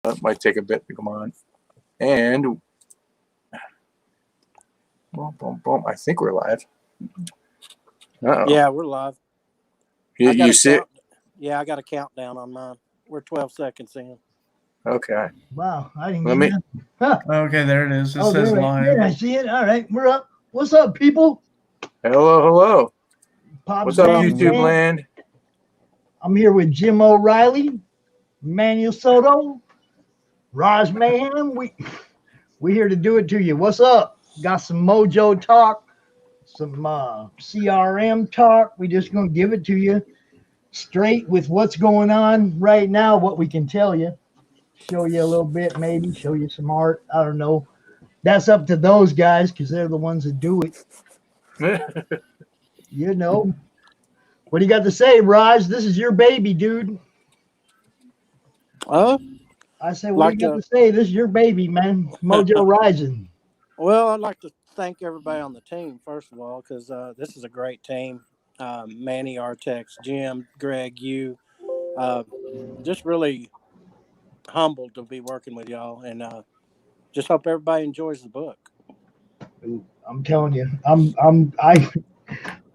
That might take a bit to come on. And boom, boom, boom. I think we're live. Uh-oh. Yeah, we're live. You see it? Yeah, I got a countdown on mine. We're 12 seconds in. Okay. Wow, I didn't Let get me. that. Huh. Okay, there it is. It says there, live. there, I see it. All right, we're up. What's up, people? Hello, hello. Pop What's up, Zandt YouTube fan. land? I'm here with Jim O'Reilly, Manuel Soto, Raj Mayhem. We here to do it to you. What's up? Got some Mojo talk, some CRM talk. We just gonna give it to you straight with what's going on right now. What we can tell you, show you a little bit, maybe show you some art. I don't know. That's up to those guys because they're the ones that do it. You know. What do you got to say, Raj? This is your baby, dude. I say, what do you got to say? This is your baby, man. Mojo Risen. Well, I'd like to thank everybody on the team, first of all, because this is a great team. Manny, Artex, Jim, Greg, you. Just really humbled to be working with y'all, and just hope everybody enjoys the book. I'm telling you,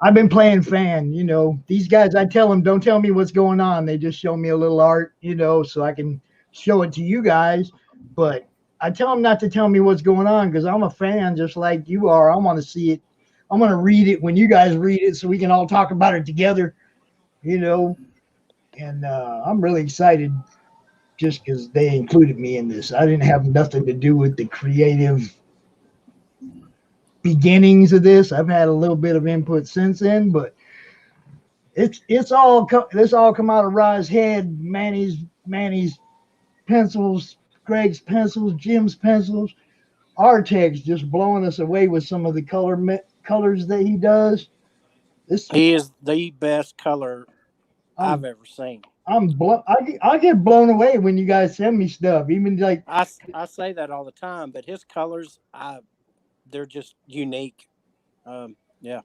I've been playing fan. You know, these guys, I tell them, don't tell me what's going on. They just show me a little art, you know, so I can show it to you guys. But I tell them not to tell me what's going on because I'm a fan just like you are. I want to see it. I'm going to read it when you guys read it so we can all talk about it together, you know. And I'm really excited just because they included me in this. I didn't have nothing to do with the creative beginnings of this. I've had a little bit of input since then, but it's all come out of Raj's head. Manny's pencils, Greg's pencils, Jim's pencils, Artex just blowing us away with some of the colors that he does. He is the best color I've ever seen. I get blown away when you guys send me stuff. Even like I say that all the time, but his colors, they're just unique. Yeah.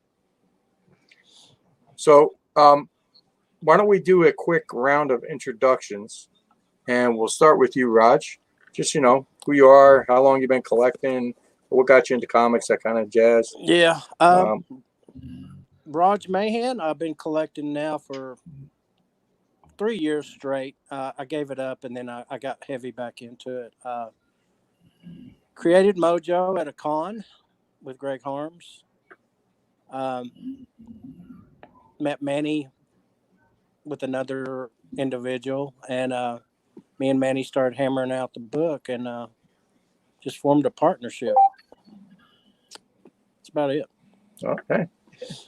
So, why don't we do a quick round of introductions, and we'll start with you, Raj. Just who you are, how long you've been collecting, what got you into comics, that kind of jazz. Yeah. Raj Mahan, I've been collecting now for 3 years straight. I gave it up, and then I got heavy back into it. Created Mojo at a con with Greg Harms. Met Manny with another individual, and me and Manny started hammering out the book and just formed a partnership. That's about it. Okay.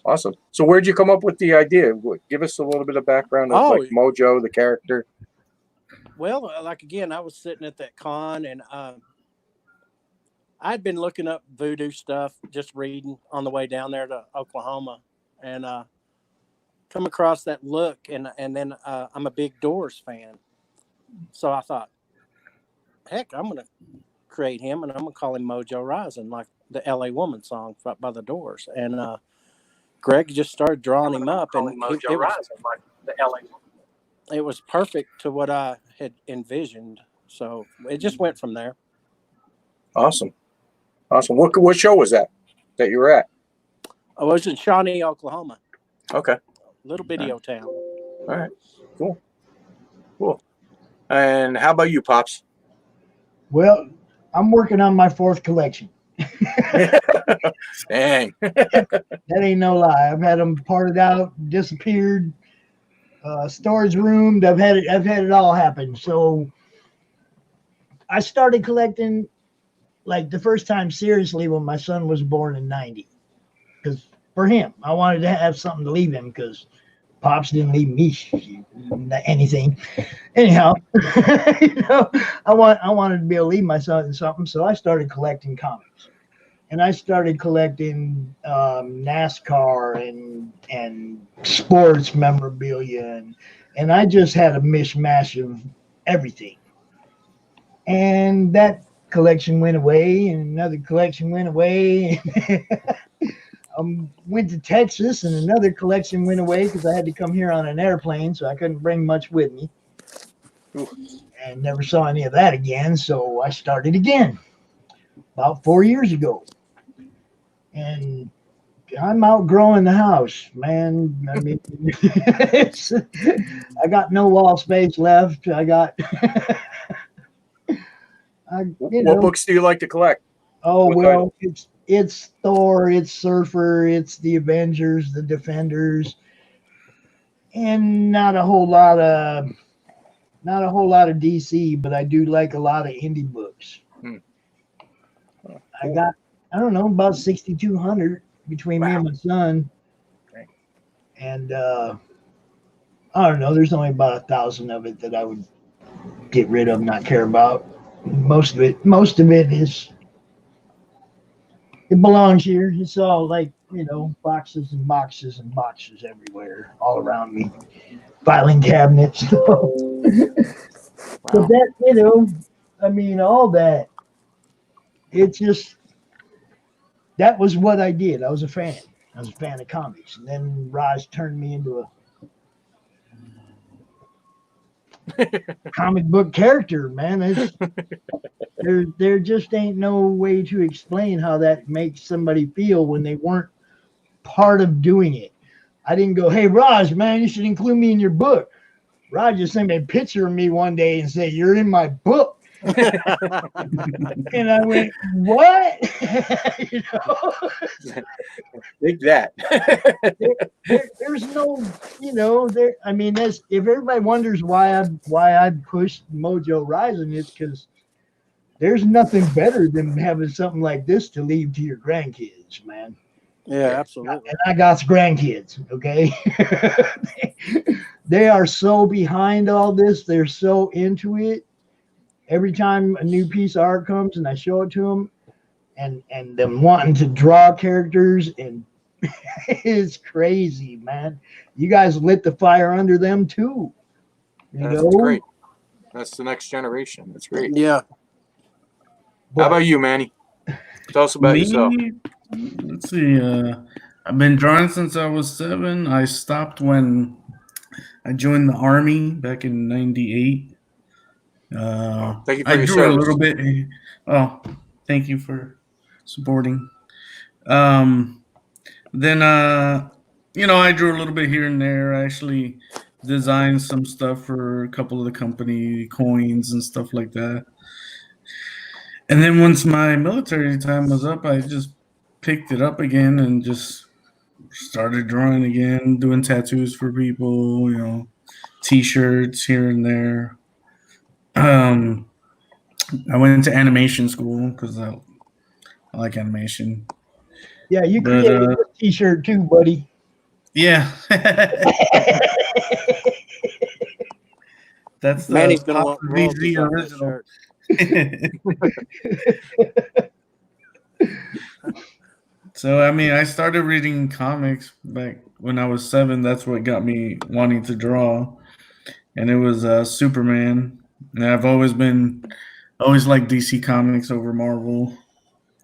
Awesome. So where'd you come up with the idea? Give us a little bit of background of like Mojo, the character. Well, like again, I was sitting at that con and I'd been looking up voodoo stuff, just reading on the way down there to Oklahoma, and come across that look, and then I'm a big Doors fan, so I thought, heck, I'm gonna create him, and I'm gonna call him Mojo Risen, like the LA Woman song by the Doors, and Greg just started drawing him up, and it was perfect to what I had envisioned, so it just went from there. Awesome. What show was that you were at? I was in Shawnee, Oklahoma. Okay. Little video town. All right. Cool. And how about you, Pops? Well, I'm working on my 4th collection. Dang. That ain't no lie. I've had them parted out, disappeared, storage roomed. I've had it all happen. So I started collecting like the first time seriously when my son was born in 90. Because for him, I wanted to have something to leave him because Pops didn't leave me anything. Anyhow, I wanted to be able to leave my son something, so I started collecting comics, and I started collecting NASCAR and sports memorabilia, and I just had a mishmash of everything, and that collection went away, and another collection went away. Went to Texas, and another collection went away because I had to come here on an airplane, so I couldn't bring much with me. and never saw any of that again. So I started again about 4 years ago. And I'm outgrowing the house, man. I mean, I got no wall space left. What books do you like to collect? Oh, what well, it's Thor, it's Surfer, it's the Avengers, the Defenders, and not a whole lot of DC, but I do like a lot of indie books. I got, I don't know, about 6,200 between me and my son. Okay. And I don't know, there's only about 1,000 of it that I would get rid of, not care about. Most of it is, it belongs here. It's all like, boxes and boxes and boxes everywhere, all around me. Filing cabinets. But that, I mean, all that, it's just, that was what I did. I was a fan. I was a fan of comics. And then Raj turned me into a comic book character, man. There just ain't no way to explain how that makes somebody feel when they weren't part of doing it. I didn't go, hey, Raj, man, you should include me in your book. Raj just sent me a picture of me one day and said, you're in my book. And I went, what? Think that. There's no, there. I mean, if everybody wonders why I pushed Mojo Risen, it's because there's nothing better than having something like this to leave to your grandkids, man. Yeah, absolutely. And I got grandkids, okay? They are so behind all this. They're so into it. Every time a new piece of art comes and I show it to them, and them wanting to draw characters, and it's crazy, man. You guys lit the fire under them too. That's great. That's the next generation. That's great. Yeah. How about you, Manny? Tell us about yourself. Let's see. I've been drawing since I was 7. I stopped when I joined the Army back in '98. Thank you for I your drew service. a little bit. Oh, thank you for supporting. Then I drew a little bit here and there. I actually designed some stuff for a couple of the company coins and stuff like that. And then once my military time was up, I just picked it up again and just started drawing again, doing tattoos for people, T-shirts here and there. I went into animation school because I like animation. Yeah, you created a T-shirt too, buddy. Yeah. That's Manny's gonna want VZ royalties on that original. shirt. So, I mean, I started reading comics back when I was 7. That's what got me wanting to draw. And it was Superman. And I've always liked DC Comics over Marvel.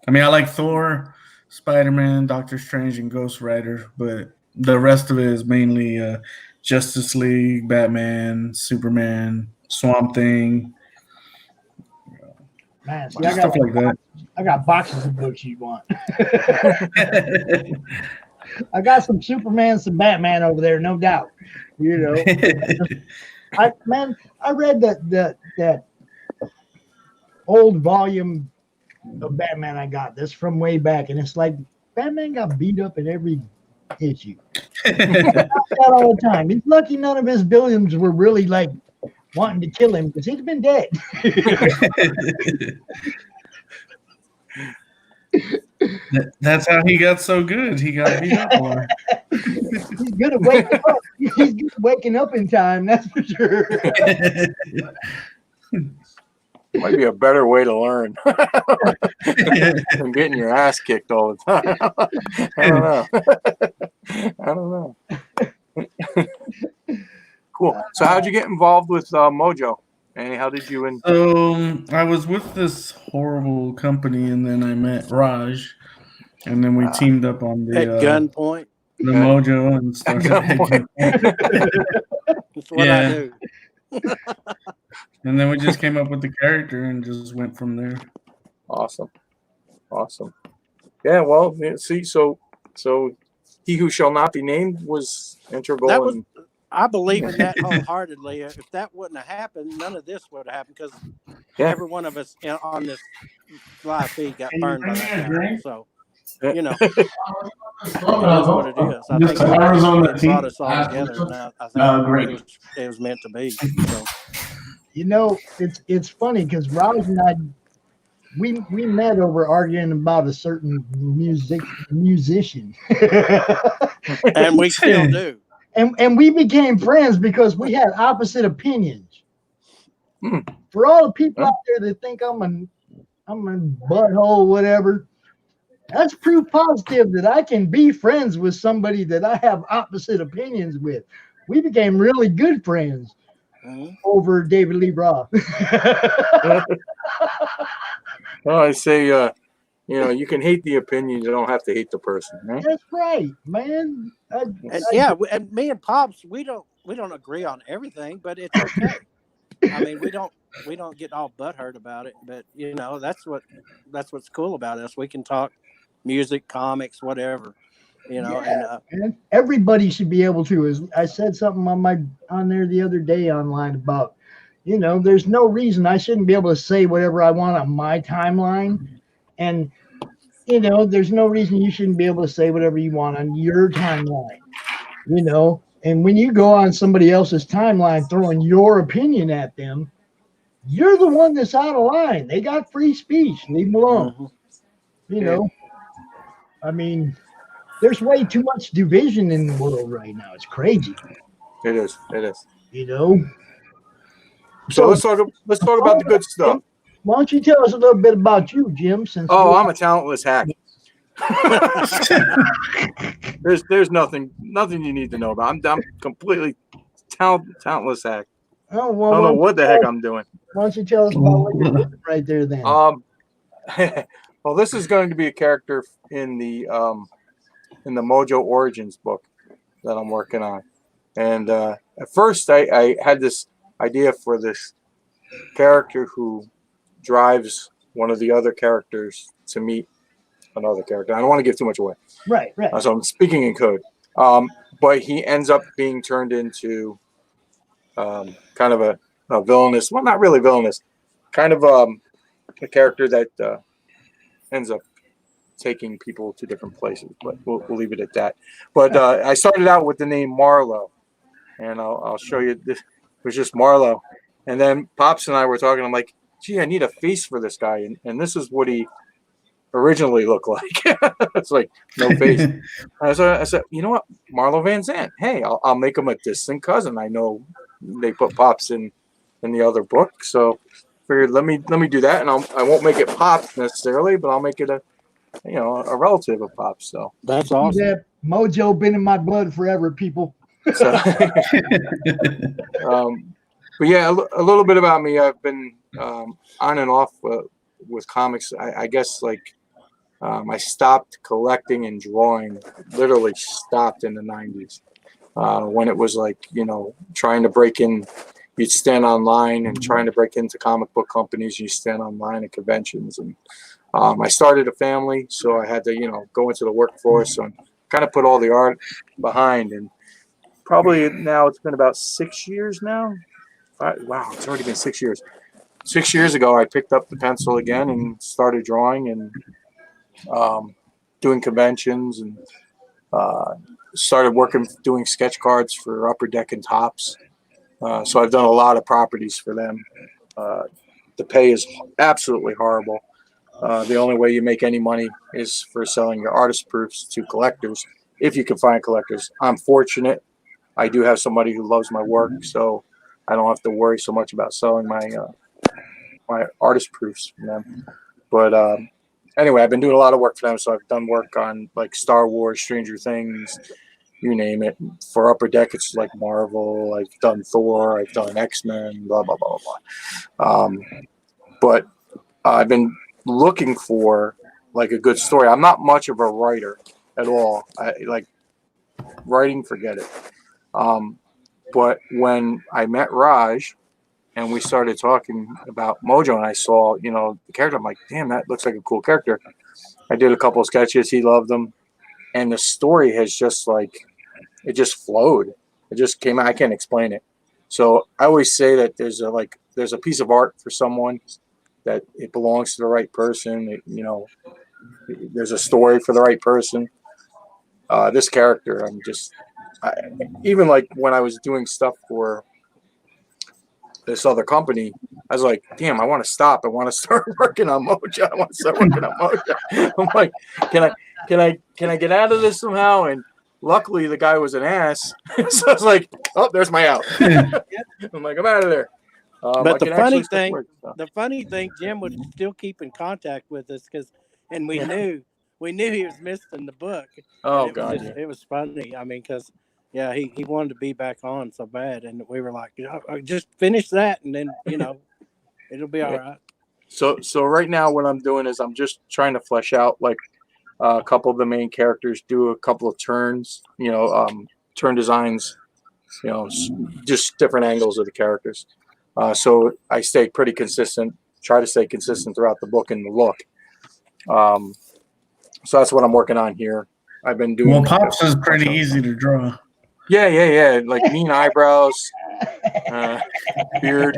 I mean, I like Thor, Spider-Man, Doctor Strange, and Ghost Rider. But the rest of it is mainly Justice League, Batman, Superman, Swamp Thing. Man, see, Stuff like that. I got boxes of books you want. I got some Superman, some Batman over there, no doubt. I read that old volume of Batman I got. That's from way back, and it's like Batman got beat up in every issue. That all the time. He's lucky none of his villains were really like wanting to kill him because he's been dead. That's how he got so good. He got beat up more. He's good at waking up. He's good at waking up in time, that's for sure. Might be a better way to learn than getting your ass kicked all the time. I don't know. Cool. So how'd you get involved with Mojo? And how did you? I was with this horrible company, and then I met Raj, and then we teamed up on the At gunpoint. the Mojo and started. Gunpoint. That's what I do. And then we just came up with the character and just went from there. Awesome. Yeah, well, see, so he who shall not be named was integral. That was, I believe in that wholeheartedly. If that wouldn't have happened, none of this would have happened because every one of us on this live feed got burned by that guy. So, you know, it is what it is. I think it brought us all together, and I think it was meant to be. So, You know, it's funny because Raj and I, we met over arguing about a certain musician, and we still do. And we became friends because we had opposite opinions. Hmm. For all the people out there that think I'm a butthole, whatever, that's proof positive that I can be friends with somebody that I have opposite opinions with. We became really good friends over David Lee Roth. Well, I say, you can hate the opinion, you don't have to hate the person, right? That's right, man. And me and Pops, we don't agree on everything, but it's okay. I mean, we don't get all butthurt about it, but that's what's cool about us. We can talk music, comics, whatever, and everybody should be able to. I said something on there the other day online about, there's no reason I shouldn't be able to say whatever I want on my timeline, and there's no reason you shouldn't be able to say whatever you want on your timeline, And when you go on somebody else's timeline throwing your opinion at them, you're the one that's out of line. They got free speech. Leave them alone. I mean, there's way too much division in the world right now. It's crazy. It is. So let's talk about the good stuff. Why don't you tell us a little bit about you, Jim? I'm a talentless hack. There's nothing you need to know about. I'm completely talentless hack. Oh, well, I don't know what the heck I'm doing. Why don't you tell us about what you're doing right there then? Well, this is going to be a character in the Mojo Origins book that I'm working on. And at first I had this idea for this character who drives one of the other characters to meet another character. I don't want to give too much away. Right. So I'm speaking in code. But he ends up being turned into kind of a villainous, well, not really villainous, kind of a character that ends up taking people to different places. But we'll leave it at that. But I started out with the name Marlowe, and I'll show you. This was just Marlowe. And then Pops and I were talking. I'm like, gee, I need a face for this guy. And this is what he originally looked like. It's like no face. I said, you know what, Marlowe Van Zandt. Hey, I'll make him a distant cousin. I know they put Pops in the other book, so figured let me do that, and I won't make it Pops necessarily, but I'll make it a relative of Pops. So that's awesome. That Mojo been in my blood forever, people. So, but yeah, a little bit about me. I've been on and off with comics. I guess I stopped collecting and drawing, literally stopped in the 90s when it was trying to break in. You'd stand online and trying to break into comic book companies. You stand online at conventions. And I started a family, so I had to, go into the workforce and kind of put all the art behind. And probably now it's been about 6 years now. Wow, it's already been 6 years. 6 years ago, I picked up the pencil again and started drawing and doing conventions and started doing sketch cards for Upper Deck and Tops. So I've done a lot of properties for them. The pay is absolutely horrible. The only way you make any money is for selling your artist proofs to collectors, if you can find collectors. I'm fortunate. I do have somebody who loves my work, so I don't have to worry so much about selling my artist proofs from them. But anyway, I've been doing a lot of work for them. So I've done work on Star Wars, Stranger Things, you name it. For Upper Deck, it's Marvel. I've done Thor. I've done X-Men. Blah blah blah blah. But I've been looking for a good story. I'm not much of a writer at all. I writing, forget it. But when I met Raj and we started talking about Mojo, and I saw, the character. I'm like, damn, that looks like a cool character. I did a couple of sketches. He loved them, and the story has just it just flowed. It just came out. I can't explain it. So I always say that there's a piece of art for someone, that it belongs to the right person. There's a story for the right person. This character, even like when I was doing stuff for this other company, I was like, damn, I want to stop. I want to start working on Mojo. I want to start working on Mojo. I'm like, can I get out of this somehow? And luckily the guy was an ass. So I was like, oh, there's my out. I'm like, I'm out of there. But the funny thing, Jim would still keep in contact with us and we knew he was missing the book. Oh God, it was funny. I mean, because he wanted to be back on so bad, and we were like, just finish that, and then it'll be all right. So right now, what I'm doing is I'm just trying to flesh out like a couple of the main characters, do a couple of turns, turn designs, just different angles of the characters. So I stay pretty consistent, try to stay consistent throughout the book and the look. So that's what I'm working on here. I've been doing. Well, Pops is pretty easy to draw. Yeah. Like mean eyebrows, beard.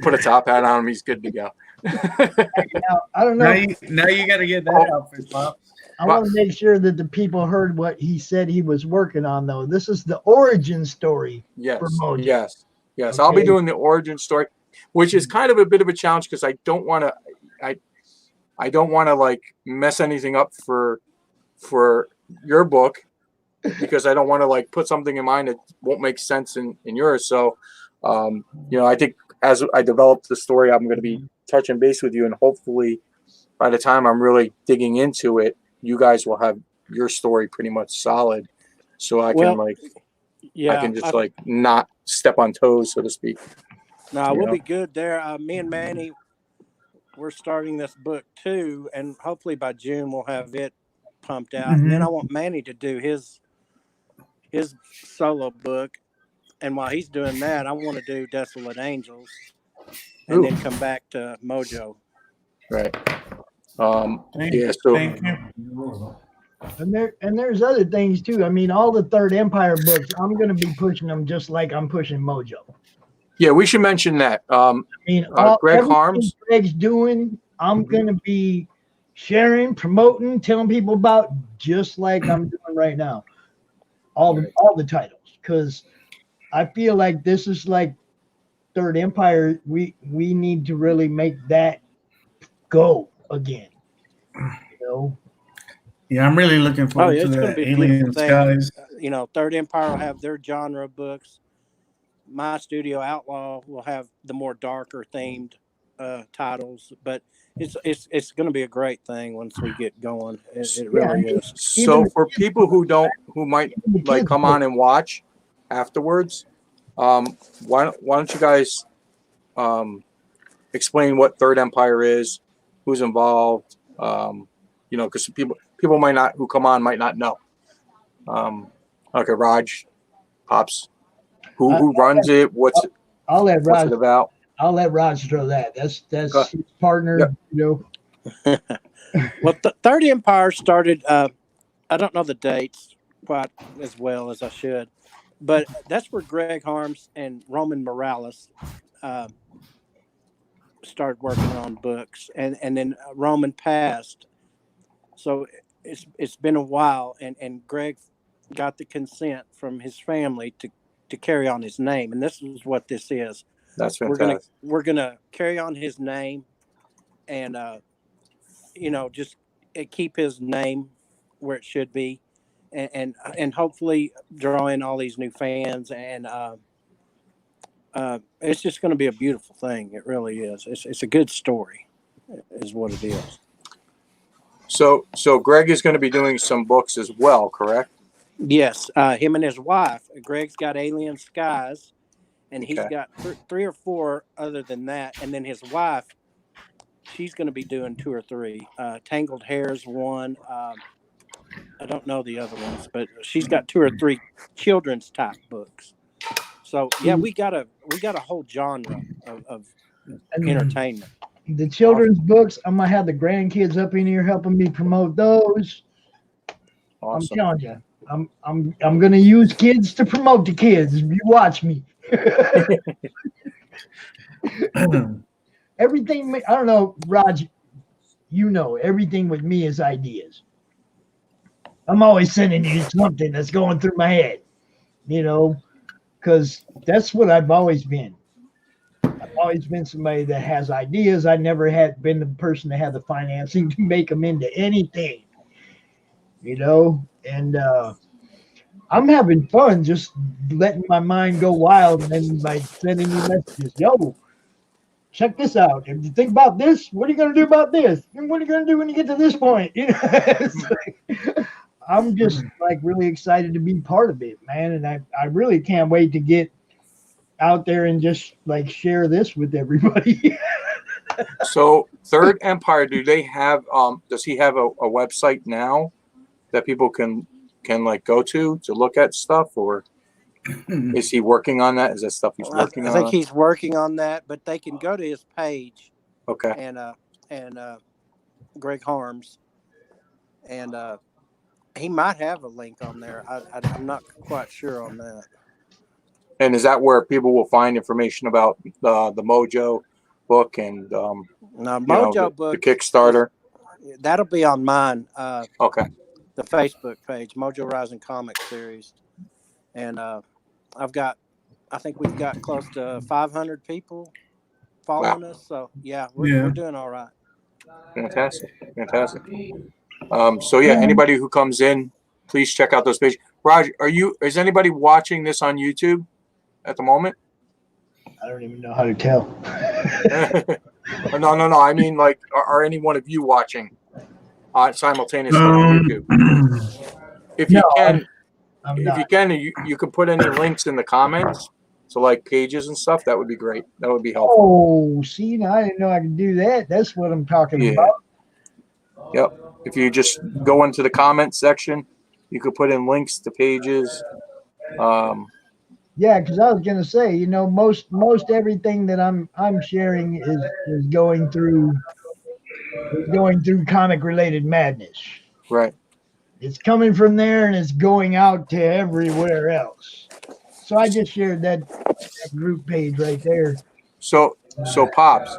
Put a top hat on him, he's good to go. Now, I don't know. Now you got to get that outfit, Pops. I want to make sure that the people heard what he said he was working on, though. This is the origin story for Mojo. Yes. Okay. I'll be doing the origin story, which is kind of a bit of a challenge because I don't want to like mess anything up for your book, because I don't want to like put something in mine that won't make sense in yours. So, I think as I develop the story, I'm going to be touching base with you, and hopefully by the time I'm really digging into it, you guys will have your story pretty much solid, so I can just not step on toes, so to speak. No, we'll be good there. Me and Manny, we're starting this book too, and hopefully by June we'll have it pumped out. Mm-hmm. And then I want Manny to do his solo book, and while he's doing that, I want to do Desolate Angels, and then come back to Mojo. Right. Thank you. And there's other things too. I mean, all the Third Empire books, I'm going to be pushing them just like I'm pushing Mojo. Yeah, we should mention that. Greg Harms. Greg's doing, I'm going to be sharing, promoting, telling people about, just like I'm doing right now. All the titles, because I feel like this is like Third Empire. We need to really make that go again. Yeah, I'm really looking forward to the Alien Skies. Third Empire will have their genre books. My studio, Outlaw, will have the more darker themed titles, but it's going to be a great thing once we get going. It really is. So for people who might like come on and watch afterwards, why don't you guys explain what Third Empire is, who's involved? Because people might not, who come on, might not know. Okay, Raj, Pops, who runs it? What's it about? I'll let Raj throw that. That's his partner. Yep. Well, Third Empire started. I don't know the dates quite as well as I should, but that's where Greg Harms and Roman Morales started working on books, and then Roman passed. So it's been a while, and Greg got the consent from his family to carry on his name, and this is what this is. That's fantastic. We're gonna carry on his name, and just keep his name where it should be, and hopefully draw in all these new fans, and it's just going to be a beautiful thing. It really is. It's a good story, is what it is. So Greg is going to be doing some books as well, correct? Yes, him and his wife. Greg's got Alien Skies, and he's got 3 or 4 other than that. And then his wife, she's going to be doing 2 or 3. Tangled Hair's one. I don't know the other ones, but she's got 2 or 3 children's type books. So yeah, we got a whole genre of And entertainment. the children's books, I'm gonna have the grandkids up in here helping me promote those. I'm Awesome. telling you, I'm gonna use kids to promote the kids. You watch me. Everything, I don't know, Raj, you know, everything with me is ideas. I'm always sending you something that's going through my head, you know, because that's what I've always been. I've always been somebody that has ideas. I never had been the person that had the financing to make them into anything, you know, and I'm having fun just letting my mind go wild and then by sending you messages. Yo, check this out. If you think about this, what are you going to do about this? And what are you going to do when you get to this point? You know, I'm just like really excited to be part of it, man. And I really can't wait to get out there and just like share this with everybody. So Third Empire, do they have does he have a website now that people can like go to look at stuff, or is he working on that? Is that stuff he's working I think on? he's working on that, but they can go to his page Okay. and Greg Harms, and he might have a link on there. I'm not quite sure on that. And is that where people will find information about the Mojo book and Now, Mojo book, the Kickstarter? That'll be on mine. Okay. The Facebook page, Mojo Risen Comic Series, and I think we've got close to 500 people following us. So yeah, we're doing all right. Fantastic. So yeah, anybody who comes in, please check out those pages. Raj, is anybody watching this on YouTube at the moment? I don't even know how to tell. No. I mean, like, are any one of you watching simultaneously on YouTube? If you can, you can put any links in the comments. So like pages and stuff, that would be great. That would be helpful. Oh, see, now I didn't know I could do that. That's what I'm talking about. Yep. If you just go into the comments section, you could put in links to pages. Yeah, because I was gonna say, you know, most everything that I'm sharing is going through comic related madness. Right. It's coming from there and it's going out to everywhere else. So I just shared that group page right there. So Pops,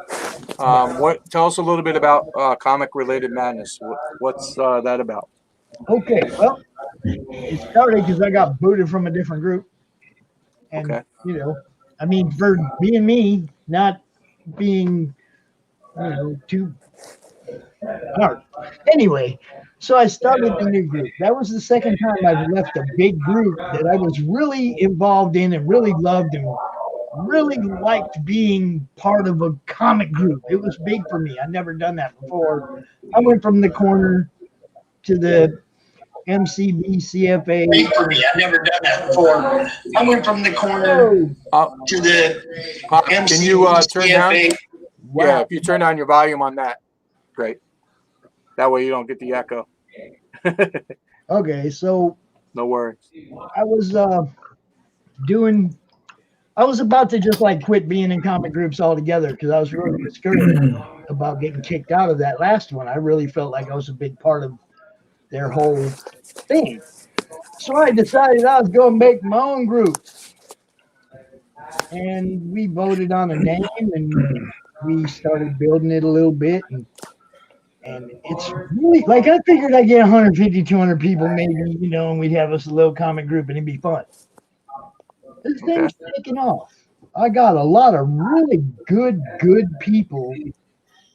tell us a little bit about comic related madness. What's that about? Okay, well, it started because I got booted from a different group. And, you know, I mean, for being me, not being, you know, too hard. Anyway, so I started a new group. That was the second time I've left a big group that I was really involved in and really loved and really liked being part of a comic group. It was big for me. I'd never done that before. I went from the corner to the MCB CFA. Big for me. I've never done that before. I went from the corner to the MCB can you turn down? Wow. Yeah, if you turn down your volume on that, great. That way you don't get the echo. Okay, so no worries. I was about to just like quit being in comic groups altogether because I was really discouraged about getting kicked out of that last one. I really felt like I was a big part of their whole thing. So I decided I was going to make my own group. And we voted on a name and we started building it a little bit. And it's really like I figured I'd get 150, 200 people maybe, you know, and we'd have us a little comic group and it'd be fun. This thing's taking off. I got a lot of really good people,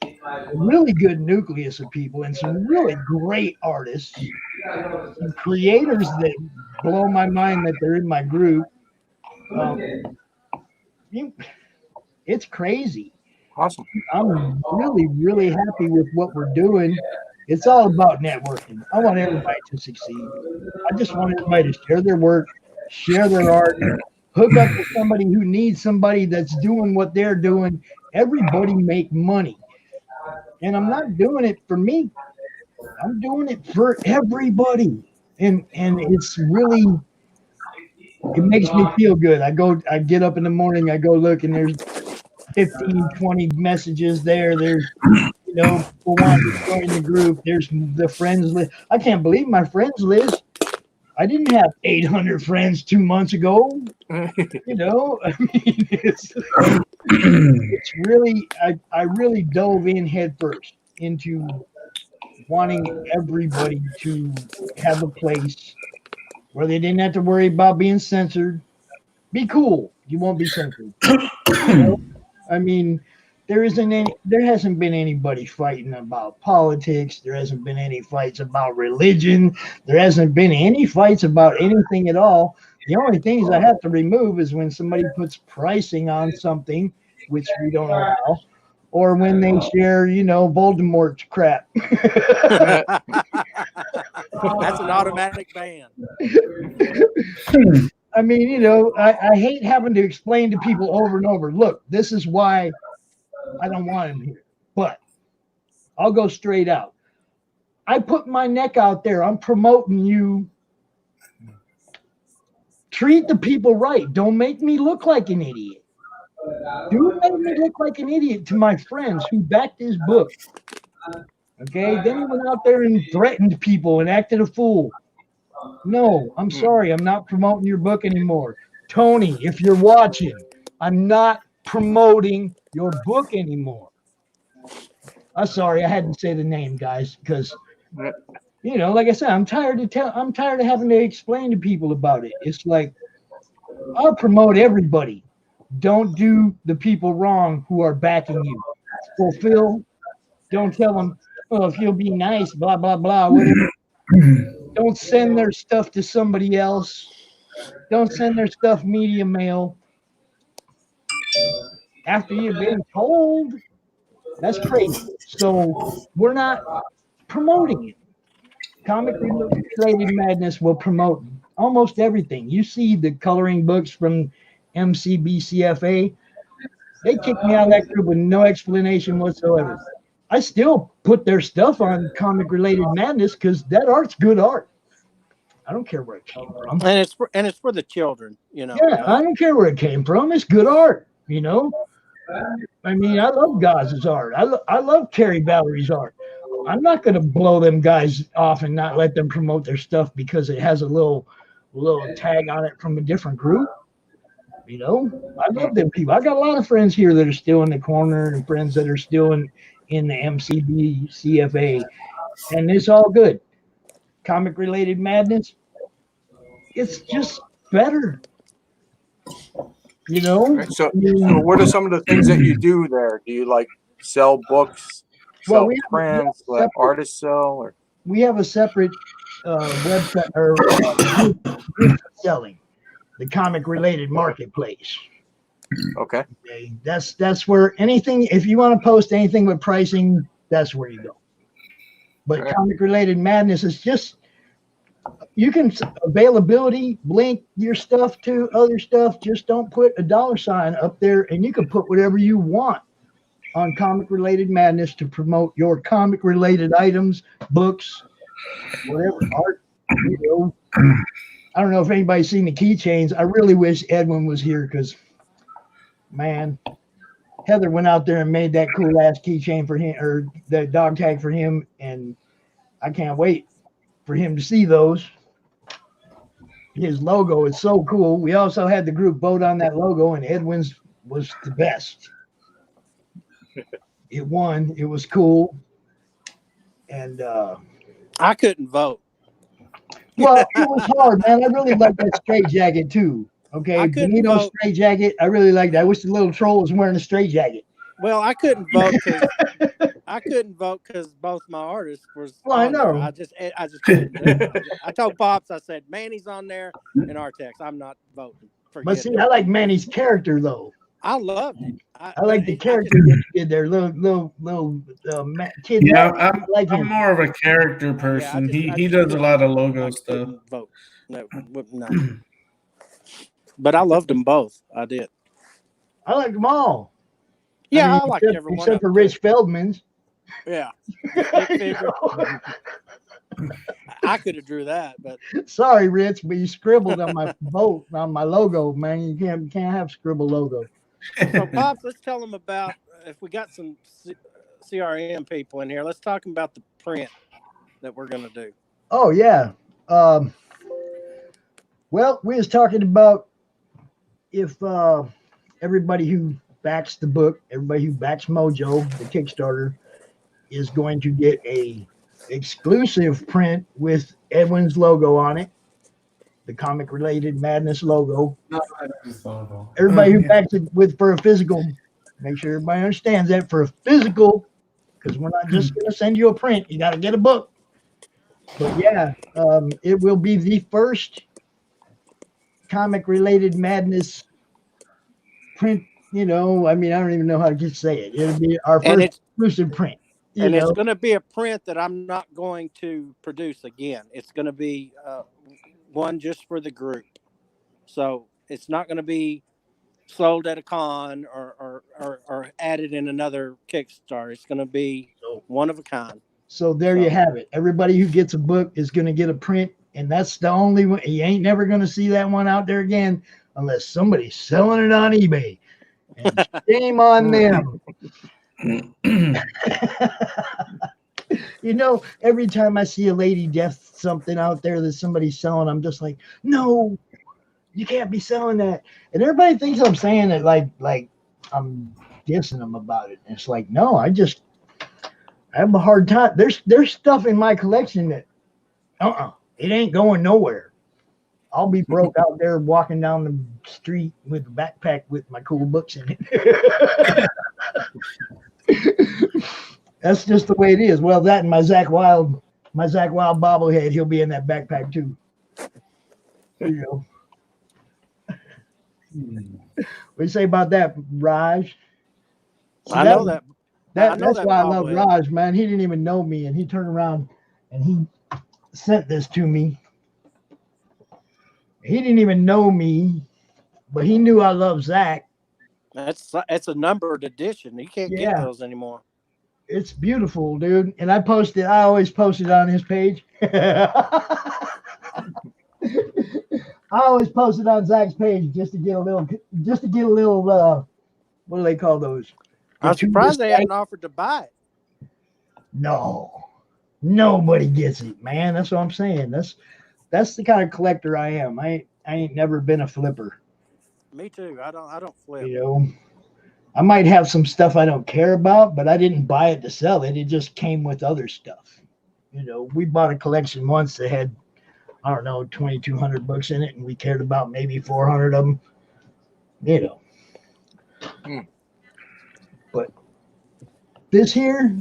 a really good nucleus of people, and some really great artists, some creators that blow my mind that they're in my group. It's crazy. Awesome. I'm really, really happy with what we're doing. It's all about networking. I want everybody to succeed. I just want everybody to share their work, share their art, hook up with somebody who needs somebody that's doing what they're doing. Everybody make money. And I'm not doing it for me. I'm doing it for everybody. And it's really, it makes me feel good. I get up in the morning, I go look, and there's 15, 20 messages there. There's, people want to join the group. There's the friends list. I can't believe my friends list. I didn't have 800 friends 2 months ago. I mean, it's really, I really dove in head first into wanting everybody to have a place where they didn't have to worry about being censored. Be cool. You won't be censored. I mean, there hasn't been anybody fighting about politics. There hasn't been any fights about religion. There hasn't been any fights about anything at all. The only things I have to remove is when somebody puts pricing on something, which we don't allow, or when they share, Voldemort's crap. That's an automatic ban. I mean, I hate having to explain to people over and over, look, this is why I don't want him here. But I'll go straight out. I put my neck out there. I'm promoting you. Treat the people right. Don't make me look like an idiot. Do make me look like an idiot to my friends who backed his book. Okay? Then he went out there and threatened people and acted a fool. No, I'm sorry. I'm not promoting your book anymore. Tony, if you're watching, I'm not promoting your book anymore. I'm sorry. I had to say the name, guys, because, like I said, I'm tired of having to explain to people about it. It's like, I'll promote everybody. Don't do the people wrong who are backing you. Fulfill. Don't tell them, oh, if you'll be nice, blah, blah, blah, whatever. Don't send their stuff to somebody else. Don't send their stuff media mail. After you've been told, that's crazy. So we're not promoting it. Comic Related Madness will promote almost everything. You see the coloring books from MCBCFA. They kicked me out of that group with no explanation whatsoever. I still put their stuff on Comic Related Madness because that art's good art. I don't care where it came from. And it's for the children, Yeah, I don't care where it came from. It's good art, I mean, I love Gaz's art. I love Terry Valerie's art. I'm not going to blow them guys off and not let them promote their stuff because it has a little tag on it from a different group. I love them people. I got a lot of friends here that are still in the corner and friends that are still in the MCB CFA, and it's all good. Comic Related Madness, it's just better. So what are some of the things that you do there? Do you sell books, sell prints, let artists sell? Or? We have a separate website or group selling, the Comic Related Marketplace. Okay. That's where anything, if you want to post anything with pricing, that's where you go. But Comic Related Madness is just, you can availability, link your stuff to other stuff. Just don't put a $sign up there, and you can put whatever you want on Comic Related Madness to promote your comic related items, books, whatever, art. I don't know if anybody's seen the keychains. I really wish Edwin was here because, man, Heather went out there and made that cool ass keychain for him, or the dog tag for him, and I can't wait for him to see those. His logo is so cool. We also had the group vote on that logo, and Edwin's was the best. It won. It was cool. And I couldn't vote. Well, it was hard, man. I really like that straight jacket too. Okay, Benito straight jacket. I really like that. I wish the little troll was wearing a straight jacket. Well, I couldn't vote because both my artists was. Well, I know. I just couldn't do it. I told Pops, I said, Manny's on there and Artex. I'm not voting. But see, I like Manny's character though. I loved it. I like the character that you did there, little kid. Yeah, I'm more of a character person. Yeah, he does a lot of logo stuff. Vote. No. But I loved them both. I did. I liked them all. Yeah, I liked everyone except for Rich Feldman's. Yeah. I could have drew that, but Sorry, Rich, but you scribbled on my boat, on my logo, man. You can't have scribble logo. so Pops, let's tell them about if we got some CRM people in here. Let's talk about the print that we're gonna do. Oh yeah. Well, we was talking about if everybody who backs the book, everybody who backs Mojo, the Kickstarter, is going to get a exclusive print with Edwin's logo on it, the Comic Related Madness logo. Everybody who backs it for a physical, make sure everybody understands that for a physical, because we're not just going to send you a print. You got to get a book. But yeah, it will be the first Comic Related Madness print. You know, I mean, I don't even know how to say it. It'll be our first exclusive print. It's going to be a print that I'm not going to produce again. It's going to be one just for the group. So it's not going to be sold at a con or added in another Kickstarter. It's going to be one of a kind. So there you have it. Everybody who gets a book is going to get a print, and that's the only one. You ain't never going to see that one out there again unless somebody's selling it on eBay. And shame on them. You know, every time I see a lady death something out there that somebody's selling, I'm just like, no, you can't be selling that. And everybody thinks I'm saying it like I'm dissing them about it. And it's like, no, I have a hard time. There's stuff in my collection that it ain't going nowhere. I'll be broke out there walking down the street with a backpack with my cool books in it. That's just the way it is. Well, that and my Zach Wild bobblehead, he'll be in that backpack too. There you go. What do you say about that, Raj? See, I know that. That's why I love Raj, man. He didn't even know me, and he turned around and he sent this to me. He didn't even know me, but he knew I love Zach. That's a numbered edition. You can't get those anymore. It's beautiful, dude. And I always post it on his page. I always post it on Zach's page just to get a little what do they call those? I'm surprised they hadn't offered to buy it. No. Nobody gets it, man. That's what I'm saying. That's the kind of collector I am. I ain't never been a flipper. Me too. I don't flip. You know, I might have some stuff I don't care about, but I didn't buy it to sell it. It just came with other stuff. You know, we bought a collection once that had, I don't know, 2,200 books in it, and we cared about maybe 400 of them. You know. But this here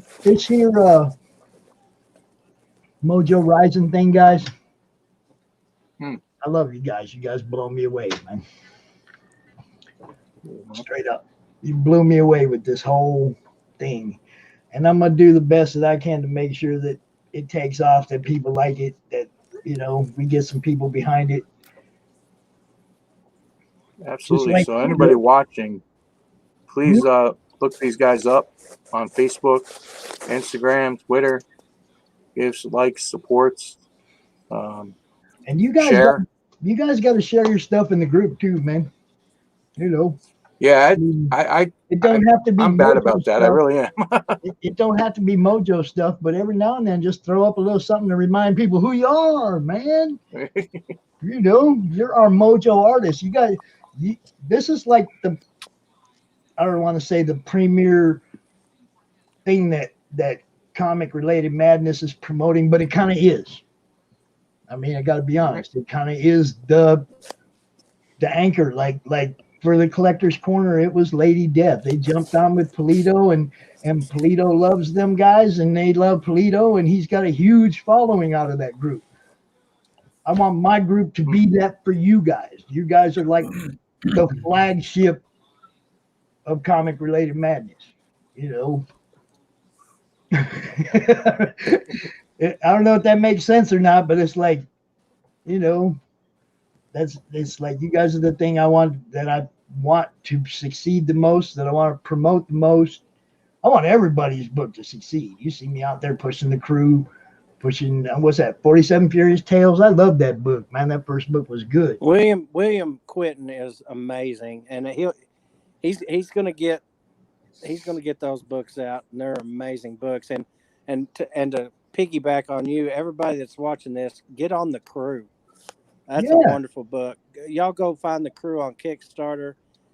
Mojo Risen thing, guys. I love you guys. You guys blow me away, man. Straight up. You blew me away with this whole thing. And I'm going to do the best that I can to make sure that it takes off, that people like it, that, you know, we get some people behind it. Absolutely. So anybody watching, please look these guys up on Facebook, Instagram, Twitter. Give likes, supports. And you guys share. You guys got to share your stuff in the group too, man. You know. Yeah, it don't have to be. I'm bad about that. I really am. it don't have to be Mojo stuff, but every now and then, just throw up a little something to remind people who you are, man. You know, you're our Mojo artist. You guys, this is like I don't want to say the premier thing that Comic Related Madness is promoting, but it kind of is. I mean, I got to be honest. It kind of is the anchor. Like for the Collector's Corner, it was Lady Death. They jumped on with Polito, and Polito loves them guys, and they love Polito, and he's got a huge following out of that group. I want my group to be that for you guys. You guys are like the flagship of Comic Related Madness. You know. I don't know if that makes sense or not, but it's like, you know, it's like you guys are the thing I want to succeed the most, that I want to promote the most. I want everybody's book to succeed. You see me out there pushing the crew, pushing, what's that, 47 Furious Tales. I love that book, man. That first book was good. William Quinton is amazing, and he's gonna get those books out, and they're amazing books. And to piggyback on you, everybody that's watching this, get on The Crew. That's a wonderful book. Y'all go find The Crew on Kickstarter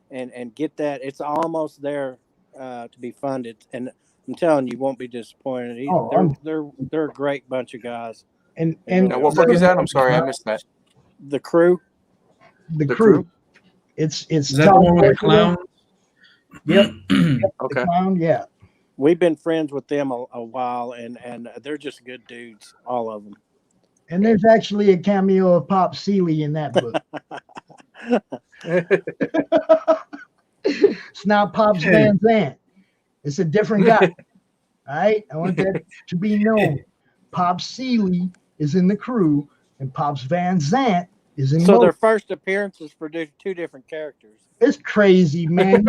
and get that. It's almost there to be funded, and I'm telling you, won't be disappointed. They're a great bunch of guys. And now, what book is that? I'm sorry, I missed that. The Crew. The Crew. It's Is that the one with the clown? Yep. Okay. The Clown, yeah. We've been friends with them a while, and they're just good dudes, all of them. And there's actually a cameo of Pop Seeley in that book. It's not Pops Van Zandt. It's a different guy. All right? I want that to be known. Pop Seeley is in The Crew, and Pops Van Zandt is in So Mojo. their first appearances for two different characters. It's crazy, man.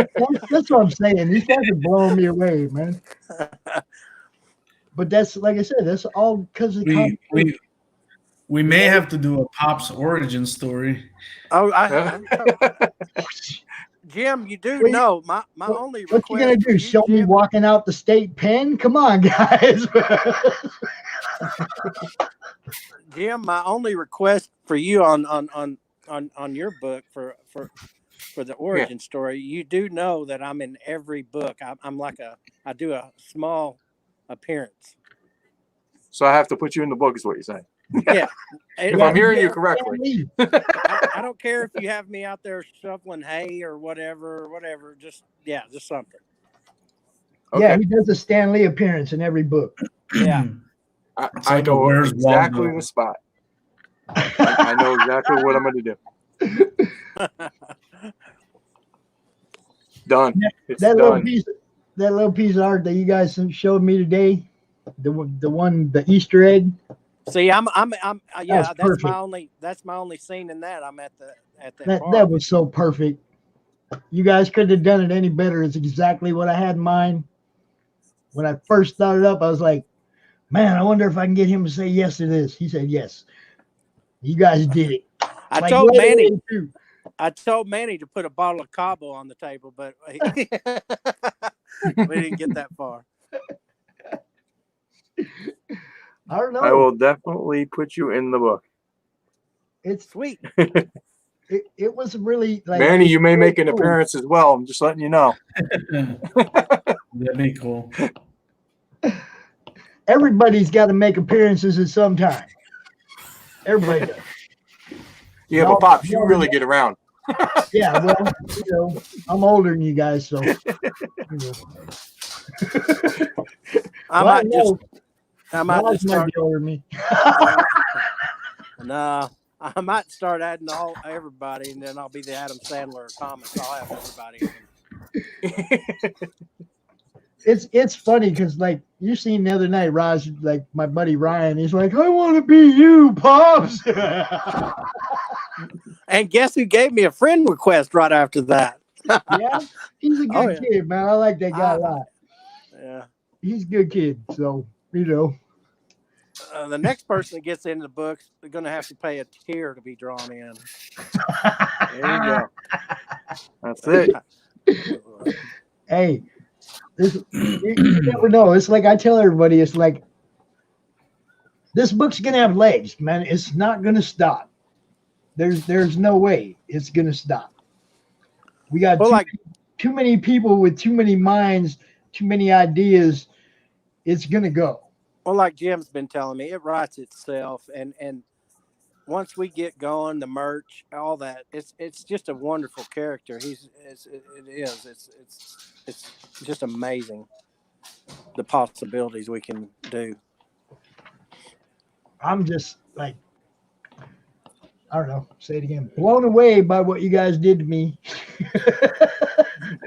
That's what I'm saying. These guys are blowing me away, man. But that's, like I said, that's all because of we may have to do a Pop's origin story. Oh, Jim, you do know my only request. What you gonna do? Show me walking out the state pen? Come on, guys. Jim, my only request for you on your book for the origin story, you do know that I'm in every book. I'm like I do a small appearance. So I have to put you in the book, is what you're saying? Yeah. If I'm hearing you correctly. I don't care if you have me out there shoveling hay or whatever. Just something. Okay. Yeah, he does a Stan Lee appearance in every book. Yeah. I know exactly the spot. I know exactly what I'm going to do. Done. It's that done. little piece of art that you guys showed me today, the Easter egg. See, that's perfect. my only scene in that. I'm at that bar. That was so perfect. You guys couldn't have done it any better. It's exactly what I had in mind. When I first started up, I was like, man, I wonder if I can get him to say yes to this. He said yes. You guys did it. I told Manny to put a bottle of Cabo on the table, but we didn't get that far. I don't know. I will definitely put you in the book. It's sweet. It was really like, Manny, you may make an appearance as well. I'm just letting you know. That'd be cool. Everybody's got to make appearances at some time. Everybody does. Yeah, but Pops, you really get around. Yeah, well, I'm older than you guys, so. I might just start. Be older than me. No, I might start adding everybody, and then I'll be the Adam Sandler of comics. I'll have everybody in. It's funny because, like, you seen the other night, Raj, like my buddy Ryan, he's like, I want to be you, Pops. And guess who gave me a friend request right after that? Yeah, he's a good kid, man. I like that guy a lot. Yeah, he's a good kid. So, the next person that gets into the books, they're going to have to pay a tier to be drawn in. There you go. That's it. Hey, you never know. It's like I tell everybody, it's like this book's going to have legs, man. It's not going to stop. There's no way it's going to stop. We got too many people with too many minds, too many ideas. It's going to go. Well, like Jim's been telling me, it writes itself, and once we get going, the merch, all that, it's just a wonderful character. It's just amazing the possibilities we can do. I'm just like, I don't know, say it again, blown away by what you guys did to me.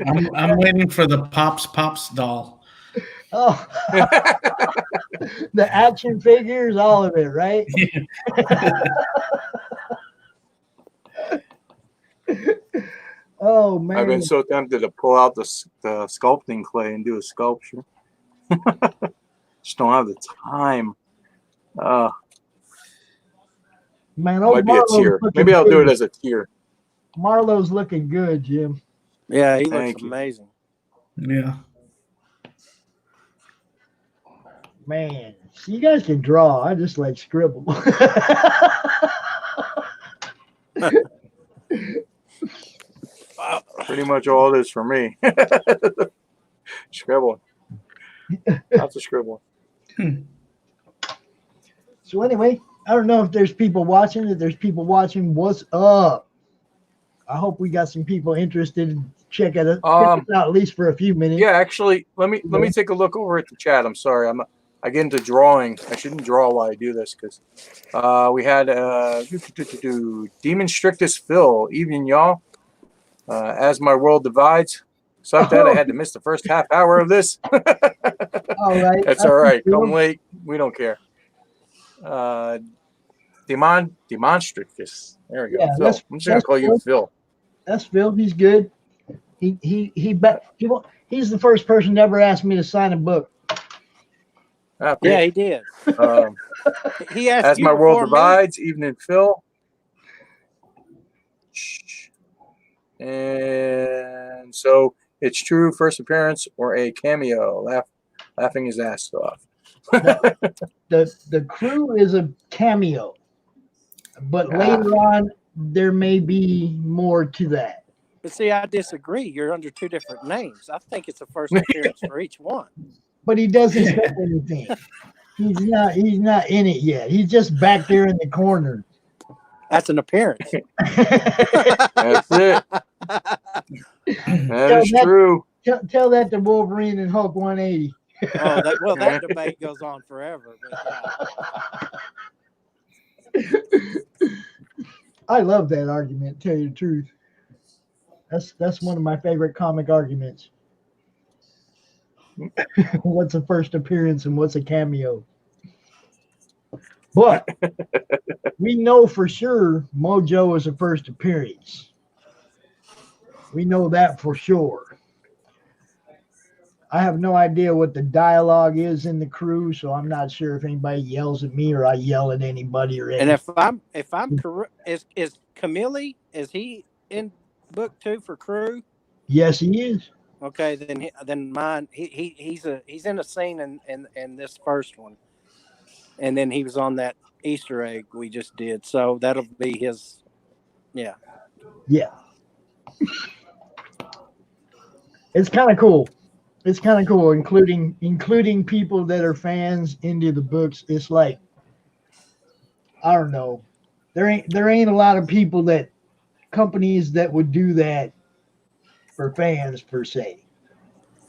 I'm waiting for the Pops doll. Oh, the action figures, all of it, right? Oh man, I've been so tempted to pull out the sculpting clay and do a sculpture. Just don't have the time. Man, old Might be a Marlo's tier. looking Maybe I'll do good. it as a tier. Marlo's looking good, Jim. Yeah, he looks Thank you. amazing. Yeah. Man, you guys can draw. I just like scribble. Pretty much all it is for me. Scribbling. Lots of scribbling. So anyway, I don't know if there's people watching. If there's people watching, what's up? I hope we got some people interested in check it out at least for a few minutes. Yeah, actually, let me take a look over at the chat. I'm sorry, I get into drawing. I shouldn't draw while I do this because we had Demon Strictus Phil. Evening, y'all. As my world divides. Suck that I had to miss the first half hour of this. All right. That's all right. Come late. We don't care. Demonstricus. There we go. Yeah, Phil. I'm just gonna call you Phil. That's Phil. He's good. He's the first person to ever ask me to sign a book. Yeah, he did. He asked As you my world before me. divides, evening Phil. And so it's true, first appearance or a cameo. Laughing his ass off. The crew is a cameo, but later on there may be more to that. But see, I disagree. You're under two different names. I think it's a first appearance for each one. But he doesn't say anything. He's not in it yet. He's just back there in the corner. That's an appearance. That's it. That is true. Tell that to Wolverine and Hulk 180. That debate goes on forever. But, I love that argument, tell you the truth. That's one of my favorite comic arguments. What's a first appearance and what's a cameo? But we know for sure Mojo is a first appearance. We know that for sure. I have no idea what the dialogue is in the crew, so I'm not sure if anybody yells at me or I yell at anybody or anything. And if I'm correct, is Camille, is he in book 2 for crew? Yes, he is. Okay, then mine. He's in a scene in this first one, and then he was on that Easter egg we just did. So that'll be his. Yeah. Yeah. It's kind of cool. It's kind of cool, including people that are fans into the books. It's like, I don't know, there ain't a lot of people companies that would do that for fans per se,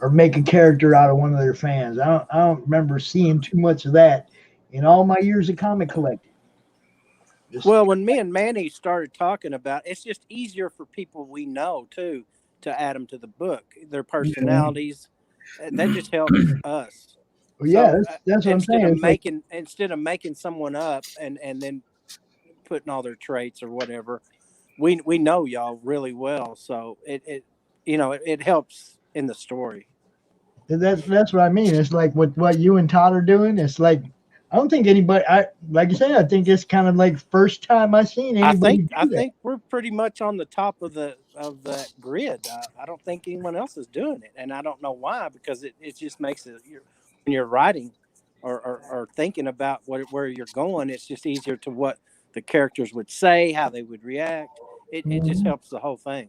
or make a character out of one of their fans. I don't remember seeing too much of that in all my years of comic collecting. Well, when me and Manny started talking about, it's just easier for people we know too to add them to the book. Their personalities. That just helps us. Well, yeah, so, that's what I'm saying. Instead of making someone up and then putting all their traits or whatever, we know y'all really well, so it helps in the story. That's what I mean. It's like what you and Todd are doing. It's like I don't think anybody. Like you said, I think it's kind of like first time I've seen anybody. I think we're pretty much on the top of that grid. I don't think anyone else is doing it, and I don't know why, because it just makes it when you're writing or thinking about where you're going. It's just easier to what the characters would say, how they would react. It just helps the whole thing.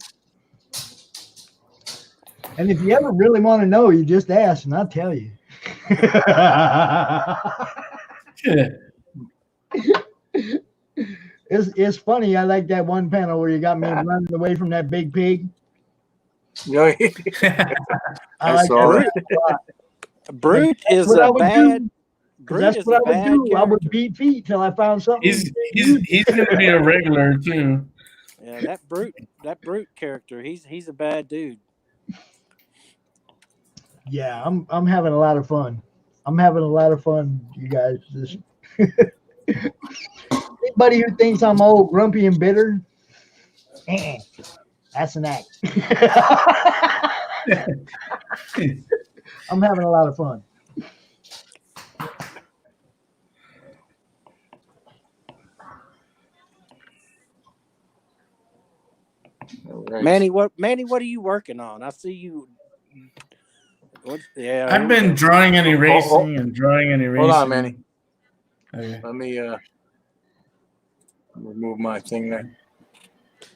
And if you ever really want to know, you just ask, and I'll tell you. It's funny. I like that one panel where you got me running away from that big pig. No, I saw that. Brute is a bad. That's what I would do. I would beat feet till I found something. He's gonna be a regular too. Yeah, that brute character. He's a bad dude. Yeah, I'm having a lot of fun. You guys. Just anybody who thinks I'm old, grumpy, and bitter, that's an act. I'm having a lot of fun. Nice. Manny, what are you working on? I see you. I've been drawing and erasing and drawing and erasing. Hold on, Manny. Okay. Let me remove my thing there.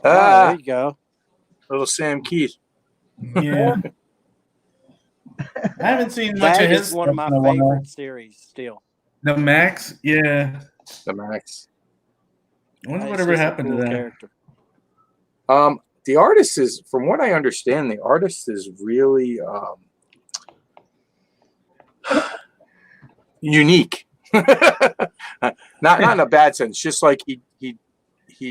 There you go. Little Sam Keith. Yeah. I haven't seen much That of his is one of my stuff in a while. favorite series still. The Max, yeah. The Max. I wonder It's whatever just a happened cool to that. character. The artist is, from what I understand, the artist is really unique. not in a bad sense. Just like he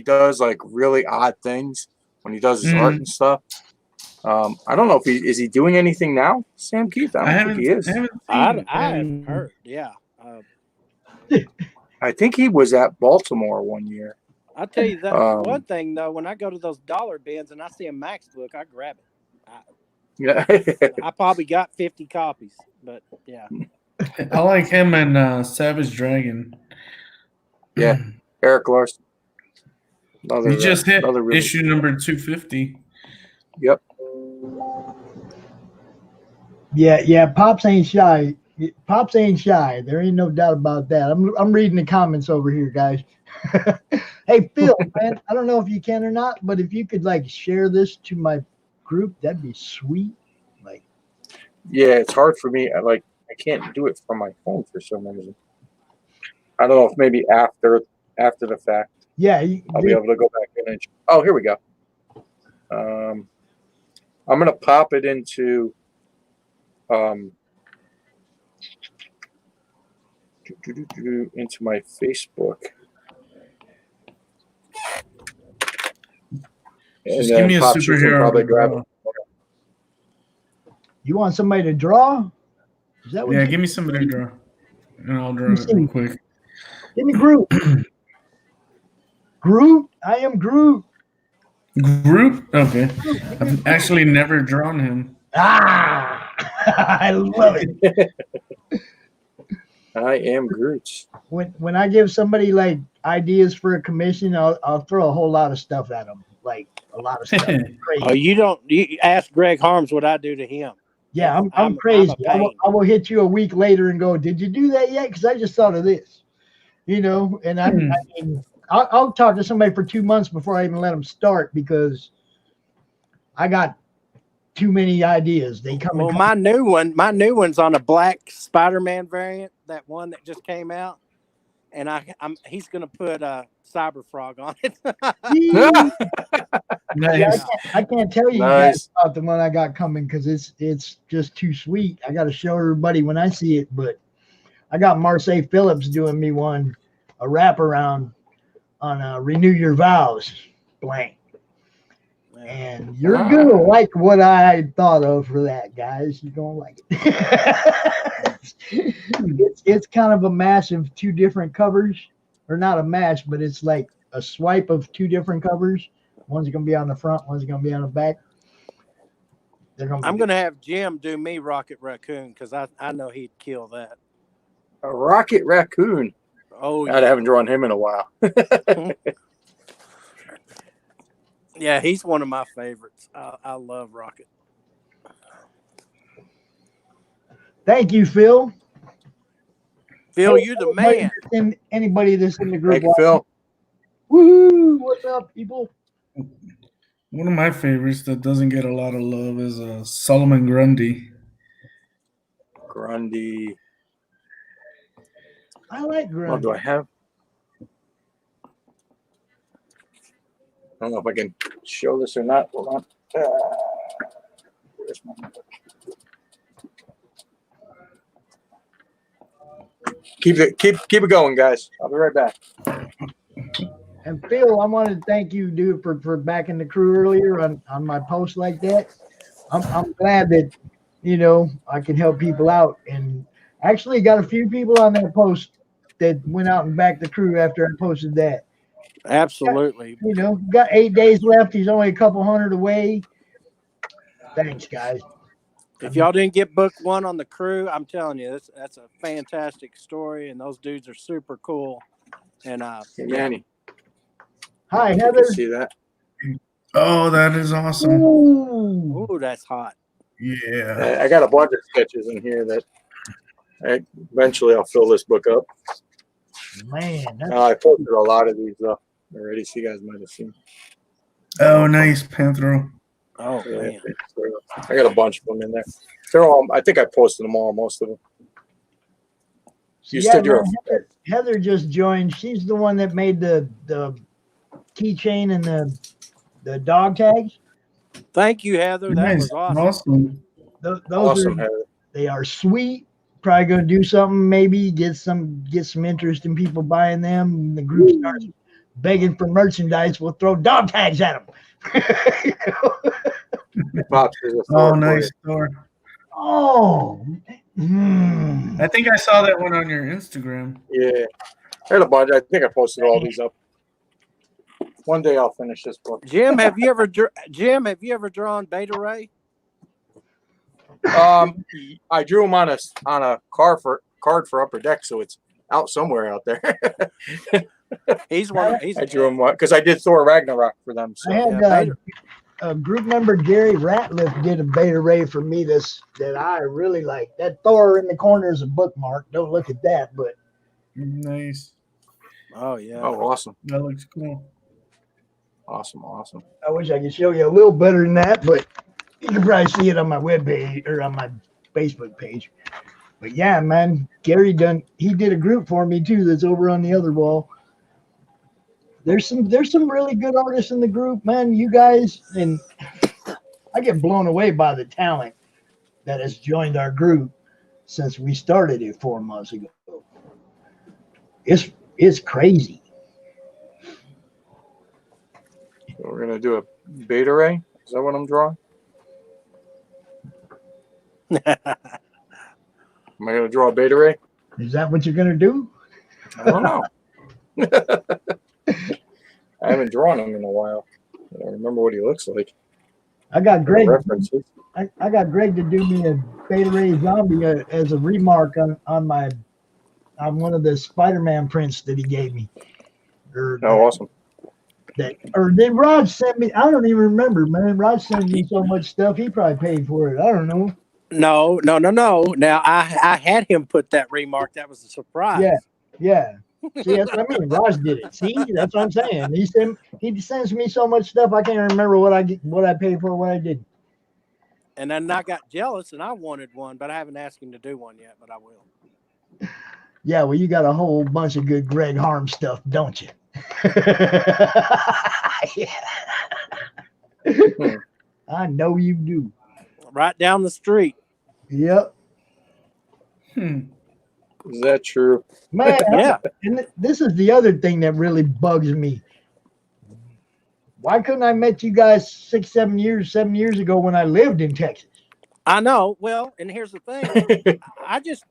does like really odd things when he does his art and stuff. I don't know if is he doing anything now, Sam Keith? I don't think he is. I haven't heard. Yeah. I think he was at Baltimore one year. I'll tell you that one thing though. When I go to those dollar bins and I see a Max book, I grab it. Yeah. I probably got 50 copies, but yeah. I like him and Savage Dragon. Yeah, Eric Larson. He just hit really issue number 250. Yep. Yeah. Pops ain't shy. Pops ain't shy. There ain't no doubt about that. I'm reading the comments over here, guys. Hey, Phil, man, I don't know if you can or not, but if you could like share this to my group, that'd be sweet. Like, yeah, it's hard for me. I can't do it from my phone for some reason. I don't know if maybe after the fact. Yeah, I'll be able to go back in and. Oh, here we go. I'm gonna pop it into. Into my Facebook. Just give me a Pops, you can superhero. probably grab it. You want somebody to draw? Is that what Yeah, give me somebody to draw. And I'll draw it real quick. Give me Groot. Groot? I am Groot. Groot? Okay. I've actually never drawn him. Ah! I love it. I am Groot. When I give somebody like ideas for a commission, I'll throw a whole lot of stuff at them. Like a lot of stuff. Crazy. Oh, you ask Greg Harms what I do to him. Yeah, I'm crazy. I'm I will hit you a week later and go, "Did you do that yet?" Because I just thought of this, And I mean, I'll talk to somebody for 2 months before I even let them start because I got too many ideas. They come. Well, my new one's on a black Spider-Man variant. That one that just came out, and he's gonna put Cyber Frog on it. Nice. Yeah, I can't tell you Nice. guys about the one I got coming because it's just too sweet. I got to show everybody when I see it. But I got Marseille Phillips doing me a wraparound on Renew Your Vows blank. And you're gonna like what I thought of for that, guys. You're gonna like it. it's kind of a mash of two different covers, or not a mash, but it's like a swipe of two different covers. One's gonna be on the front, one's gonna be on the back. I'm gonna have Jim do me Rocket Raccoon because I know he'd kill that. A Rocket Raccoon. Oh, God, I haven't drawn him in a while. Yeah, he's one of my favorites. I love Rocket. Thank you, Phil. Phil, you're the man. Anybody that's in the group. Thank you, Phil. Woohoo! What's up, people? One of my favorites that doesn't get a lot of love is Solomon Grundy. Grundy. I like Grundy. Well, do I have? I don't know if I can show this or not. Hold on. Where's my book? Keep it going, guys. I'll be right back. And Phil, I wanted to thank you, dude, for backing the crew earlier on my post like that. I'm glad that I can help people out, and actually got a few people on that post that went out and backed the crew after I posted that. Absolutely. Got 8 days left. He's only a couple hundred away. Thanks, guys. If y'all didn't get book one on the crew, I'm telling you, that's a fantastic story, and those dudes are super cool. And Hey, Manny. Hi, You Heather. can see that. Oh, that is awesome. Ooh, Ooh, that's hot. Yeah. I got a bunch of sketches in here that eventually I'll fill this book up. man, I posted a lot of these up already, so you guys might have seen. Oh, nice, Panthro. Oh man. I got a bunch of them in there. They're all. I think I posted them all, most of them. You yeah, said you're. man, Heather just joined. She's the one that made the keychain and the dog tags. Thank you, Heather. That Nice. was awesome. Awesome. Those Awesome, are Heather. they are sweet. Probably gonna do something. Maybe get some interest in people buying them. When the group starts begging for merchandise, we'll throw dog tags at them. Pops, there's a Oh, Thor for nice you. store. Oh, I think I saw that one on your Instagram. Yeah, I had a bunch. I think I posted all these up. One day I'll finish this book. Jim, have you ever drawn Beta Ray? I drew him on a card for Upper Deck, so it's out somewhere out there. He's one. He's I drew him because I did Thor Ragnarok for them. So I had a group member, Gary Ratliff, did a Beta Ray for me that I really like. That Thor in the corner is a bookmark. Don't look at that, but Nice. Oh yeah. oh, awesome, That looks cool. awesome. I wish I could show you a little better than that, but you can probably see it on my webpage or on my Facebook page. But yeah, man, Gary he did a group for me too that's over on the other wall. There's some really good artists in the group, man. You guys, and I get blown away by the talent that has joined our group since we started it 4 months ago. It's crazy. So we're gonna do a Beta Ray. Is that what I'm drawing? Am I gonna draw a Beta Ray? Is that what you're gonna do? I don't know. I haven't drawn him in a while. I don't remember what he looks like. I got Greg. References. I got Greg to do me a Beta Ray zombie as a remark on one of the Spider-Man prints that he gave me. Awesome. Or did Raj send me? I don't even remember, man. Raj sent me so much stuff. He probably paid for it. I don't know. No. Now I had him put that remark. That was a surprise. Yeah. See, that's what I mean. Raj did it. See, that's what I'm saying. He sends me so much stuff. I can't remember what I paid for, what I did. And then I got jealous and I wanted one, but I haven't asked him to do one yet. But I will. Yeah, well, you got a whole bunch of good Greg Harm stuff, don't you? I know you do. Right down the street. Yep. Is that true? Man, Yeah. And this is the other thing that really bugs me. Why couldn't I met you guys 7 years ago when I lived in Texas? I know. Well, and here's the thing. I just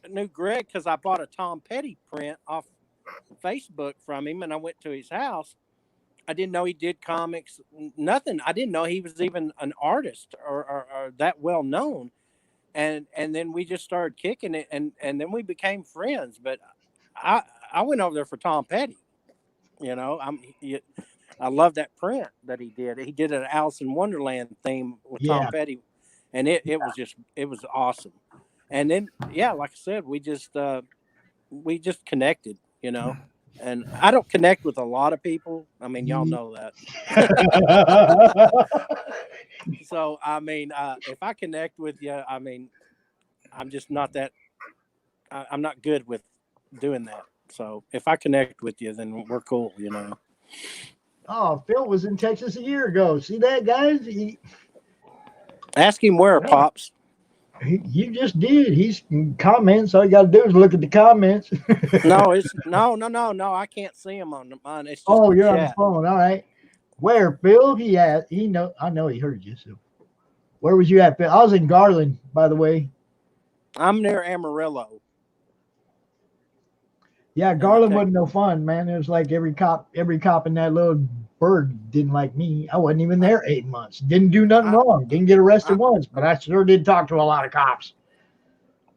knew Greg because I bought a Tom Petty print off Facebook from him, and I went to his house. I didn't know he did comics. Nothing. I didn't know he was even an artist or that well known. And then we just started kicking it, and then we became friends. But I went over there for Tom Petty. You know, I love that print that he did. He did an Alice in Wonderland theme with Tom Petty, and it was awesome. And then like I said, we just connected, you know. And I don't connect with a lot of people. I mean, y'all know that. So I mean, if I connect with you, I mean, I'm just not that. I'm not good with doing that. So if I connect with you, then we're cool, you know. Oh, Phil was in Texas a year ago. See that, guys? Ask him where, Pops. He just did. He's comments. All you got to do is look at the comments. No, it's no. I can't see him on mine. It's just you're chat. on the phone. All right. Where, Phil? He asked. I know he heard you. So, where was you at, Phil? I was in Garland, by the way. I'm near Amarillo. Yeah, Garland wasn't no fun, man. It was like every cop in that little bird didn't like me. I wasn't even there 8 months. Didn't do nothing wrong. Didn't get arrested once, but I sure did talk to a lot of cops.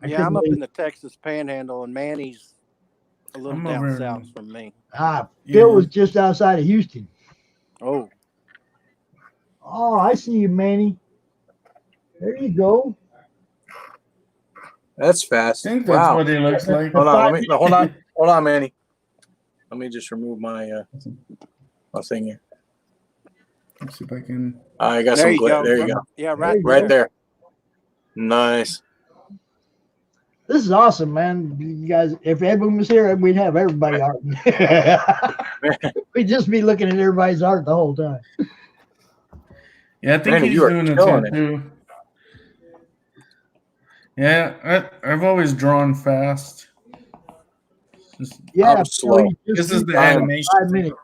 I'm up in the Texas Panhandle, and Manny's a little down south from me. Phil was just outside of Houston. Oh. Oh, I see you, Manny. There you go. That's fast. I think that's Wow. what he looks like. Hold on. Hold on, Manny. Let me just remove my thing here. Let's see if I can. I got There some you glare. go. There you go. Yeah, There right. you Right go. there. Nice. This is awesome, man. You guys, if Edwin was here, we'd have everybody art. We'd just be looking at everybody's art the whole time. Yeah, I think Manny, he's you are doing a killing it. tattoo. Yeah, I've always drawn fast. Yeah, I'm so slow. he just This is did the I am. animation. 5 minutes.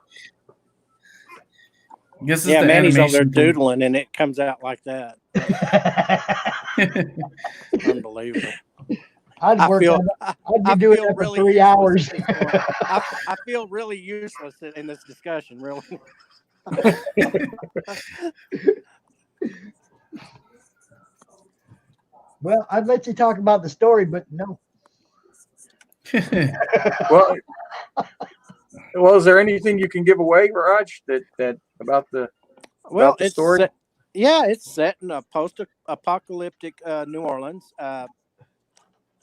This is Yeah, the Manny's over there animation thing. doodling, and it comes out like that. Unbelievable. I'd I work feel, on I, I'd be I doing feel that for really 3 useless hours. at this point. I feel really useless in this discussion. Really. Well, I'd let you talk about the story, but no. Well, is there anything you can give away, Raj, that about the Well, the story? It's set in a post-apocalyptic New Orleans.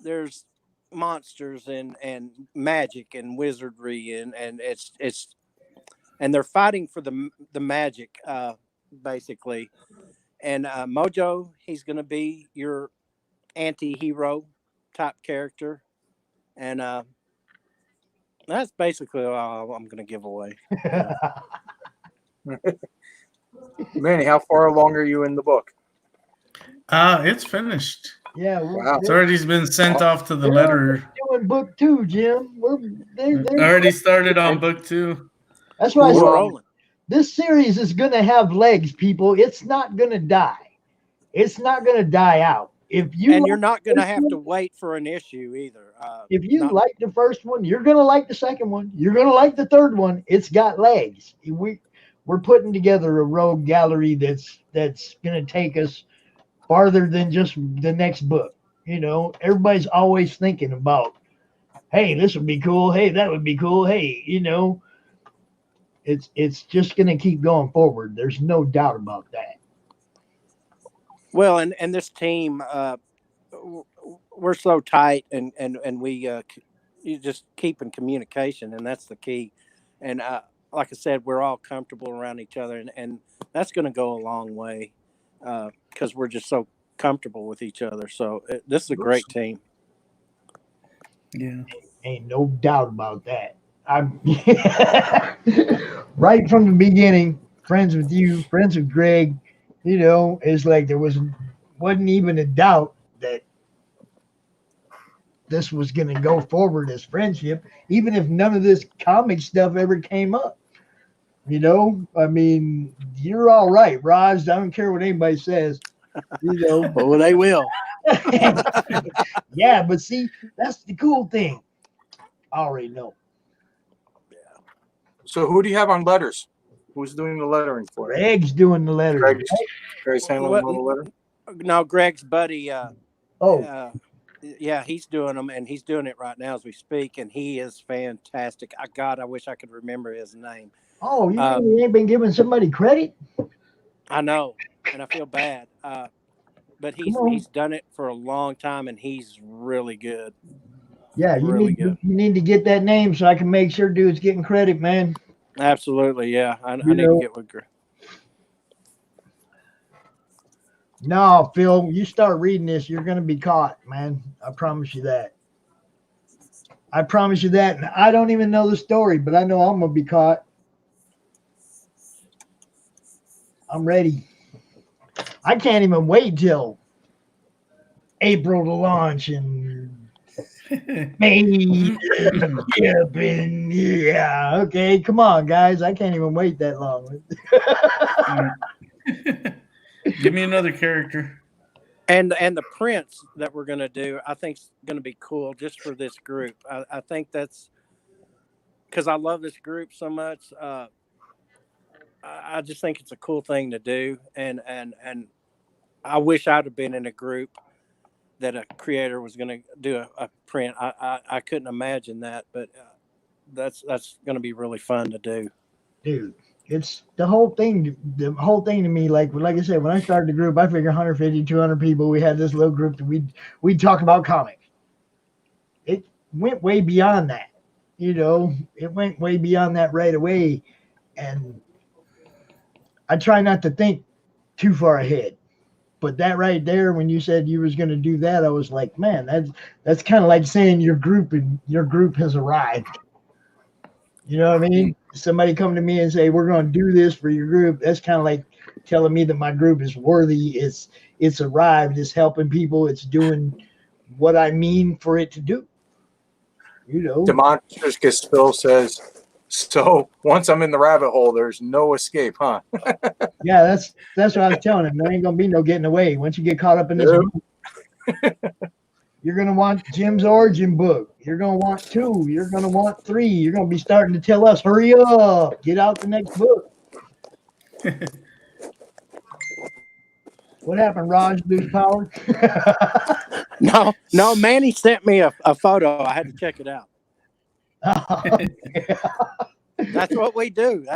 There's monsters and magic and wizardry and and they're fighting for the magic basically. And Mojo, he's going to be your anti-hero type character, and that's basically all I'm going to give away. Manny, how far along are you in the book? It's finished. Yeah, Wow. It's already been sent off to the letterer. doing book 2, Jim. They're Already started on book 2. That's why I We're said rolling. this series is going to have legs, people. It's not going to die. It's not going to die out. If you And like you're not going to this have to one, wait for an issue either. if you not- like the first one, you're going to like the second one. You're going to like the third one. It's got legs. We're putting together a rogue gallery that's going to take us farther than just the next book. You know, everybody's always thinking about, hey, this would be cool. Hey, that would be cool. Hey, you know, it's just going to keep going forward. There's no doubt about that. Well, and this team, we're so tight, and we you just keep in communication, and that's the key. And like I said, we're all comfortable around each other, and that's going to go a long way because we're just so comfortable with each other. So this is a great team. Yeah. Ain't no doubt about that. I'm right from the beginning, friends with you, friends with Greg. You know, it's like there wasn't even a doubt that this was going to go forward as friendship, even if none of this comic stuff ever came up. You know, I mean, you're all right, Raj. I don't care what anybody says. You know, Well, they will. yeah, but see, that's the cool thing. I already know. So who do you have on letters? Who's doing the lettering for it? Greg's doing the letters. Greg, Greg's handling all the letter. No, Greg's buddy. Oh, Yeah, he's doing them, and he's doing it right now as we speak, and he is fantastic. I wish I could remember his name. oh, you mean you ain't been giving somebody credit? I know, and I feel bad. But he's done it for a long time, and he's really good. Yeah, really you need to get that name so I can make sure dude's getting credit, man. Absolutely, yeah. I need to get with Greg. No, Phil, you start reading this, you're gonna be caught, man. I promise you that. I promise you that. And I don't even know the story, but I know I'm gonna be caught. I'm ready. I can't even wait till April to launch and May. Yeah, okay, come on, guys. I can't even wait that long. Give me another character. And the prints that we're going to do, I think, is going to be cool just for this group. I think that's because I love this group so much. I just think it's a cool thing to do, and I wish I'd have been in a group that a creator was going to do a print. I couldn't imagine that, but that's going to be really fun to do. Dude, it's the whole thing. The whole thing to me, like I said, when I started the group, I figured 150, 200 people. We had this little group that we'd talk about comics. It went way beyond that. It went way beyond that right away. And I try not to think too far ahead. But that right there, when you said you was going to do that, I was like, man, that's kind of like saying your group has arrived. You know what I mean? Somebody come to me and say, we're going to do this for your group. That's kind of like telling me that my group is worthy. It's arrived. It's helping people. It's doing what I mean for it to do. Demonstris Gaspil says, so once I'm in the rabbit hole, there's no escape, huh? Yeah, that's what I was telling him. There ain't gonna be no getting away. Once you get caught up in this book, you're gonna want Jim's origin book. You're gonna want 2. You're gonna want 3. You're gonna be starting to tell us, hurry up, get out the next book. What happened, Raj? Lose power? No. Manny sent me a photo. I had to check it out. Oh, yeah. That's what we do.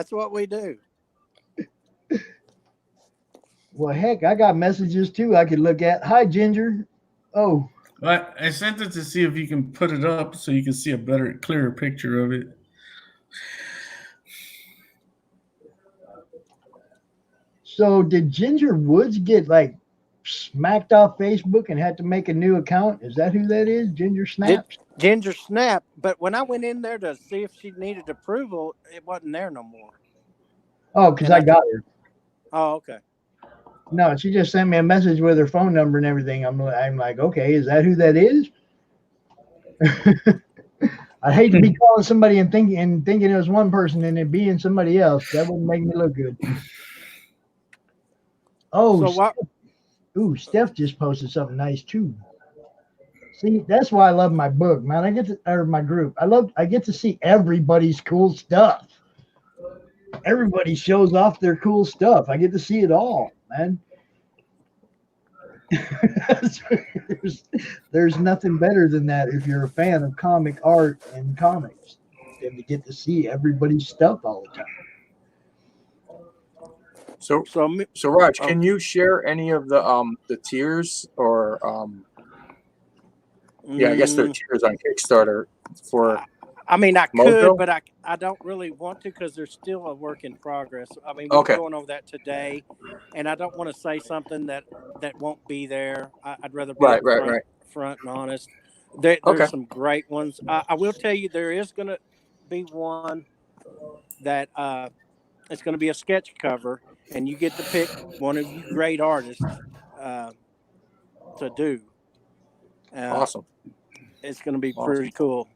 Well, heck, I got messages too I could look at. Hi, Ginger. Oh. Well, I sent it to see if you can put it up so you can see a better, clearer picture of it. So did Ginger Woods get like smacked off Facebook and had to make a new account? Is that who that is? Ginger Snaps? Ginger Snap. But when I went in there to see if she needed approval, it wasn't there no more. Oh, because I got her. Oh, okay. No, she just sent me a message with her phone number and everything. I'm like, okay, is that who that is? I hate to be calling somebody and thinking it was one person and it being somebody else. That wouldn't make me look good. Oh, so what? Steph just posted something nice too. See, that's why I love my book, man. My group. I get to see everybody's cool stuff. Everybody shows off their cool stuff. I get to see it all, man. There's nothing better than that if you're a fan of comic art and comics, than to get to see everybody's stuff all the time. So Raj, can you share any of the tiers or I guess they're tiers on Kickstarter for I mean, I Mojo? could, but I don't really want to because there's still a work in progress. I mean, we're going over that today, and I don't want to say something that won't be there. I'd rather be front and honest. There's some great ones. I will tell you there is going to be one that it's going to be a sketch cover, and you get to pick one of you great artists to do. Awesome. It's going to be pretty cool.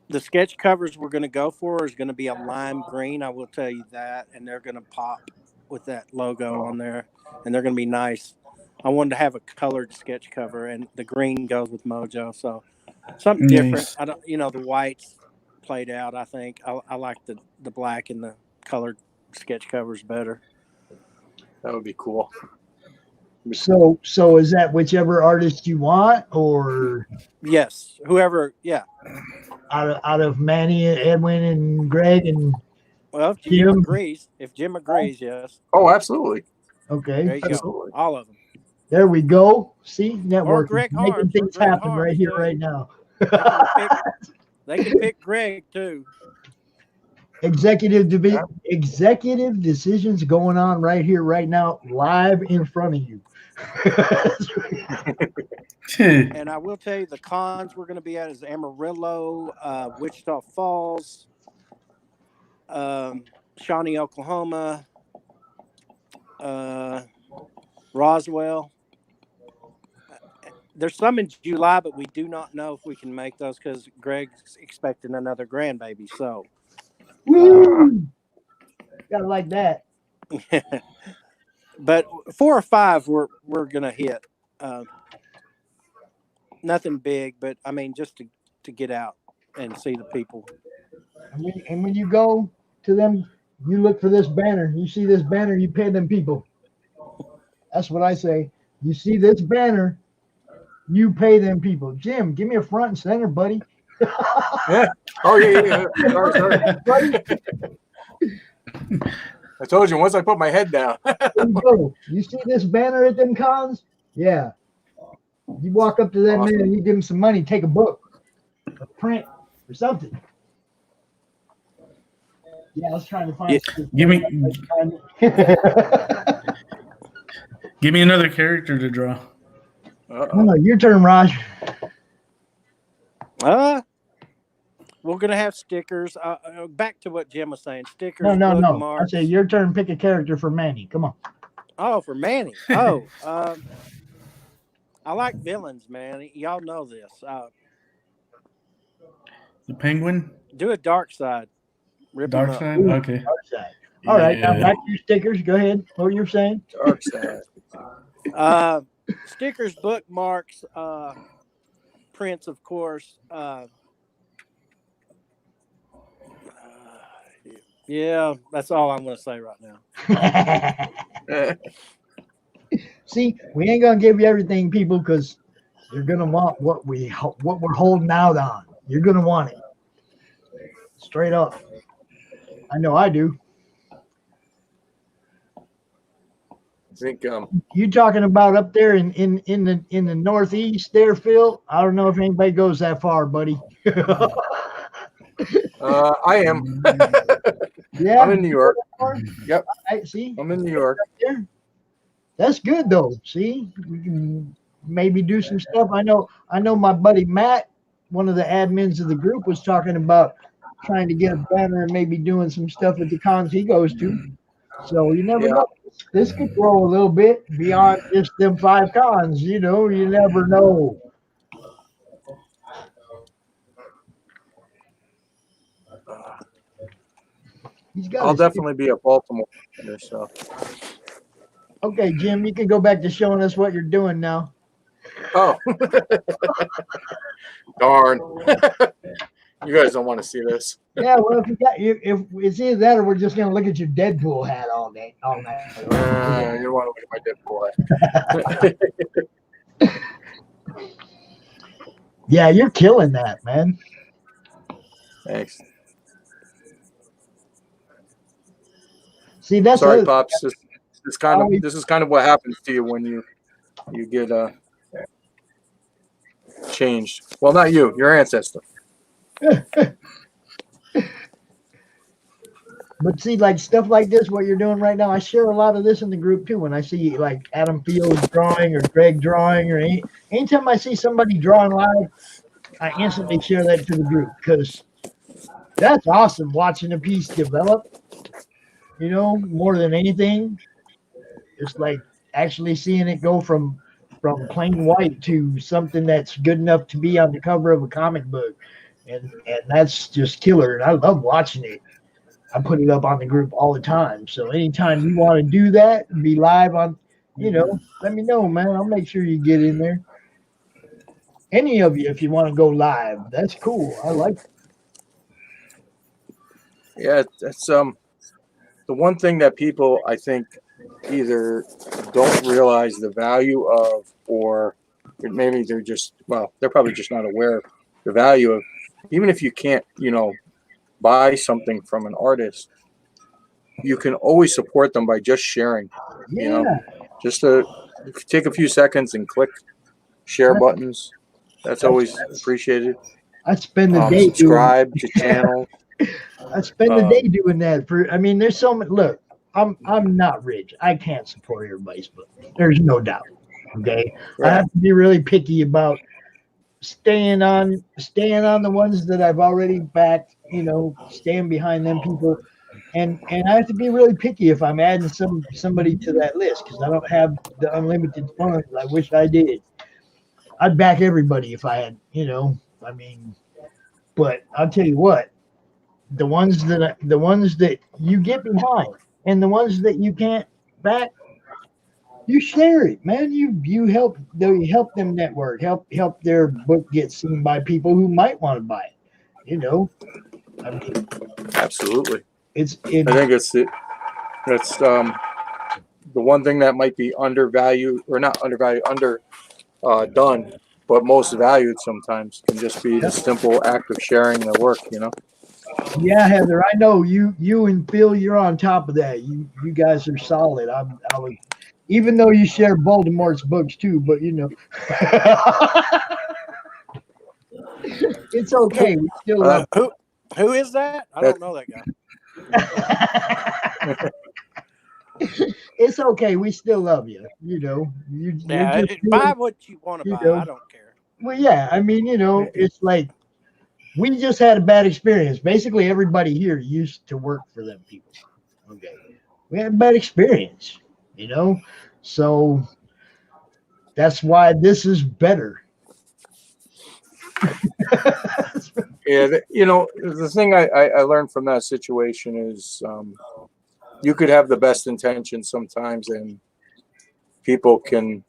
The sketch covers we're going to go for is going to be a lime green. I will tell you that. And they're going to pop with that logo on there. And they're going to be nice. I wanted to have a colored sketch cover, and the green goes with Mojo. So something different. I don't, the whites played out. I think I like the black and the colored sketch covers better. That would be cool. So is that whichever artist you want, or yes, whoever? Yeah, out of Manny, Edwin, and Greg, and if Jim agrees, yes. Oh, absolutely. Okay, there you go. All of them. There we go. See, networking, or Greg making Harms, things happen right here, right now. They can pick Greg too. Executive decisions going on right here, right now, live in front of you. And I will tell you, the cons we're going to be at is Amarillo, Wichita Falls, Shawnee, Oklahoma, Roswell. There's some in July, but we do not know if we can make those because Greg's expecting another grandbaby. So, woo! Gotta like that. But 4 or 5 we're gonna hit. Nothing big, but I mean just to get out and see the people. And when you go to them, you look for this banner. You see this banner, you pay them people. That's what I say. You see this banner, you pay them people. Jim, give me a front and center, buddy. Yeah. Oh yeah. Sorry. I told you once I put my head down. There you go. You see this banner at them cons? Yeah. You walk up to that man and you give him some money, take a book, a print, or something. Yeah, I was trying to find. Give me another character to draw. No, your turn, Raj. We're gonna have stickers. Back to what Jim was saying. Stickers. No. I bookmarks. say your turn. Pick a character for Manny. Come on. Oh, for Manny. Oh, I like villains, man. Y'all know this. The Penguin. Do a dark side. Rip Dark him up. side. Ooh, Okay. Dark side. All right. Now back to your stickers. Go ahead. What were you saying? Dark side. Stickers, bookmarks, prints, of course. Yeah, that's all I'm going to say right now. See, we ain't gonna give you everything, people, because you're gonna want what we're holding out on. You're gonna want it, straight up. I know I do. I think You talking about up there in the northeast there, Phil? I don't know if anybody goes that far, buddy. I am. Yeah, I'm in New York. Yep. See, I'm in New York. there. That's good though. See, we can maybe do some stuff. I know my buddy Matt, one of the admins of the group, was talking about trying to get a banner and maybe doing some stuff at the cons he goes to. So you never know. This could grow a little bit beyond just them 5 cons. You know, you never know. I'll definitely be a Baltimore. So. Okay, Jim, you can go back to showing us what you're doing now. Oh. Darn. You guys don't want to see this. Yeah, well, if it's either that or we're just gonna look at your Deadpool hat all night. You don't want to look at my Deadpool hat. Yeah, you're killing that, man. Thanks. See, that's sorry, Pops. This is kind of what happens to you when you get changed. Well, not you, your ancestor. But see, like stuff like this, what you're doing right now, I share a lot of this in the group too. When I see like Adam Fields drawing or Greg drawing, or anytime I see somebody drawing live, I instantly share that to the group because that's awesome watching a piece develop. You know, more than anything, it's like actually seeing it go from plain white to something that's good enough to be on the cover of a comic book, and that's just killer. And I love watching it. I put it up on the group all the time. So anytime you want to do that and be live on, let me know, man. I'll make sure you get in there. Any of you, if you want to go live, that's cool. I like it. Yeah, that's the one thing that people, I think, either don't realize the value of, or maybe they're probably just not aware of the value of, even if you can't, buy something from an artist, you can always support them by just sharing. Just to take a few seconds and click share buttons. That's always appreciated. I spend the day subscribe to channels. I spend the day doing that. There's so many. Look, I'm not rich. I can't support everybody's book. There's no doubt. Okay, right. I have to be really picky about staying on the ones that I've already backed. Staying behind them people, and I have to be really picky if I'm adding somebody to that list because I don't have the unlimited funds. I wish I did. I'd back everybody if I had. But I'll tell you what. The ones that you get behind and the ones that you can't back, you share it, man. You help them network, help their book get seen by people who might want to buy it. Absolutely. I think that's the one thing that might be undervalued, or not undervalued, done, but most valued sometimes can just be the simple act of sharing their work. Yeah, Heather, I know you and Phil, you're on top of that. You guys are solid. I was, even though you share Baltimore's books too, but it's okay. We still love Who is that? I don't know that guy. it's okay. We still love you. You're just Buy what you want to buy. I don't care. Well, yeah. I mean, it's like we just had a bad experience. Basically, everybody here used to work for them people. Okay, we had a bad experience. So that's why this is better. Yeah, the thing I learned from that situation is you could have the best intentions sometimes, and people can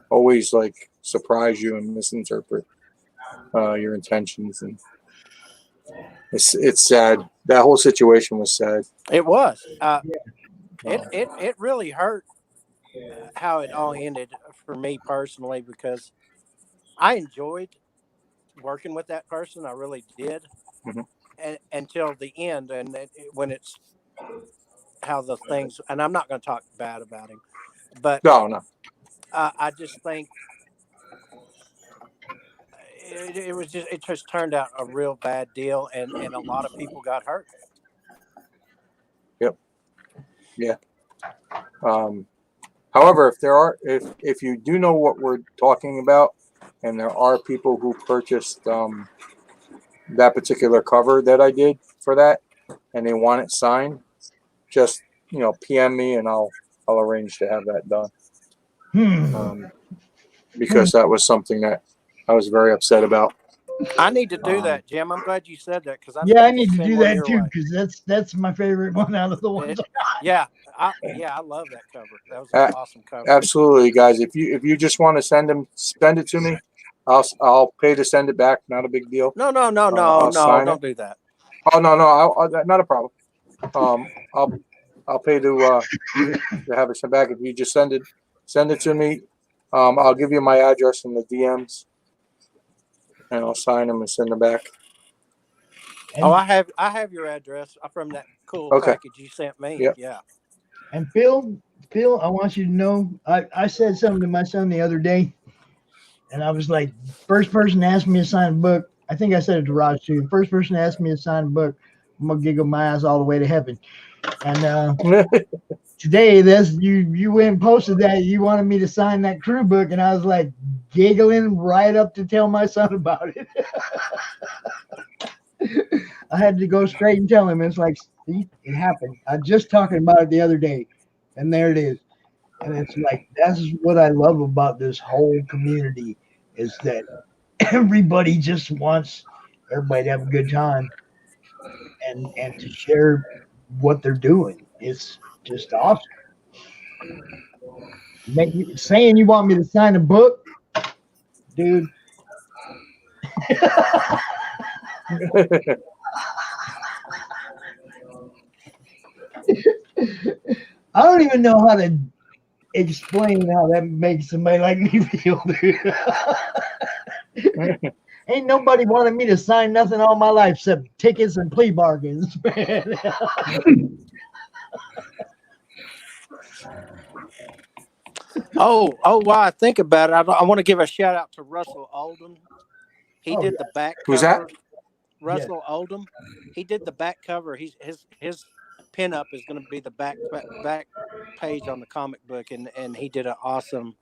always like surprise you and misinterpret your intentions, and it's sad. That whole situation was sad. It was. It really hurt how it all ended for me personally, because I enjoyed working with that person. I really did. Mhm. And until the end, and when it's how the things, and I'm not going to talk bad about him, but No. I just think it just turned out a real bad deal, and a lot of people got hurt. Yep. Yeah. However, if you do know what we're talking about, and there are people who purchased that particular cover that I did for that, and they want it signed, just PM me and I'll arrange to have that done. Because that was something that I was very upset about. I need to do that, Jim. I'm glad you said that, because I need to do that too, because that's my favorite one out of the ones. I love that cover. That was an awesome cover. Absolutely, guys. If you just want to send it to me, I'll pay to send it back. Not a big deal. No, don't do that. Oh no, not a problem. I'll pay to have it sent back. If you just send it to me, I'll give you my address in the DMs, and I'll sign them and send them back. I have your address from that cool package you sent me. Yep. Yeah. And Phil, I want you to know, I said something to my son the other day, and I was like, first person to ask me to sign a book. I think I said it to Raj too. The first person to ask me to sign a book, I'm gonna giggle my ass all the way to heaven. And today, you went and posted that you wanted me to sign that crew book, and I was like giggling right up to tell my son about it. I had to go straight and tell him. It's like, see, it happened. I just talking about it the other day, and there it is. And it's like, that's what I love about this whole community, is that everybody just wants everybody to have a good time and to share what they're doing. It's just awesome. Saying you want me to sign a book, dude. I don't even know how to explain how that makes somebody like me feel, dude. Ain't nobody wanted me to sign nothing all my life except tickets and plea bargains, man. While I think about it, I want to give a shout out to Russell Oldham. He did the back cover. Who's that? Russell Oldham. He did the back cover. His pinup is going to be the back page on the comic book, and he did an awesome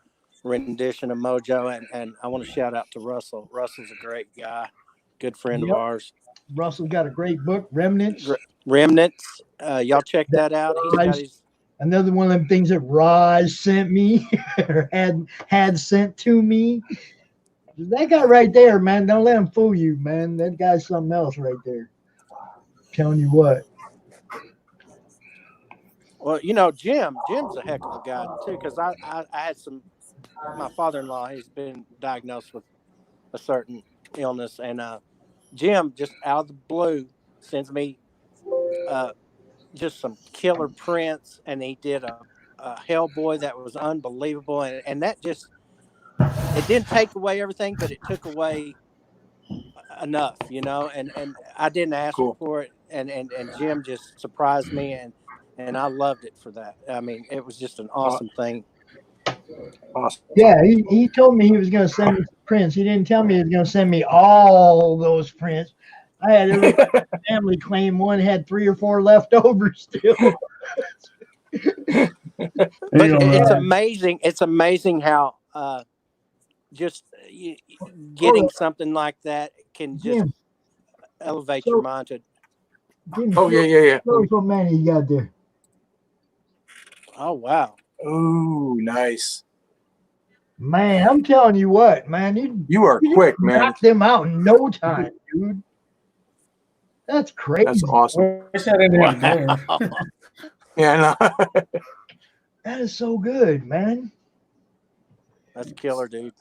rendition of Mojo, and I want to shout out to Russell. Russell's a great guy, good friend of ours. Russell's got a great book, Remnants. Y'all check that out. He's got his another one of them things that Raj sent me or had sent to me. That guy right there, man, don't let him fool you, man. That guy's something else right there. Telling you what. Well, Jim's a heck of a guy too, because I had my father-in-law, he's been diagnosed with a certain illness, and Jim just out of the blue sends me just some killer prints, and he did a Hellboy that was unbelievable, and that just, it didn't take away everything, but it took away enough, and I didn't ask Cool. for it, and Jim just surprised me, and I loved it for that. I mean, it was just an awesome thing. Awesome. Yeah, he told me he was going to send me some prints. He didn't tell me he was going to send me all those prints. I had every family claim one had 3 or 4 left over still. But it's amazing. It's amazing how just getting something like that can just Jim, elevate your mind to. Jim, Oh yeah. Show us what Manny you got there. Oh wow. Ooh, nice. Man, I'm telling you what, man, You are quick, man. knock them out in no time, dude. That's crazy. That's awesome. Wow. Yeah, no. That is so good, man. That's killer, dude.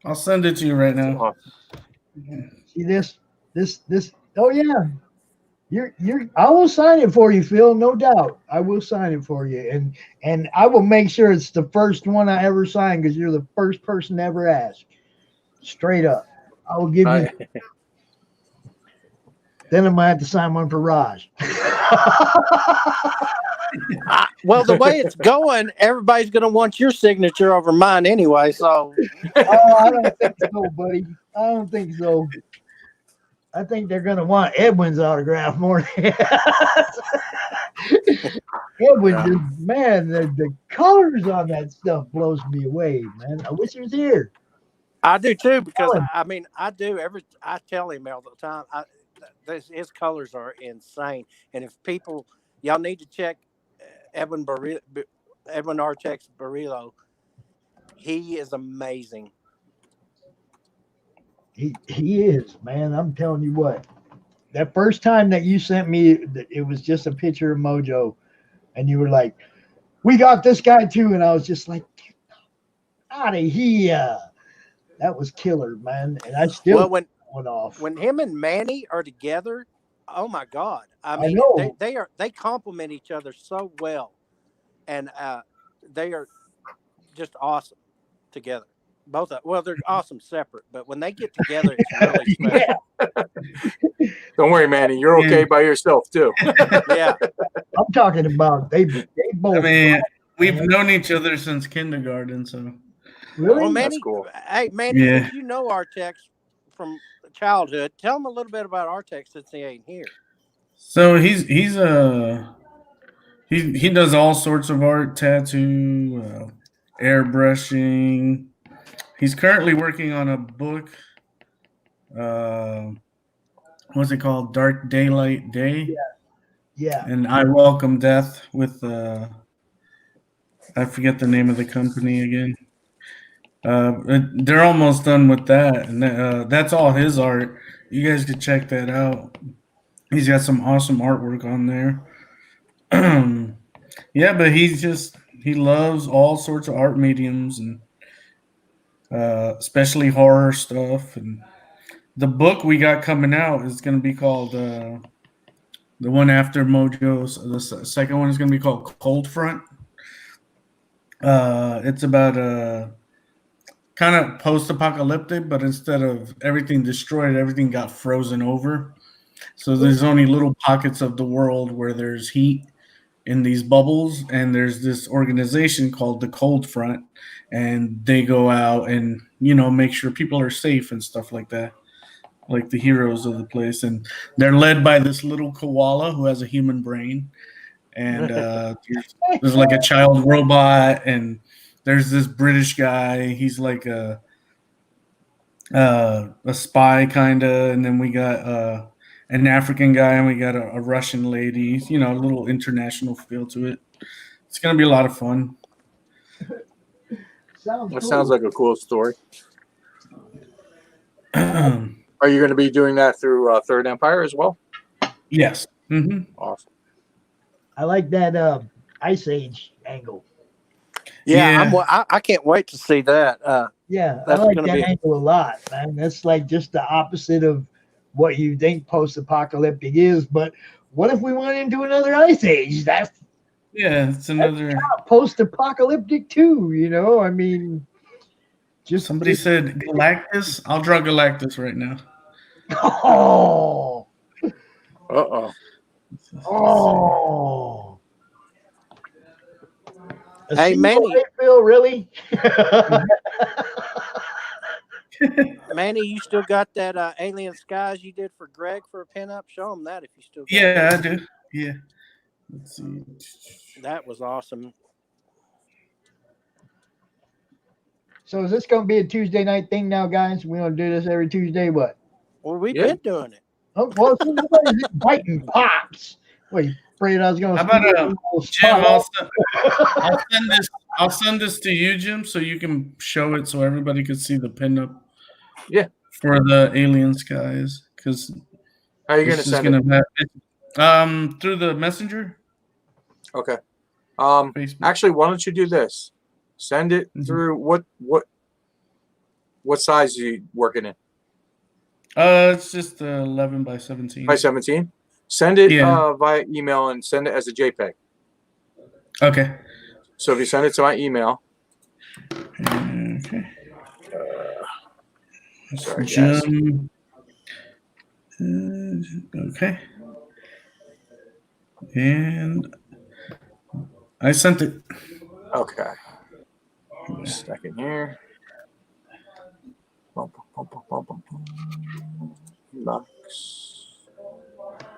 I'll send it to you right now. Awesome. See this. Oh yeah, I will sign it for you, Phil. No doubt, I will sign it for you, and I will make sure it's the first one I ever sign because you're the first person to ever ask. Straight up, I will give you. Then I might have to sign one for Raj. Well, the way it's going, everybody's going to want your signature over mine anyway. So, I don't think so, buddy. I don't think so. I think they're going to want Edwin's autograph more. Edwin, man, the colors on that stuff blows me away, man. I wish he was here. I do too, because I tell him all the time. His colors are insane, and if y'all need to check Edwin Artex Barillo. He is amazing. He is, man. I'm telling you what. That first time that you sent me, it was just a picture of Mojo, and you were like, "We got this guy too," and I was just like, "Get out of here!" That was killer, man. And I still went off when him and Manny are together. Oh my God! I mean, they complement each other so well, and they are just awesome together. Both they're awesome separate, but when they get together, it's really special. Don't worry, Manny. You're okay by yourself too. Yeah, I'm talking about they both. I mean, we've known each other since kindergarten, so really, well, Manny. That's cool. Hey, Manny, since you know Artex from childhood, tell him a little bit about Artex since he ain't here. So he does all sorts of art, tattoo, airbrushing. He's currently working on a book. What's it called? Dark Daylight Day. Yeah. And I Welcome Death with I forget the name of the company again. They're almost done with that, and that's all his art. You guys could check that out. He's got some awesome artwork on there. Yeah, but he loves all sorts of art mediums, and especially horror stuff. And the book we got coming out is going to be called the one after Mojo's. The second one is going to be called Cold Front. It's about a kind of post-apocalyptic, but instead of everything destroyed, everything got frozen over. So there's only little pockets of the world where there's heat in these bubbles, and there's this organization called the Cold Front, and they go out and make sure people are safe and stuff like that, like the heroes of the place. And they're led by this little koala who has a human brain, and there's like a child robot, and there's this British guy. He's like a spy kind of, and then we got an African guy, and we got a Russian lady. A little international feel to it. It's gonna be a lot of fun. Sounds like a cool story. Are you going to be doing that through Third Empire as well? Yes. Mm-hmm. Awesome. I like that Ice Age angle. Yeah. I can't wait to see that. Yeah, that's I like that angle a lot, man. That's like just the opposite of what you think post-apocalyptic is. But what if we went into another Ice Age? It's another post-apocalyptic too. I mean, just somebody said Galactus. I'll draw Galactus right now. Oh, Uh-oh. oh. A Hey, single Manny. light bill, really? Manny, you still got that Alien Skies you did for Greg for a pinup? Show him that if you still got Yeah, it. I do. Yeah. Let's see. That was awesome. So is this going to be a Tuesday night thing now, guys? We going to do this every Tuesday? What? Well, we've Yeah. been doing it. Oh, well, see, nobody's biting pops. Wait, afraid I was going to How about Jim? I'll send this to you, Jim, so you can show it so everybody could see the pinup. Yeah. For the Alien Skies, because How are you going to send it? Through the messenger. Okay. Facebook. Actually, why don't you do this? Send it through what size are you working in? It's just 11 by 17. By 17? Send it Yeah. via email and send it as a JPEG. Okay. So if you send it to my email. Okay. Sorry, guys. Jim. Okay. And I sent it. Okay. A second here. Lux.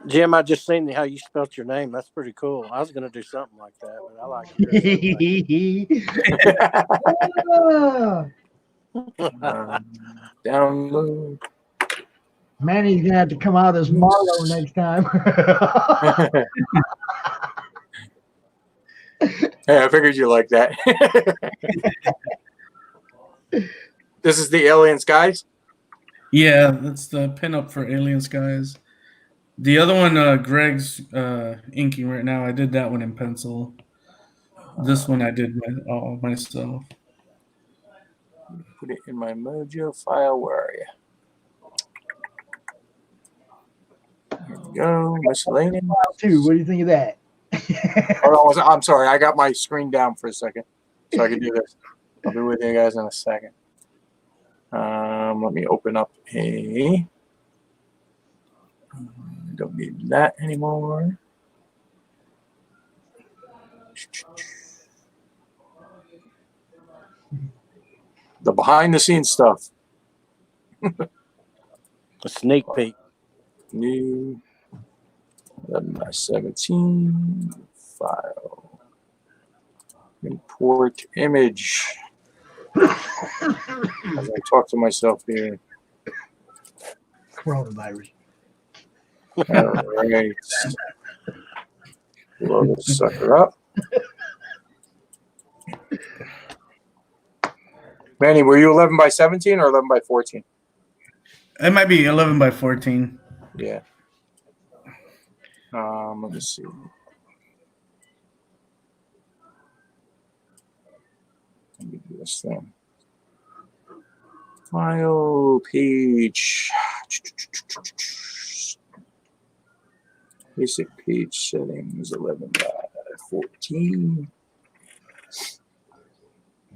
Jim, I just seen how you spelt your name. That's pretty cool. I was going to do something like that, but I like it. Download. Manny's going to have to come out as Marlo next time. Hey, I figured you like that. This is the Alien Skies? Yeah, that's the pinup for Alien Skies. The other one, Greg's inking right now. I did that one in pencil. This one I did all myself. Put it in my Mojo file. Where are you? Here we go. Miscellaneous. Too. What do you think of that? Hold on, I'm sorry. I got my screen down for a second so I can do this. I'll be with you guys in a second. Let me open up a. Don't need that anymore. The behind the scenes stuff. A sneak peek. New 11 by 17 file. Import image. As I talk to myself here. Coronavirus. All right. Load this sucker up. Manny, were you 11 by 17 or 11 by 14? It might be 11 by 14. Yeah. Let me see. Let me do this thing. File page. Basic page settings 11 by 14.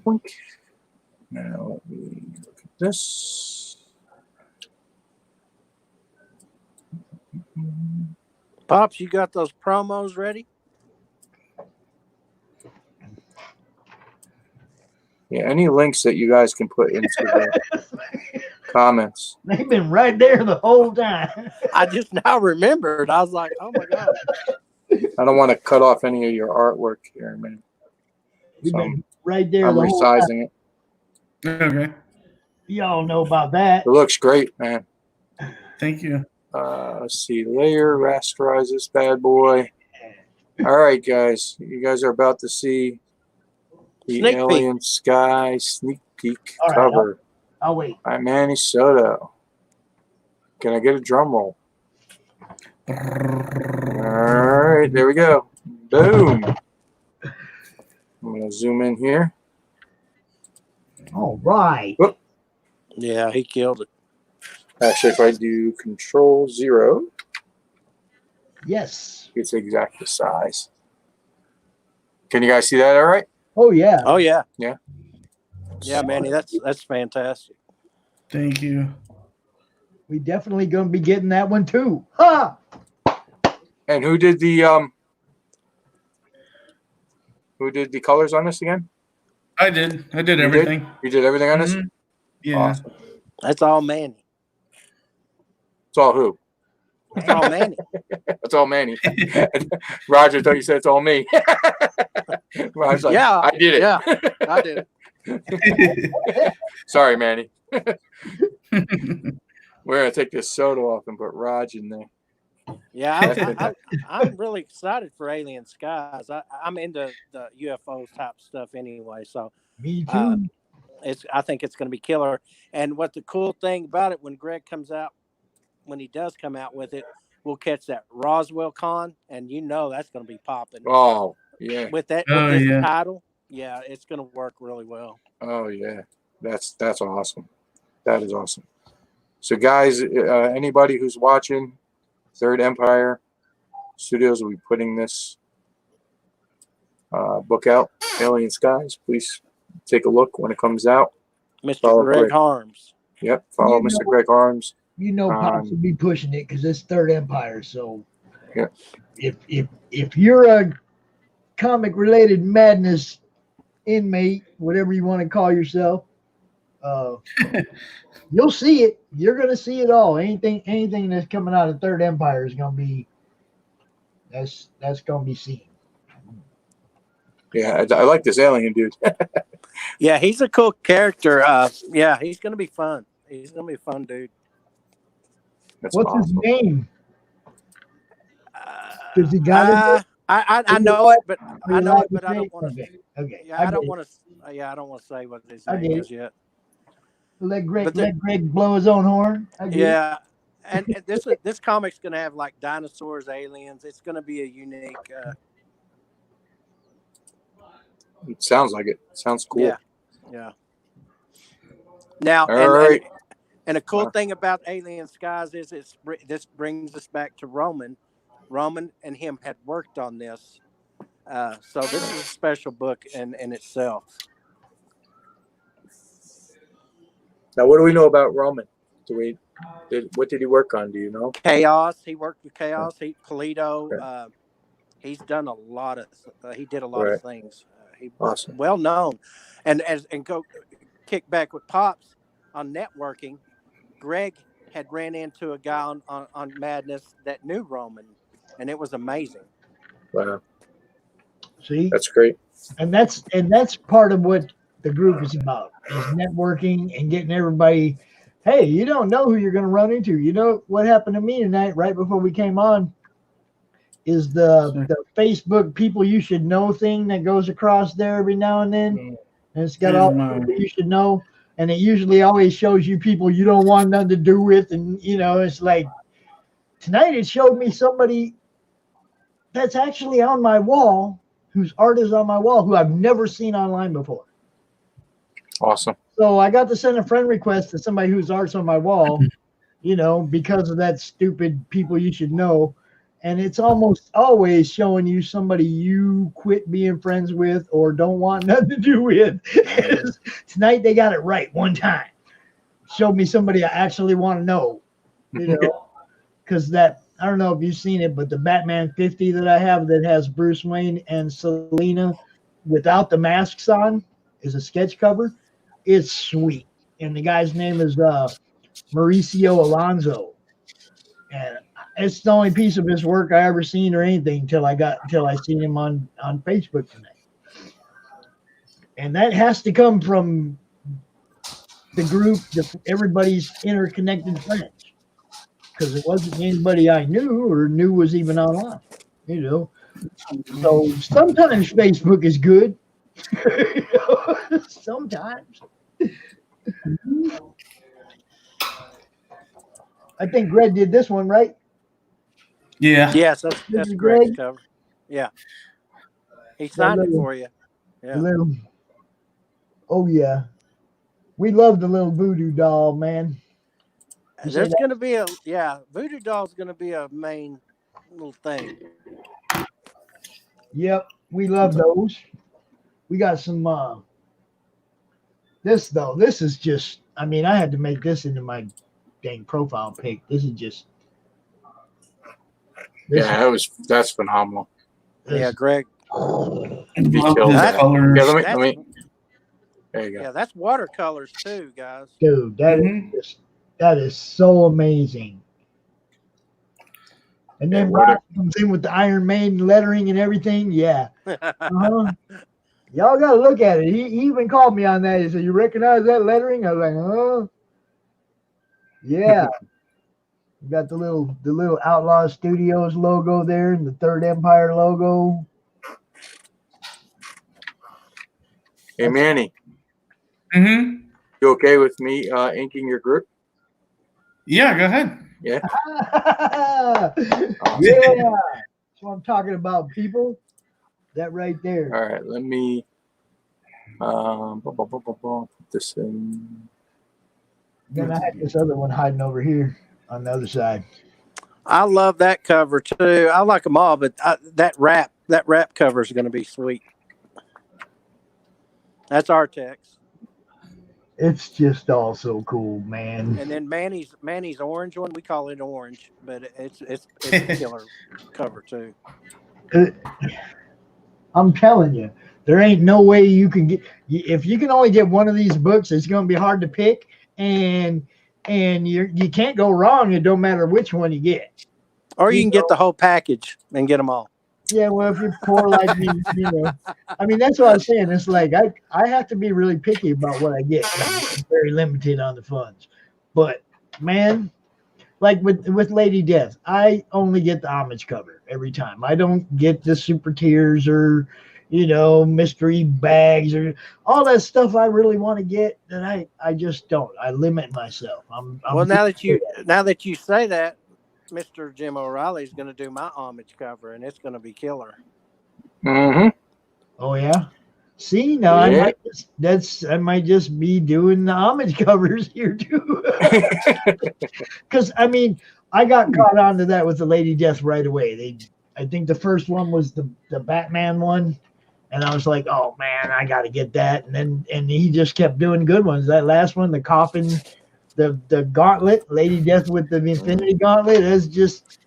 Boink. Now let me look at this. Pops, you got those promos ready? Yeah, any links that you guys can put into the comments. They've been right there the whole time. I just now remembered. I was like, oh my God. I don't want to cut off any of your artwork here, man. You've So been right there I'm the whole time. resizing it. Okay. Y'all know about that. It looks great, man. Thank you. Let's see. Layer, rasterize this bad boy. All right, guys. You guys are about to see the Sneak Alien Sky sneak peek All right, cover I'll wait. by Manny Soto. Can I get a drum roll? All right, there we go. Boom. I'm going to zoom in here. All right. Whoop. Yeah, he killed it. Actually, if I do Control-0, Yes. it's exact the size. Can you guys see that all right? Oh yeah. Oh yeah. Yeah. Yeah, Manny, that's fantastic. Thank you. We definitely gonna be getting that one too. Ha! And who did the colors on this again? I did You everything. You did everything on this? Yeah. Awesome. That's all Manny. It's all who? That's all Manny. It's all Manny. Roger thought you said it's all me. Roger's like, Yeah, I did it. Yeah, I did it. Sorry, Manny. We're gonna take this soda off and put Raj in there. Yeah, I'm really excited for Alien Skies. I'm into the UFO type stuff anyway, so Me too. I think it's going to be killer. And what the cool thing about it, when Greg comes out, when he does come out with it, we'll catch that Roswell Con, and that's going to be popping. Oh yeah. With this title, yeah, it's going to work really well. Oh yeah, that's awesome. That is awesome. So guys, anybody who's watching, Third Empire Studios will be putting this book out, Alien Skies. Please take a look when it comes out. Mr. Greg Harms. Yep, follow Mr. Greg Harms. Pops will be pushing it because it's Third Empire. So yeah. if you're a comic related madness inmate, whatever you want to call yourself, you'll see it. You're gonna see it all. Anything that's coming out of Third Empire is gonna be that's gonna be seen. Yeah, I like this alien dude. Yeah, he's a cool character. Yeah, he's gonna be fun. He's gonna be a fun dude. What's awesome. His name? Does he got it? I know it, but I don't want to. Okay. Yeah, I don't want to. Yeah, I don't want to say what his name is yet. Let Greg blow his own horn. Yeah, and this comic's gonna have like dinosaurs, aliens. It's gonna be a unique. It sounds like it. Sounds cool. Yeah. Now, and a cool thing about Alien Skies is this brings us back to Roman. Roman and him had worked on this, so this is a special book in itself. Now, what do we know about Roman? What did he work on? Do you know? Chaos. He worked with Chaos. Polito. Okay. He's done a lot of. He did a lot of things. He was well known, and go kick back with Pops on networking. Greg had ran into a guy on Madness that knew Roman, and it was amazing. Wow. See, that's great. And that's part of what the group is about, is networking and getting everybody. Hey, you don't know who you're going to run into. You know what happened to me tonight, right before we came on, is the Facebook people you should know thing that goes across there every now and then. And it's got all the people you should know. And it usually always shows you people you don't want nothing to do with. And, it's like tonight it showed me somebody that's actually on my wall, whose art is on my wall, who I've never seen online before. Awesome. So I got to send a friend request to somebody whose art's on my wall, because of that stupid people you should know. And it's almost always showing you somebody you quit being friends with or don't want nothing to do with. Tonight they got it right one time. Showed me somebody I actually want to know, because I don't know if you've seen it, but the Batman 50 that I have that has Bruce Wayne and Selina without the masks on is a sketch cover. It's sweet. And the guy's name is Mauricio Alonso. And it's the only piece of his work I ever seen or anything until I seen him on Facebook tonight. And that has to come from the group, everybody's interconnected friends. Because it wasn't anybody I knew or knew was even online, So sometimes Facebook is good. Sometimes. I think Greg did this one, right? Yeah. Yes, that's Greg's cover. Yeah. He signed it for you. Yeah. Oh, yeah. We love the little voodoo doll, man. There's going to be voodoo doll's going to be a main little thing. Yep, we love those. We got some, this is just, I had to make this into my dang profile pic. This is just. That's phenomenal. Yeah, Greg. He Love killed his that. colors. Yeah, That's, let me. There you go. yeah, that's watercolors too, guys. Dude, that is so amazing. And Yeah, then Rob comes in with the Iron Maiden lettering and everything. Yeah. Uh-huh. Y'all gotta look at it. He even called me on that. He said, "You recognize that lettering?" I was like, "Huh?" Yeah. We got the little Outlaw Studios logo there and the Third Empire logo. Hey, Manny, Mm-hmm. you okay with me inking your group? Yeah, go ahead. Yeah. Yeah. That's what I'm talking about, people. That right there. All right. Let me put this in. Then I had this other one hiding over here on the other side. I love that cover too. I like them all, but that wrap cover is going to be sweet. That's our text. It's just all so cool, man. And then Manny's orange one, we call it orange, but it's a killer cover too. I'm telling you, there ain't no way you can get. If you can only get one of these books, it's going to be hard to pick, and you can't go wrong. It don't matter which one you get. Or you can get the whole package and get them all. Yeah, well, if you're poor like me, I mean, that's what I was saying. It's like I have to be really picky about what I get. I'm very limited on the funds, but man, like with Lady Death, I only get the homage cover every time. I don't get the super tears or mystery bags or all that stuff I really want to get. That I just don't. I limit myself. I'm well, now that you say that, Mr. Jim O'Reilly is going to do my homage cover, and it's going to be killer. Mm-hmm. Oh yeah. See, now Yeah. I might just be doing the homage covers here too. Because I mean, I got caught onto that with the Lady Death right away. I think the first one was the Batman one, and I was like, oh man, I got to get that. And he just kept doing good ones. That last one, the coffin, the gauntlet, Lady Death with the Infinity Gauntlet, is just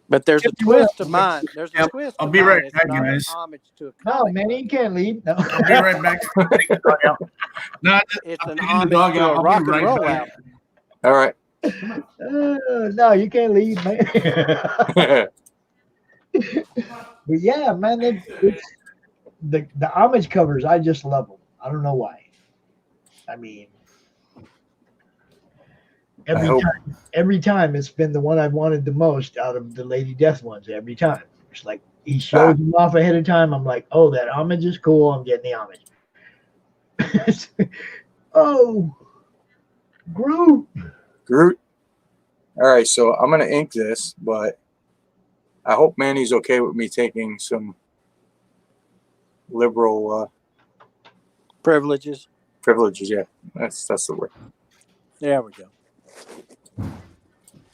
But there's a twist to mine. There's a twist. I'll be right back, guys. Homage to a No, comic man, you can't leave. No. I'll be right back. No, it's an homage to a rock and roll album. All right. No, you can't leave, man. But yeah, man, it's the homage covers. I just love them. I don't know why. I mean, every time it's been the one I've wanted the most out of the Lady Death ones. Every time it's like he shows them off ahead of time. I'm like, oh, that homage is cool. I'm getting the homage. Oh, Groot. All right, so I'm gonna ink this, but I hope Manny's okay with me taking some liberal privileges. Yeah, that's the word. There we go.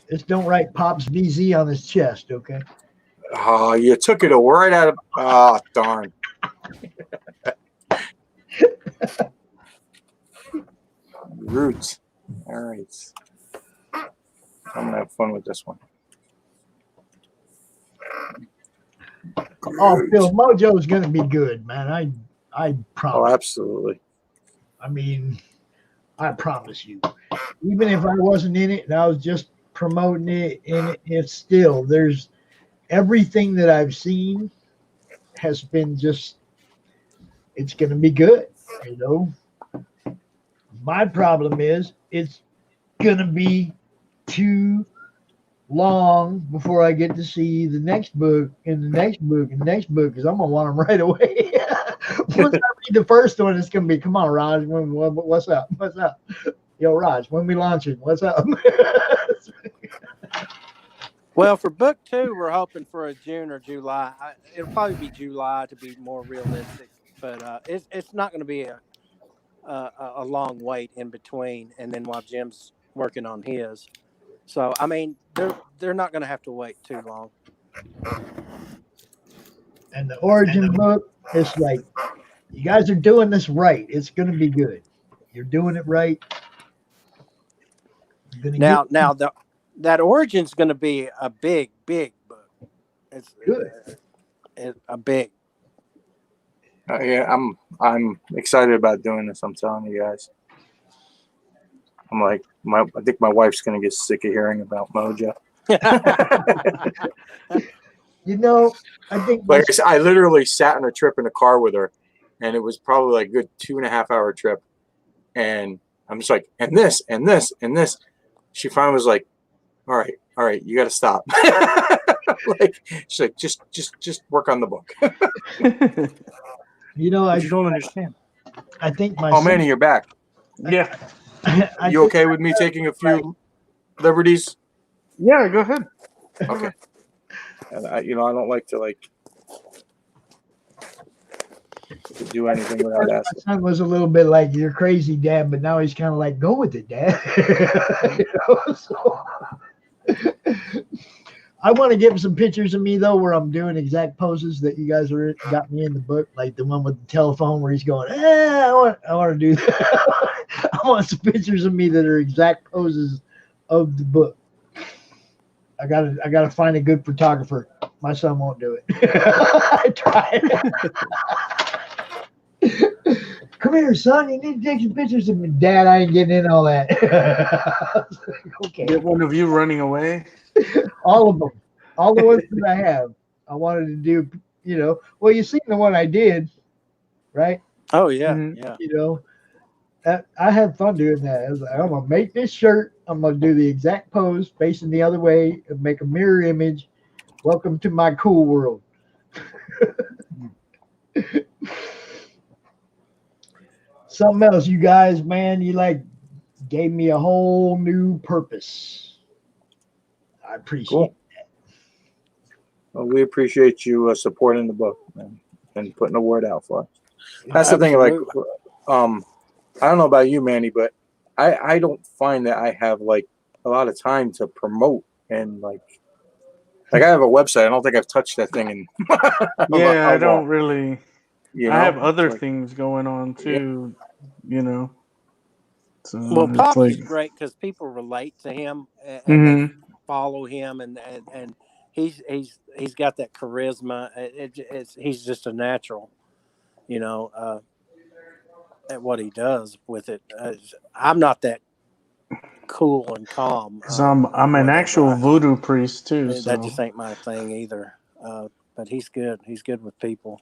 Just don't write Pops VZ on his chest, okay? Oh, you took it right out of. Oh, darn. Roots. All right. I'm gonna have fun with this one. Oh, Phil, Mojo's gonna be good, man. I promise. Oh, absolutely. I mean, I promise you. Even if I wasn't in it and I was just promoting it, and it's still there's everything that I've seen has been just. It's gonna be good, My problem is it's gonna be too long before I get to see the next book and the next book and the next book because I'm gonna want them right away. Once I read the first one, it's gonna be, come on, Raj, what's up? What's up? Yo, Raj, when we launching? What's up? Well, for book 2, we're hoping for a June or July. It'll probably be July to be more realistic, but it's not going to be a long wait in between, and then while Jim's working on his. So, I mean, they're not going to have to wait too long. And the origin book, it's like, you guys are doing this right. It's going to be good. You're doing it right. Now that Origin's going to be a big book. It's Good. It's a big. Yeah, I'm excited about doing this. I'm telling you guys. I'm like, I think my wife's gonna get sick of hearing about Mojo. You know, I think Like I said, I literally sat on a trip in a car with her, and it was probably like a good 2.5 hour trip. And I'm just like, and this, and this, and this. She finally was like, all right, you got to stop. Like, she's like, just work on the book. you know, you don't understand. I think my Oh, Manny, you're back. Yeah. You okay with me taking a few liberties? Yeah, go ahead. Okay. And I don't like to do anything without asking. My son was a little bit like, "You're crazy, Dad," but now he's kind of like, "Go with it, Dad." So I want to give him some pictures of me though, where I'm doing exact poses that you guys got me in the book, like the one with the telephone where he's going, I want to do that. I want some pictures of me that are exact poses of the book. I gotta find a good photographer. My son won't do it. I tried. Come here, son. You need to take some pictures of me. Dad, I ain't getting in all that. Okay. Get one of you running away. All of them. All the ones that I have. I wanted to do, well, you seen the one I did, right? Oh yeah, Mhm. yeah. I had fun doing that. I was like, I'm gonna make this shirt. I'm gonna do the exact pose, facing the other way, and make a mirror image. Welcome to my cool world. Something else, you guys, man, you gave me a whole new purpose. I appreciate that. Well, we appreciate you supporting the book and putting the word out for us. That's the thing. Like, I don't know about you, Manny, but I don't find that I have a lot of time to promote and like I have a website. I don't think I've touched that thing in. Yeah, I don't really. I have other things going on too, So Well, Pops like, is great because people relate to him and Mhm. they follow him, and he's got that charisma. He's just a natural, at what he does with it. I'm not that cool and calm. Because I'm an actual voodoo priest too. So That just ain't my thing either. But he's good. He's good with people.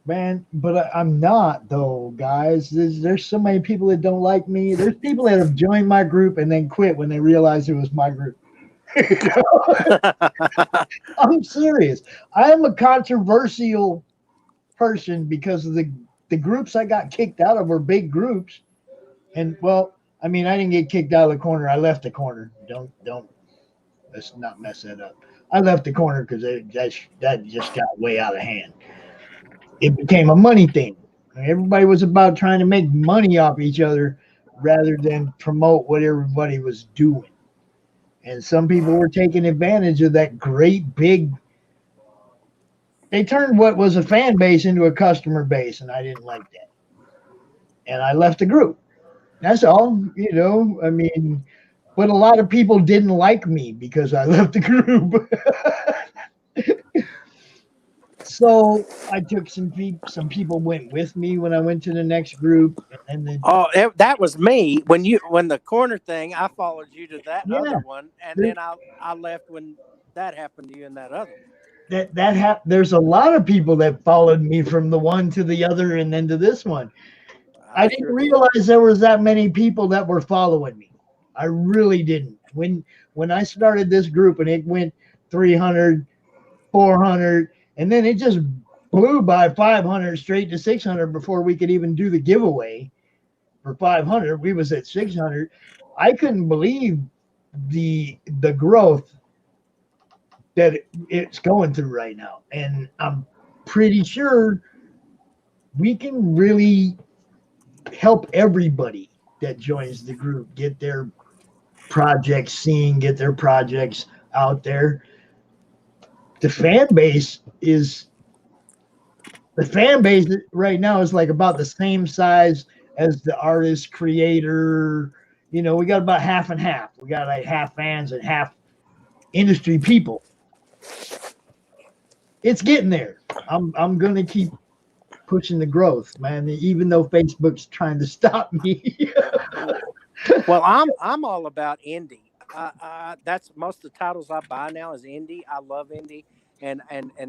Man, but I'm not though, guys. There's so many people that don't like me. There's people that have joined my group and then quit when they realized it was my group. I'm serious. I am a controversial person because of the groups I got kicked out of were big groups. And well, I mean, I didn't get kicked out of the corner. I left the corner. Don't let's not mess that up. I left the corner because that just got way out of hand. It became a money thing. Everybody was about trying to make money off each other rather than promote what everybody was doing. And some people were taking advantage of that great big. They turned what was a fan base into a customer base, and I didn't like that. And I left the group. That's all, I mean, but a lot of people didn't like me because I left the group. So I took some people went with me when I went to the next group, and then that was me when the corner thing. I followed you to that other one, and then I left when that happened to you in that other one. There's a lot of people that followed me from the one to the other and then to this one. I didn't realize there was that many people that were following me. I really didn't. When I started this group and it went 300, 400, and then it just blew by 500 straight to 600 before we could even do the giveaway for 500. We was at 600. I couldn't believe the growth that it's going through right now. And I'm pretty sure we can really help everybody that joins the group get their projects seen, get their projects out there. The fan base right now is like about the same size as the artist, creator, you know, we got about half and half. We got like half fans and half industry people. It's getting there. I'm gonna keep pushing the growth, man. Even though Facebook's trying to stop me. Well, I'm all about indie. That's most of the titles I buy now is indie. I love indie, and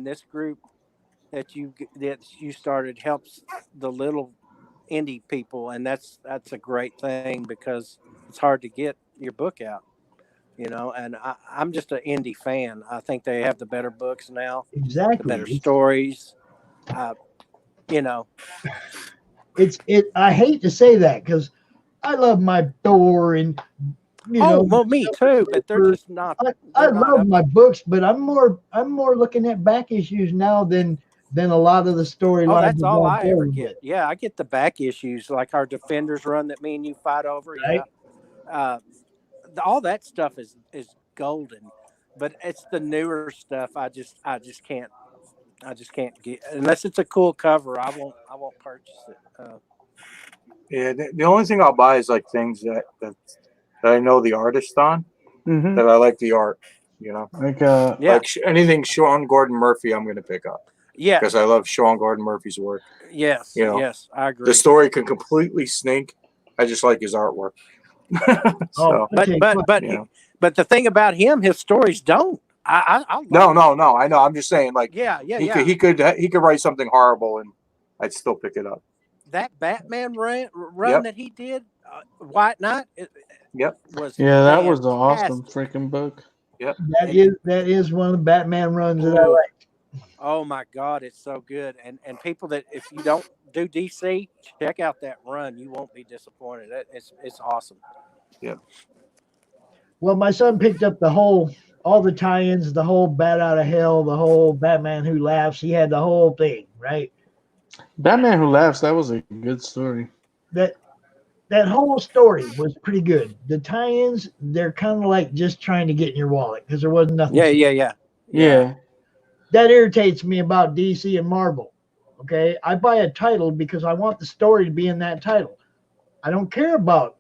this group that you started helps the little indie people, and that's a great thing because it's hard to get your book out, you know. And I'm just an indie fan. I think they have the better books now, the better Exactly. stories. You know, I hate to say that because I love my Thor and well, me too, but they're just not. I love my books, but I'm more looking at back issues now than a lot of the storylines. Oh, that's all I ever get. Yeah, I get the back issues like our Defenders run that me and you fight over. Right? Yeah, all that stuff is golden, but it's the newer stuff. I just can't get unless it's a cool cover. I won't purchase it. Yeah, the only thing I'll buy is like things that I know the artist on, that I like the art, you know. Like anything Sean Gordon Murphy, I'm going to pick up. Yeah, because I love Sean Gordon Murphy's work. Yes, you know, yes, I agree. The story can completely stink. I just like his artwork. So, but the thing about him, his stories don't. I no. I know. I'm just saying, like, he could write something horrible, and I'd still pick it up. That Batman run that he did, White Knight. That was an awesome freaking book. Yep, that is one of the Batman runs that I like. Oh my God, it's so good. And people that if you don't do DC, check out that run. You won't be disappointed. It's awesome. Yeah. Well, my son picked up all the tie-ins, the whole Bat Out of Hell, the whole Batman Who Laughs. He had the whole thing, right? Batman Who Laughs, that was a good story. That whole story was pretty good. The tie-ins, they're kind of like just trying to get in your wallet because there wasn't nothing. Yeah. That irritates me about DC and Marvel. Okay, I buy a title because I want the story to be in that title. I don't care about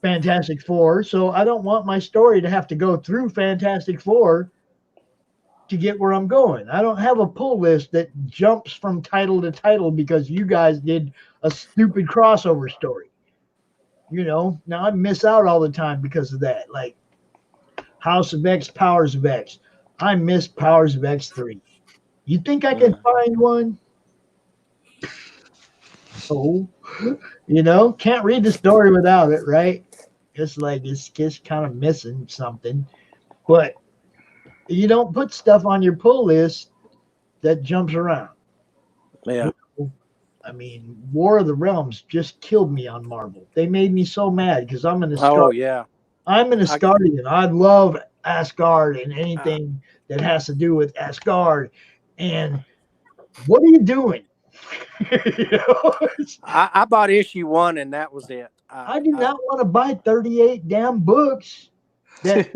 Fantastic Four, so I don't want my story to have to go through Fantastic Four to get where I'm going. I don't have a pull list that jumps from title to title because you guys did a stupid crossover story. You know, now I miss out all the time because of that. Like House of X, Powers of X. I miss Powers of X3. You think I can find one? Oh, you know, can't read the story without it, right? It's like it's just kind of missing something. But you don't put stuff on your pull list that jumps around. Yeah. I mean, War of the Realms just killed me on Marvel. They made me so mad because I'm an Asgardian. Oh, yeah. I'm an Asgardian. I love Asgard and anything that has to do with Asgard. And what are you doing? You know? I bought issue 1 and that was it. I do not want to buy 38 damn books. That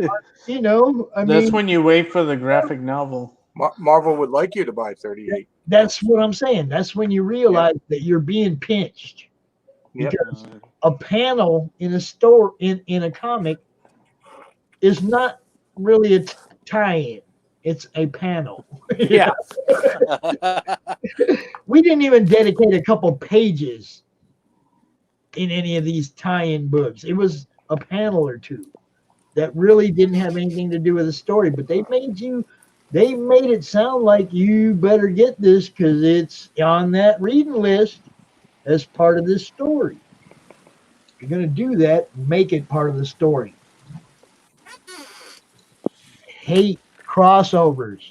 you know, that's when you wait for the graphic novel. Marvel would like you to buy 38. That's what I'm saying. That's when you realize that you're being pinched. Because a panel in a store in a comic is not really a tie-in. It's a panel. Yeah. We didn't even dedicate a couple pages in any of these tie-in books. It was a panel or two that really didn't have anything to do with the story, but they made it sound like you better get this because it's on that reading list as part of this story. If you're going to do that, make it part of the story. Hate crossovers.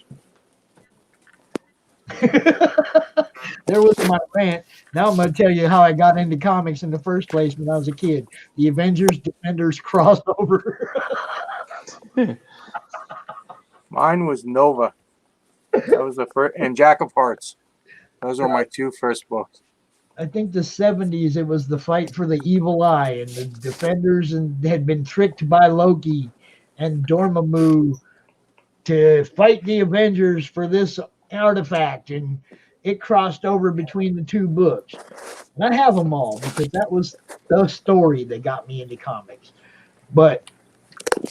There was my rant. Now I'm going to tell you how I got into comics in the first place when I was a kid. The Avengers Defenders crossover. Mine was Nova. That was the first, and Jack of Hearts. Those were my 2 first books. I think the 70s, it was the fight for the evil eye, and the Defenders had been tricked by Loki and Dormammu to fight the Avengers for this artifact. And it crossed over between the two books. And I have them all because that was the story that got me into comics. But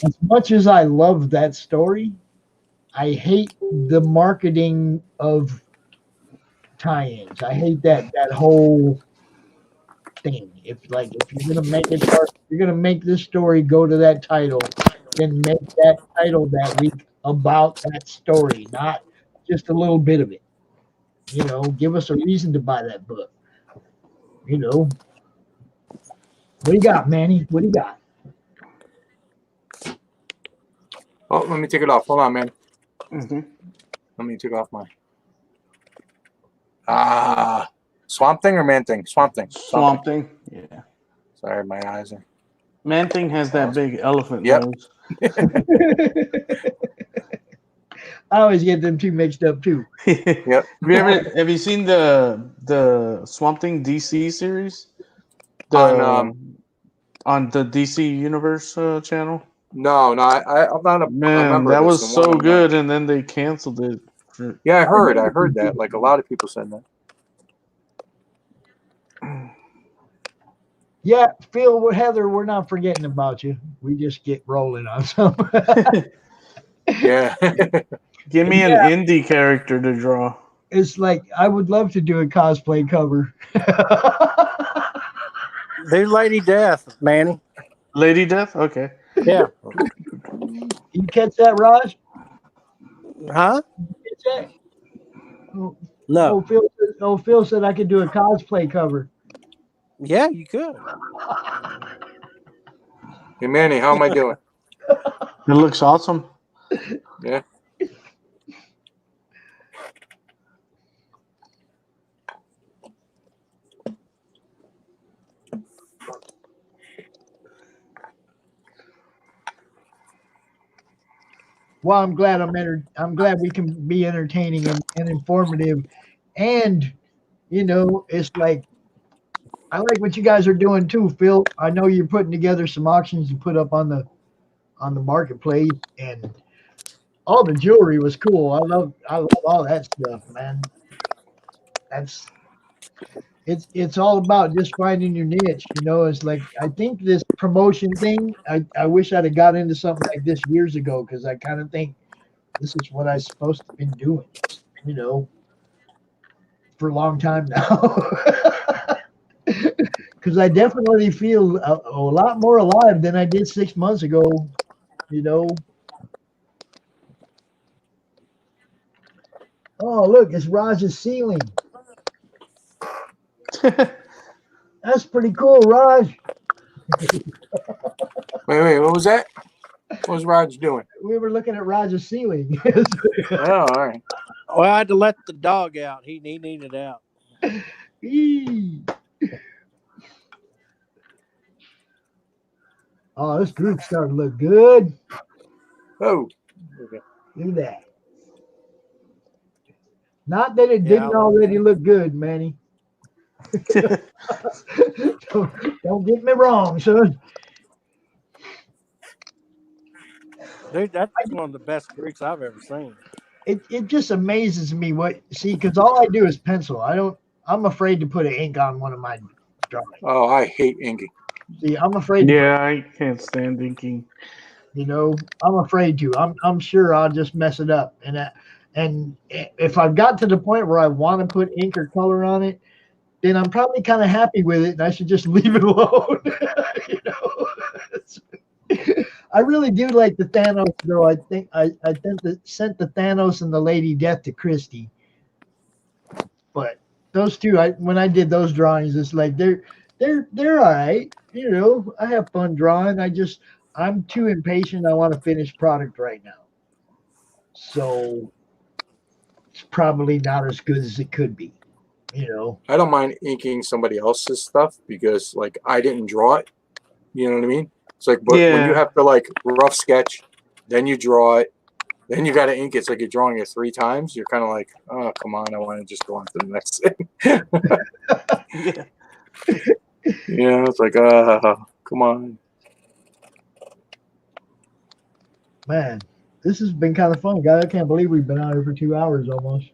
as much as I love that story, I hate the marketing of tie-ins. I hate that whole thing. If you're gonna make it part, you're gonna make this story go to that title, then make that title that week about that story, not just a little bit of it. You know, give us a reason to buy that book. You know, what do you got, Manny? What do you got? Oh, let me take it off. Hold on, man. Mm-hmm. Let me take off my. Swamp Thing or Man Thing? Swamp Thing. Swamp Thing. Yeah. Sorry, my eyes are. Man Thing has that big elephant Yep. nose. I always get them two mixed up too. Yep. Have you seen the Swamp Thing DC series? On the DC Universe channel? No, I'm not a Man, member that of this, was and so I'm not. good, and then they canceled it. Yeah, I heard that. Like a lot of people said that. Yeah, Phil, Heather, we're not forgetting about you. We just get rolling on some. Yeah. Give me an indie character to draw. It's like I would love to do a cosplay cover. Do Lady Death, Manny. Lady Death? Okay. Yeah. You catch that, Raj? Huh? Catch that? No. Phil said I could do a cosplay cover. Yeah, you could. Hey, Manny, how am I doing? It looks awesome. Yeah. Well, I'm glad I'm glad we can be entertaining and informative, and it's like I like what you guys are doing too, Phil. I know you're putting together some auctions to put up on the marketplace, and all the jewelry was cool. I love all that stuff, man. It's all about just finding your niche. It's like I think this promotion thing. I wish I'd have got into something like this years ago because I kind of think this is what I'm supposed to be doing. For a long time now. Because I definitely feel a lot more alive than I did 6 months ago. Oh, look, it's Raj's ceiling. That's pretty cool, Raj. Wait, what was that? What was Raj doing? We were looking at Raj's ceiling. Oh, all right. Well, I had to let the dog out. He needed out. Oh, this group's starting to look good. Oh. Okay. Look at that. Not that it didn't already look good, Manny. Don't get me wrong, son. Dude, that's one of the best Greeks I've ever seen. It just amazes me because all I do is pencil. I'm afraid to put an ink on one of my drawings. Oh, I hate inking. See, I'm afraid. Yeah, I can't stand inking. I'm afraid to. I'm sure I'll just mess it up. And if I've got to the point where I want to put ink or color on it, then I'm probably kind of happy with it, and I should just leave it alone. I really do like the Thanos, though. I think I sent the Thanos and the Lady Death to Christy. But those two, when I did those drawings, it's like they're all right. I have fun drawing. I'm too impatient. I want a finished product right now. So it's probably not as good as it could be. I don't mind inking somebody else's stuff because, like, I didn't draw it. You know what I mean? It's like, but when you have to, like, rough sketch, then you draw it, then you got to ink it. It's like you're drawing it 3 times. You're kind of like, oh, come on. I want to just go on to the next thing. Yeah, it's like, come on. Man, this has been kind of fun, guys. I can't believe we've been out here for 2 hours almost.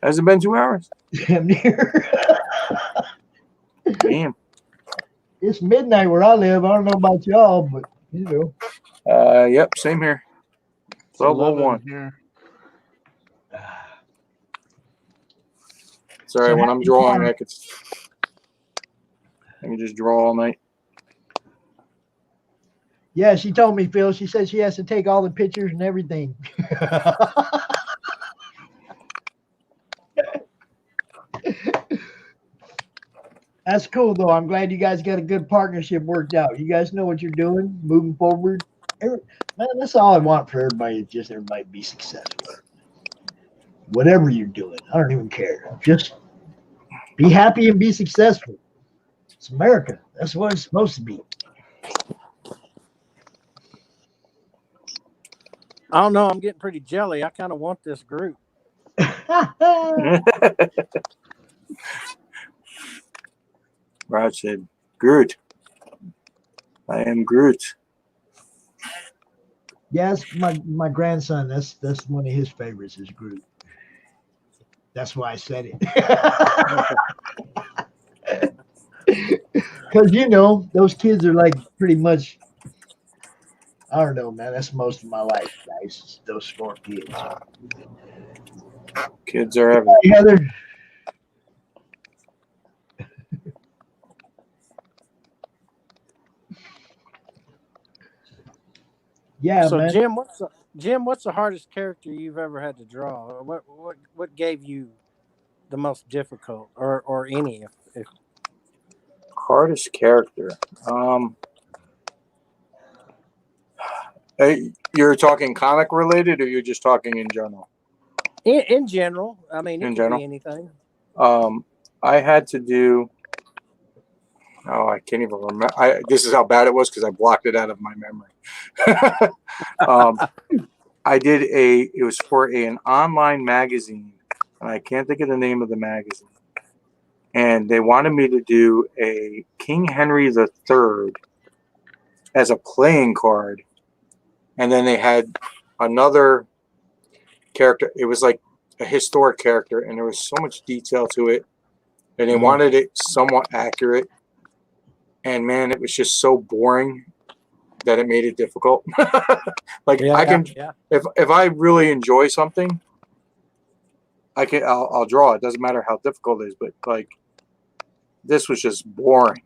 Has it been 2 hours? Damn near. Damn. It's midnight where I live. I don't know about y'all, but you know. Yep, same here. It's 11 12:01. here. Sorry, So when I'm happy drawing, farm. I can just draw all night. Yeah, she told me, Phil. She said she has to take all the pictures and everything. That's cool, though. I'm glad you guys got a good partnership worked out. You guys know what you're doing, moving forward. Man, that's all I want for everybody. Is just everybody be successful. Whatever you're doing, I don't even care. Just be happy and be successful. It's America. That's what it's supposed to be. I don't know. I'm getting pretty jelly. I kind of want this group. Raj said, Groot. I am Groot. Yes, my grandson. That's one of his favorites is Groot. That's why I said it. Because you know those kids are like pretty much. I don't know, man. That's most of my life, guys. Those 4 kids. Kids are having. Hey, Heather. Yeah, So man. Jim, what's the hardest character you've ever had to draw? What gave you the most difficult, or any? If Hardest character. Hey, you're talking comic related, or you're just talking in general? in general, I mean, it In could general? be anything. I had to do. Oh, I can't even remember. This is how bad it was because I blocked it out of my memory. I did it was for an online magazine, and I can't think of the name of the magazine. And they wanted me to do a King Henry III as a playing card. And then they had another character. It was like a historic character, and there was so much detail to it. And they wanted it somewhat accurate. And man, it was just so boring that it made it difficult. Like if I really enjoy something, I'll draw it. Doesn't matter how difficult it is, but like this was just boring.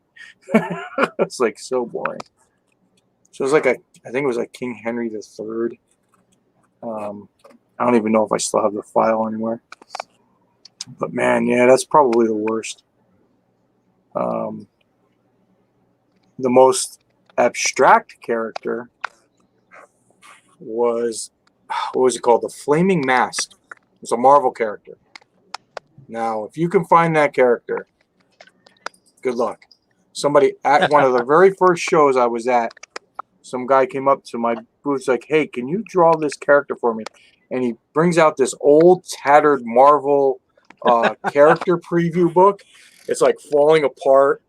It's like so boring. So it was like I think it was like King Henry III. I don't even know if I still have the file anywhere. But man, yeah, that's probably the worst. The most abstract character was, what was it called? The Flaming Mask. It's a Marvel character. Now, if you can find that character, good luck. Somebody at one of the very first shows I was at, some guy came up to my booth like, hey, can you draw this character for me? And he brings out this old, tattered Marvel character preview book. It's like falling apart.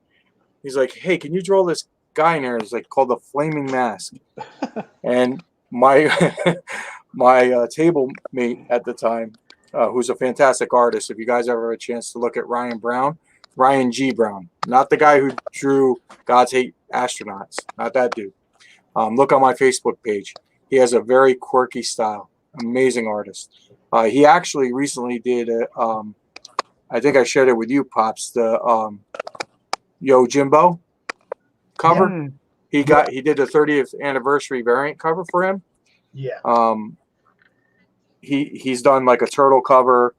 He's like, hey, can you draw this guy in there? It's like called the Flaming Mask. And my my table mate at the time, who's a fantastic artist. If you guys ever have a chance to look at Ryan G. Brown, not the guy who drew Gods Hate Astronauts, not that dude. Look on my Facebook page. He has a very quirky style. Amazing artist. He actually recently did I think I shared it with you, Pops, the Yo Jimbo cover. Yeah. He did the 30th anniversary variant cover for him. Yeah. He's done like a turtle cover.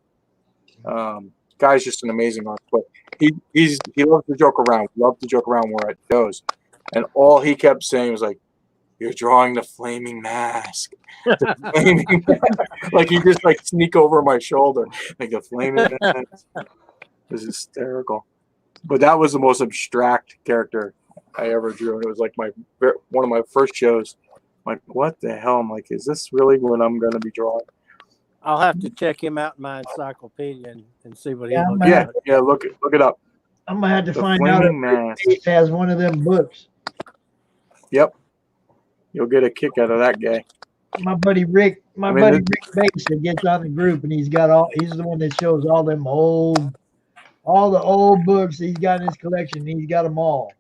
Guy's just an amazing artist. But he loves to joke around. Loves to joke around where it goes. And all he kept saying was like, you're drawing the Flaming Mask. The Flaming Mask. Like he just like sneak over my shoulder. Like the Flaming Mask. It was hysterical. But that was the most abstract character I ever drew. And it was like one of my first shows. I'm like, what the hell? I'm like, is this really what I'm going to be drawing? I'll have to check him out in my encyclopedia and see what he Yeah, looks man. like. Yeah, look it up. I'm gonna have to The find out Flaming if Mask. Dave has one of them books. Yep. You'll get a kick out of that guy. my buddy Rick, I mean, Rick Basin gets on the group, and he's the one that shows all the old books he's got in his collection. He's got them all.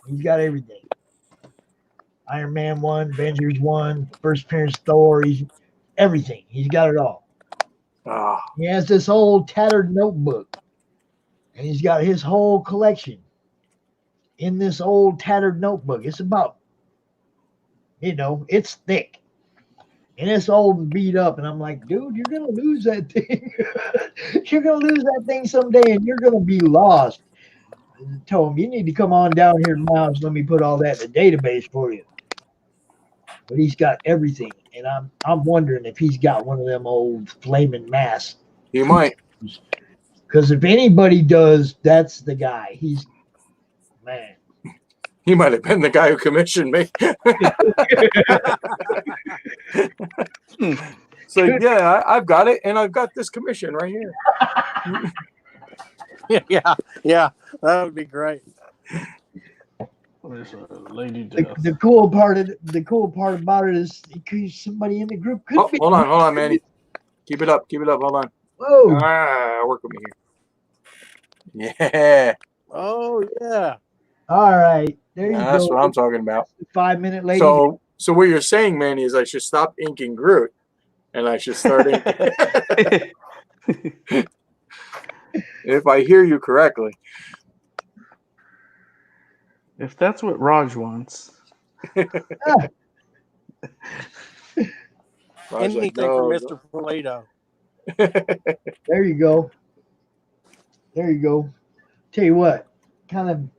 He's got everything. Iron Man 1, Avengers 1, First Appearance Thor. He's everything. He's got it all. He has this old tattered notebook, and he's got his whole collection in this old tattered notebook. It's about, it's thick. And it's old and beat up. And I'm like, dude, you're going to lose that thing. You're going to lose that thing someday, and you're going to be lost. And I told him, you need to come on down here to my house. Let me put all that in the database for you. But he's got everything. And I'm wondering if he's got one of them old flaming masks. He might. Because if anybody does, that's the guy. Man. He might have been the guy who commissioned me. So yeah, I've got it, and I've got this commission right here. Yeah, that would be great. There's a lady the cool part about it is somebody in the group could be. Hold on, Manny. Keep it up. Hold on. Whoa. Work with me here. Yeah. Oh yeah. All right. There you go. That's what I'm talking about. 5 minute lady. So what you're saying, Manny, is I should stop inking Groot, and I should start inking. If I hear you correctly. If that's what Raj wants. Anything for Mr. Polito. There you go. Tell you what, kind of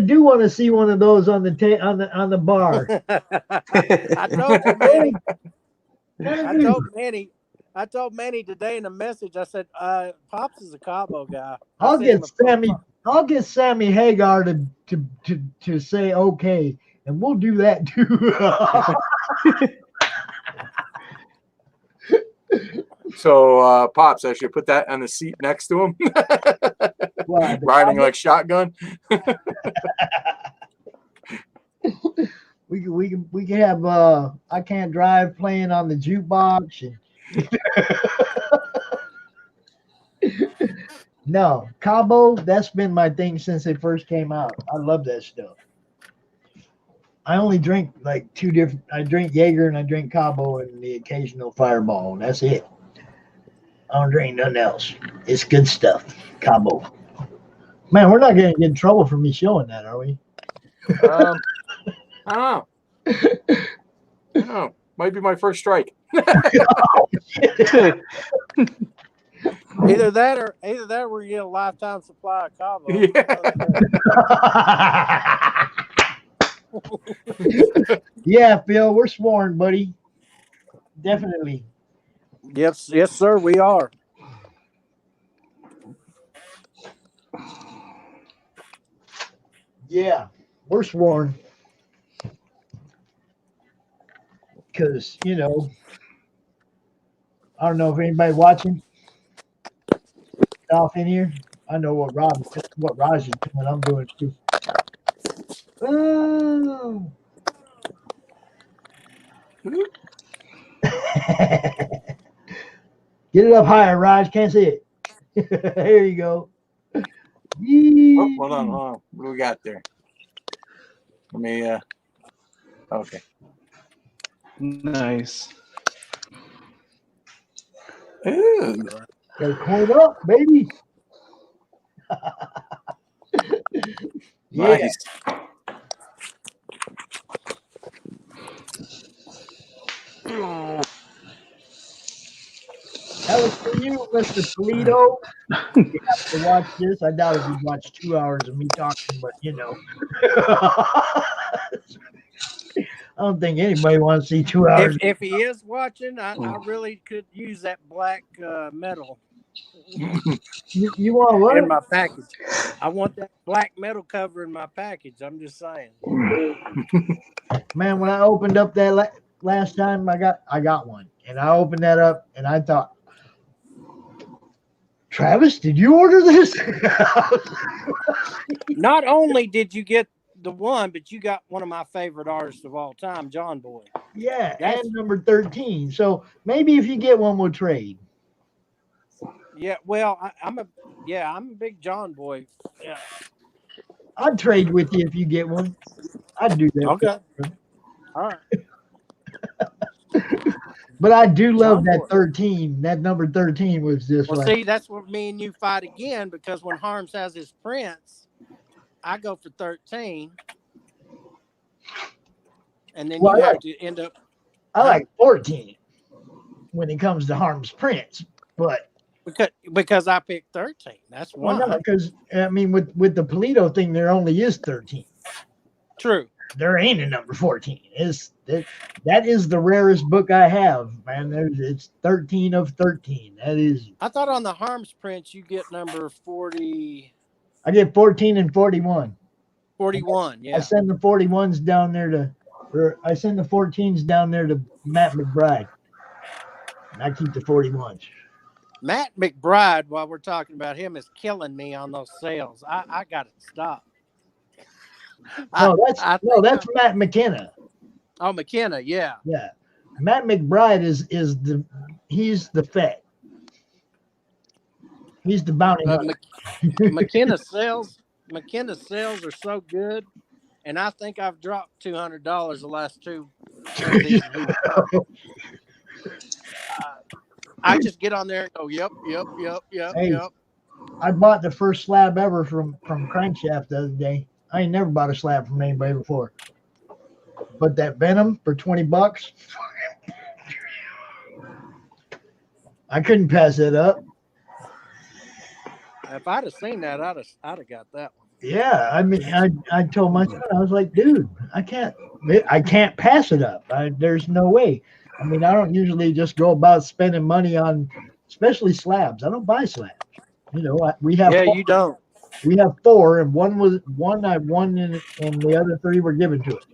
do want to see one of those on the bar. I told Manny today in a message. I said, "Pops is a Cabo guy." I'll get Sammy Hagar to say okay, and we'll do that too. So, Pops, I should put that on the seat next to him, riding like shotgun. We can have I Can't Drive playing on the jukebox. No, Cabo, that's been my thing since it first came out. I love that stuff. I only drink like two different. I drink Jaeger and I drink Cabo and the occasional Fireball, and that's it. I don't drink nothing else. It's good stuff, Cabo. Man, we're not going to get in trouble for me showing that, are we? I don't know. Might be my first strike. Either that or we get a lifetime supply of Cabo. Yeah. Yeah, Phil, we're sworn, buddy. Definitely. Yes, sir, we are. Yeah, we're sworn. Because, I don't know if anybody watching off in here. I know what Raj is doing. I'm doing too. Oh. Get it up higher, Raj. Can't see it. There you go. Oh, hold on. What do we got there? Let me. Okay. Nice. Ooh. Gotta coin up, baby. Yeah. Nice. That was for you, Mr. Polito. You have to watch this. I doubt if you watched 2 hours of me talking, but I don't think anybody wants to see 2 hours. If he is watching, I really could use that black metal. You want what? In my package. I want that black metal cover in my package. I'm just saying. Man, when I opened up that last time, I got one. And I opened that up and I thought, Travis, did you order this? Not only did you get the one, but you got one of my favorite artists of all time, John Boy. Yeah, That's- and number 13. So maybe if you get one, we'll trade. Yeah, well, I'm a big John Boy. Yeah. I'd trade with you if you get one. I'd do that. Okay. All right. But I do love John that Boy. 13. That number 13 was just Well, like, see, that's where me and you fight again, because when Harms has his prints, I go for 13, and then Well, you I have like- to end up. I like 14 when it comes to Harm's Prince. But Because I picked 13. That's why. well, no, because I mean, with the Polito thing, there only is 13. True. There ain't a number 14. That is the rarest book I have, man. It's 13 of 13. That is. I thought on the Harms prints you get number 40. I get 14 and 41. 41. I Yeah. send the 41s down there I send the 14s down there to Matt McBride. And I keep the 41s. Matt McBride, while we're talking about him, is killing me on those sales. I got to stop. No, that's Matt McKenna. Oh, McKenna, yeah. Yeah. Matt McBride he's the Fed. He's the bounty hunter. McKenna's sales are so good, and I think I've dropped $200 the last two. I just get on there and go, yep. Hey, Yep. I bought the first slab ever from Crankshaft the other day. I ain't never bought a slab from anybody before. But that Venom for $20, I couldn't pass that up. If I'd have seen that, I'd have got that one. Yeah, I mean, I told my son, I was like, dude, I can't pass it up. There's no way. I mean, I don't usually just go about spending money on, especially slabs. I don't buy slabs. You know, we have. Yeah, four. you don't. We have 4, and one I won, and the other 3 were given to it.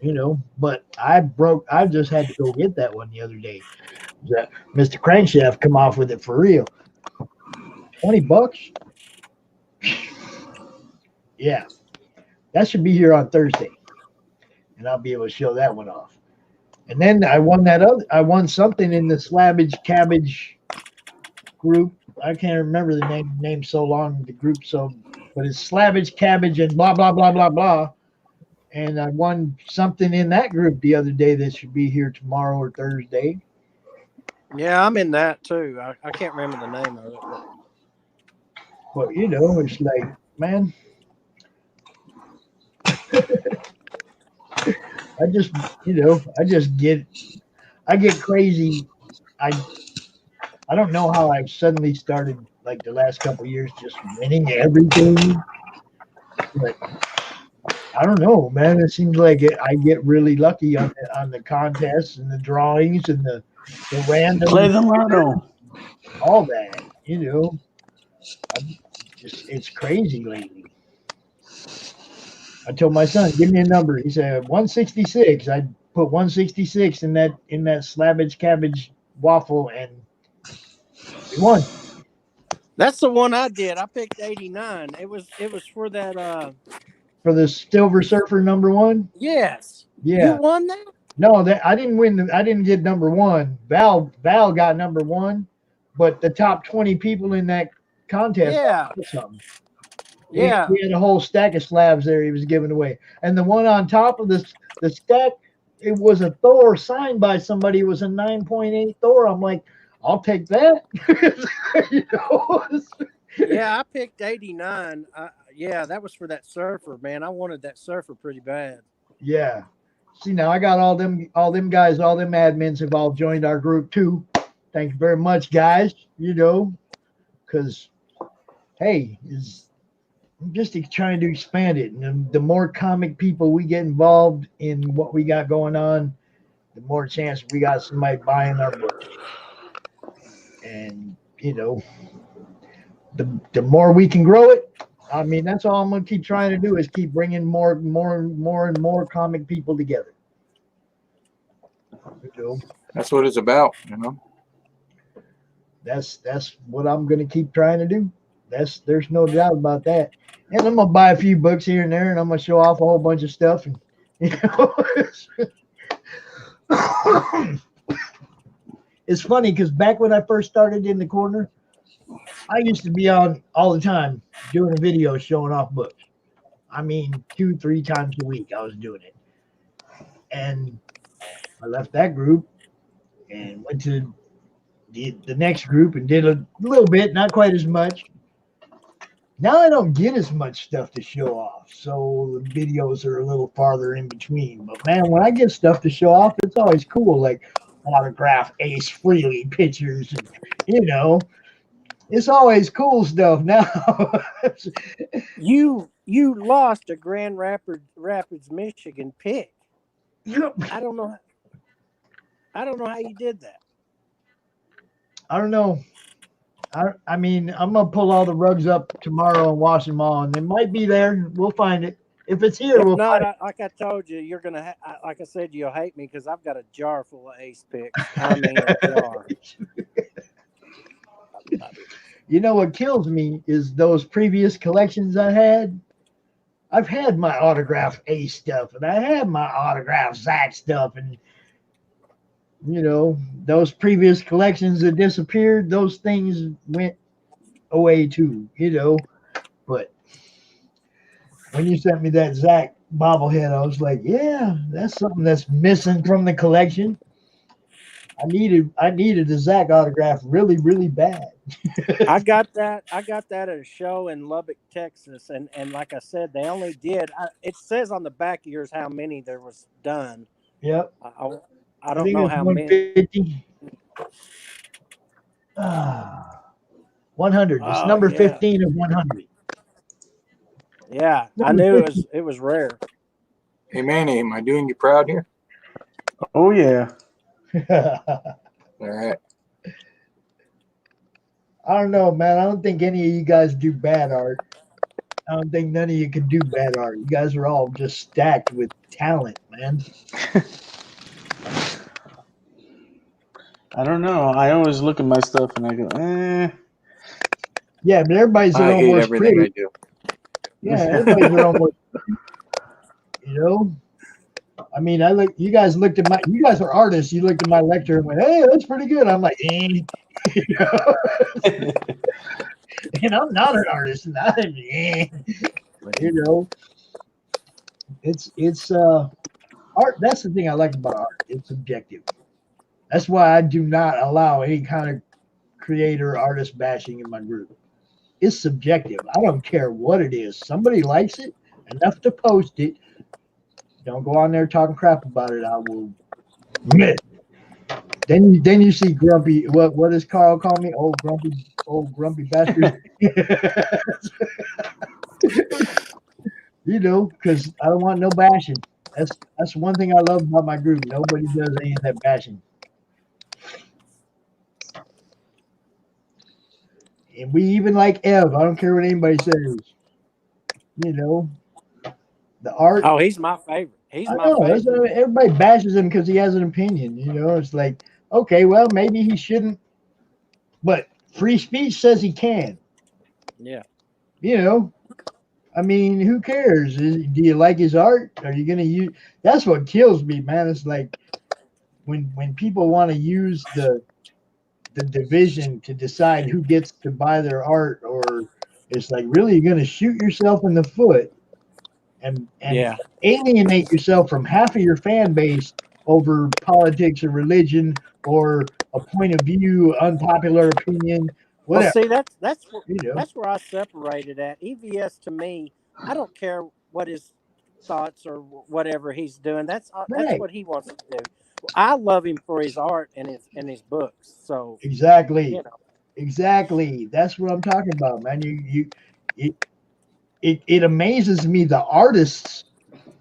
You know, but I just had to go get that one the other day. Mr. Crankshaft come off with it for real. $20. Yeah, that should be here on Thursday, and I'll be able to show that one off. And then I won something in the Slabbage Cabbage group. I can't remember the name so long, the group, but it's Slabbage Cabbage and blah blah blah blah blah. And I won something in that group the other day that should be here tomorrow or Thursday. Yeah, I'm in that too. I can't remember the name of it. But you know, it's like, man, I get crazy. I don't know how I've suddenly started, like the last couple of years, just winning everything. But I don't know, man. It seems like I get really lucky on the contests and the drawings and the random. Play the lotto. All that, you know. It's crazy lately. I told my son, give me a number. He said 166. I put 166 in that Slabbage Cabbage waffle, and we won. That's the one I did. I picked 89. It was for that. For the Silver Surfer #1. Yes. Yeah. You won that? No, I didn't win. I didn't get #1. Val got #1, but the top 20 people in that contest. Yeah. Got something. Yeah. He had a whole stack of slabs there he was giving away. And the one on top of the stack, it was a Thor signed by somebody. It was a 9.8 Thor. I'm like, I'll take that. You know? Yeah, I picked 89. Yeah, that was for that surfer, man. I wanted that surfer pretty bad. Yeah. See, now I got all them guys, all them admins have all joined our group too. Thank you very much, guys. You know, because, hey, I'm just trying to expand it. And the more comic people we get involved in what we got going on, the more chance we got somebody buying our books. And, you know, the more we can grow it, I mean, that's all I'm going to keep trying to do is keep bringing more and more comic people together. You know? That's what it's about, you know. That's what I'm going to keep trying to do. There's no doubt about that. And I'm gonna buy a few books here and there, and I'm gonna show off a whole bunch of stuff. And it's funny because back when I first started in the corner, I used to be on all the time doing a video showing off books. I mean, 2-3 times a week I was doing it. And I left that group and went to the next group and did a little bit, not quite as much. Now I don't get as much stuff to show off, so the videos are a little farther in between. But man, when I get stuff to show off, it's always cool, like autograph Ace Frehley pictures, and it's always cool stuff now. You lost a Grand Rapids, Michigan pick. I don't know how you did that. I don't know. I mean, I'm gonna pull all the rugs up tomorrow and wash them all, and they might be there. We'll find it. If it's here, we'll find it. Like I told you, you're gonna. Like I said, you'll hate me because I've got a jar full of Ace picks. I mean, a jar. You know what kills me is those previous collections I had. I've had my autograph Ace stuff, and I had my autograph Zandt stuff, and those previous collections that disappeared, those things went away too, But when you sent me that Zach bobblehead, I was like, yeah, that's something that's missing from the collection. I needed the Zach autograph really, really bad. I got that at a show in Lubbock, Texas, and like I said, they only did. It says on the back of yours how many there was done. Yep. I don't know how many. 100. It's number 15 of 100. Yeah, I knew it was rare. Hey, Manny, am I doing you proud here? Oh, yeah. All right. I don't know, man. I don't think any of you guys do bad art. I don't think none of you can do bad art. You guys are all just stacked with talent, man. I don't know. I always look at my stuff and I go, Yeah, but everybody's their I own hate worst everything critic. I do. Yeah, everybody's their own worst critic. I mean, you guys are artists. You looked at my lecture and went, hey, that's pretty good. I'm like, and I'm not an artist. And it's art. That's the thing I like about art. It's subjective. That's why I do not allow any kind of creator artist bashing in my group. It's subjective. I don't care what it is. Somebody likes it enough to post it. Don't go on there talking crap about it. I will admit. Then you see grumpy. What does Carl call me? Old grumpy bastard. Because I don't want no bashing. That's one thing I love about my group. Nobody does any of that bashing. And we even like Ev. I don't care what anybody says. The art. Oh, he's my favorite. Favorite. Everybody bashes him because he has an opinion. It's like, okay, well, maybe he shouldn't. But free speech says he can. Yeah. I mean, who cares? Do you like his art? Are you going to use? That's what kills me, man. It's like when people want to use the division to decide who gets to buy their art, or it's like, really, you're going to shoot yourself in the foot and alienate yourself from half of your fan base over politics or religion or a point of view, unpopular opinion, whatever. Well, see, that's where I separated at. EVS to me, I don't care what his thoughts or whatever he's doing. That's what he wants to do. I love him for his art and his books. So exactly. That's what I'm talking about, man. It amazes me the artists